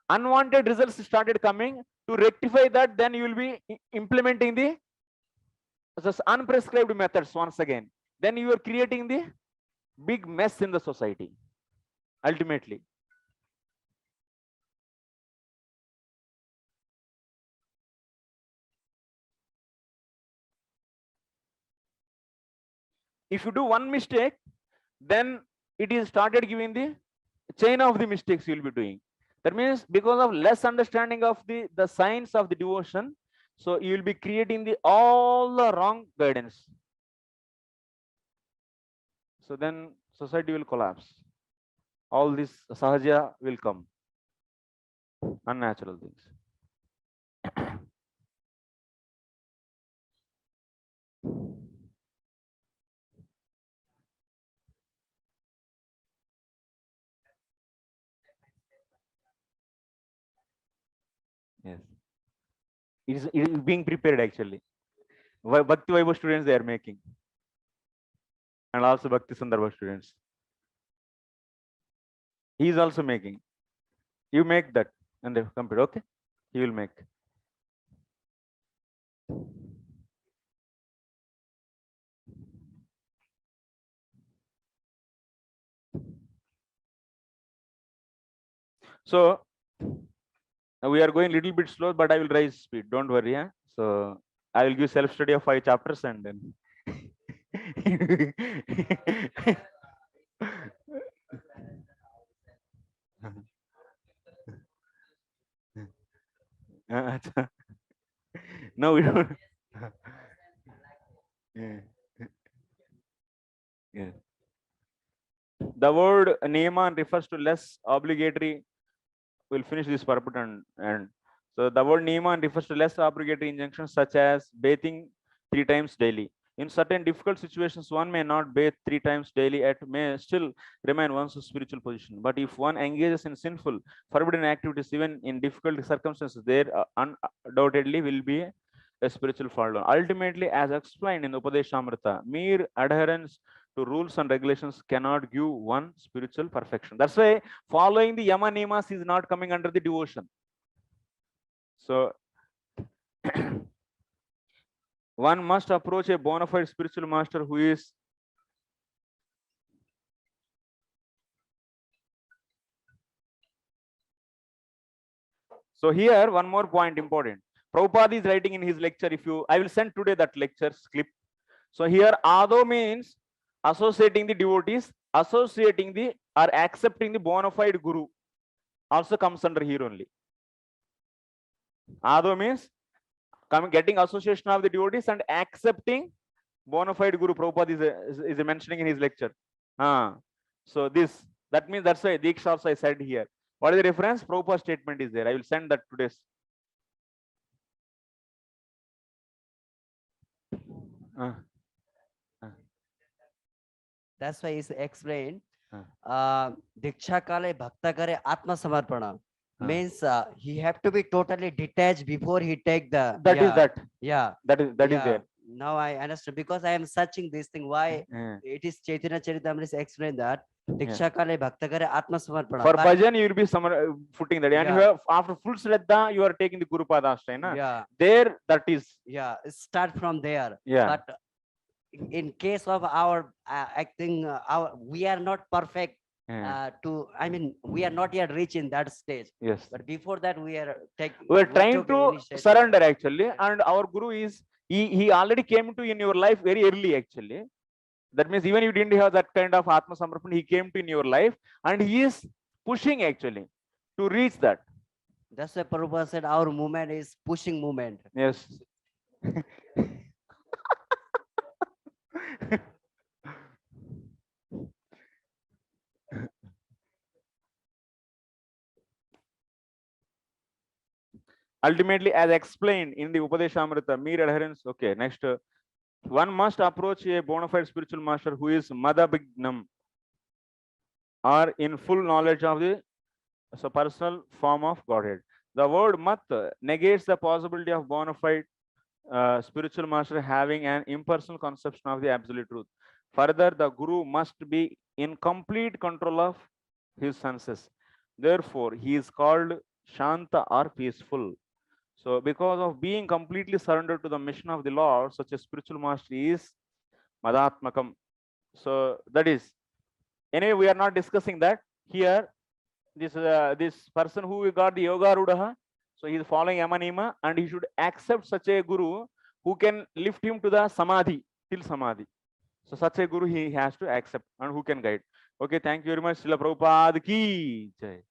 [SPEAKER 1] unwanted results started coming. To rectify that, then you will be implementing the unprescribed methods once again. Then you are creating the big mess in the society ultimately. If you do one mistake, then it is started giving the chain of the mistakes you will be doing. That means because of less understanding of the science of the devotion, so you will be creating all the wrong guidance. So then society will collapse. All this sahaja will come, unnatural things. Yes, it is being prepared actually. Bhakti Vaibhav students they are making, and also Bhakti Sandarbha students. He is also making. You make that and the computer, okay? He will make. So we are going a little bit slow, but I will raise speed. Don't worry. Huh? So I will give self-study of 5 chapters and then. No, we don't. Yeah. Yeah. The word Niyaman refers to less obligatory. We'll finish this purport and so the word Niyaman refers to less obligatory injunctions such as bathing 3 times daily. In certain difficult situations, one may not bathe 3 times daily, yet may still remain one's spiritual position. But if one engages in sinful, forbidden activities, even in difficult circumstances, there undoubtedly will be a spiritual fall down. Ultimately, as explained in Upadeshamrita, mere adherence to rules and regulations cannot give one spiritual perfection. That's why following the yama niyamas is not coming under the devotion. So one must approach a bona fide spiritual master who is so here one more point important. Prabhupada is writing in his lecture. I will send today that lecture clip. So here Ado means associating the devotees, associating the or accepting the bona fide guru also comes under here only. Ado means getting association of the devotees and accepting bona fide Guru. Prabhupada is mentioning in his lecture. So that means that's why Diksha also I said here. What is the reference? Prabhupada statement is there. I will send that today.
[SPEAKER 5] That's why it's explained. Diksha kale bhakta kare atma samarpana. Means he have to be totally detached before he take the.
[SPEAKER 1] That is that.
[SPEAKER 5] Yeah.
[SPEAKER 1] That is there.
[SPEAKER 5] Now I understand, because I am searching this thing. Why it is Chaitanya Charitamrita explain that Diksha kale bhakta kare atma samarpana.
[SPEAKER 1] For bhajan, you will be footing that. And you have, after full Shraddha, you are taking the Guru Padashraya.
[SPEAKER 5] Yeah.
[SPEAKER 1] There, that is.
[SPEAKER 5] Yeah. Start from there.
[SPEAKER 1] Yeah.
[SPEAKER 5] But in case of our acting, we are not perfect. We are not yet reached in that stage.
[SPEAKER 1] Yes.
[SPEAKER 5] But before that, we are
[SPEAKER 1] trying to surrender actually, and our Guru is he already came to in your life very early actually. That means even you didn't have that kind of Atma Samarpan, he came to in your life, and he is pushing actually to reach that.
[SPEAKER 5] That's why Prabhupada said our movement is pushing movement.
[SPEAKER 1] Yes. Ultimately, as explained in the Upadeshamrita, mere adherence. Okay, next. One must approach a bona fide spiritual master who is Madabhignam, or in full knowledge of the personal form of Godhead. The word mat negates the possibility of bona fide spiritual master having an impersonal conception of the absolute truth. Further, the Guru must be in complete control of his senses. Therefore, he is called Shanta or peaceful. So, because of being completely surrendered to the mission of the Lord, such a spiritual master is Madatmakam. So, that is. Anyway, we are not discussing that here. This person who got the Yoga Rudaha, so he is following Yamanima, and he should accept such a Guru who can lift him to the Samadhi, till Samadhi. So, such a Guru he has to accept and who can guide. Okay, thank you very much. Srila Prabhupada ki jai.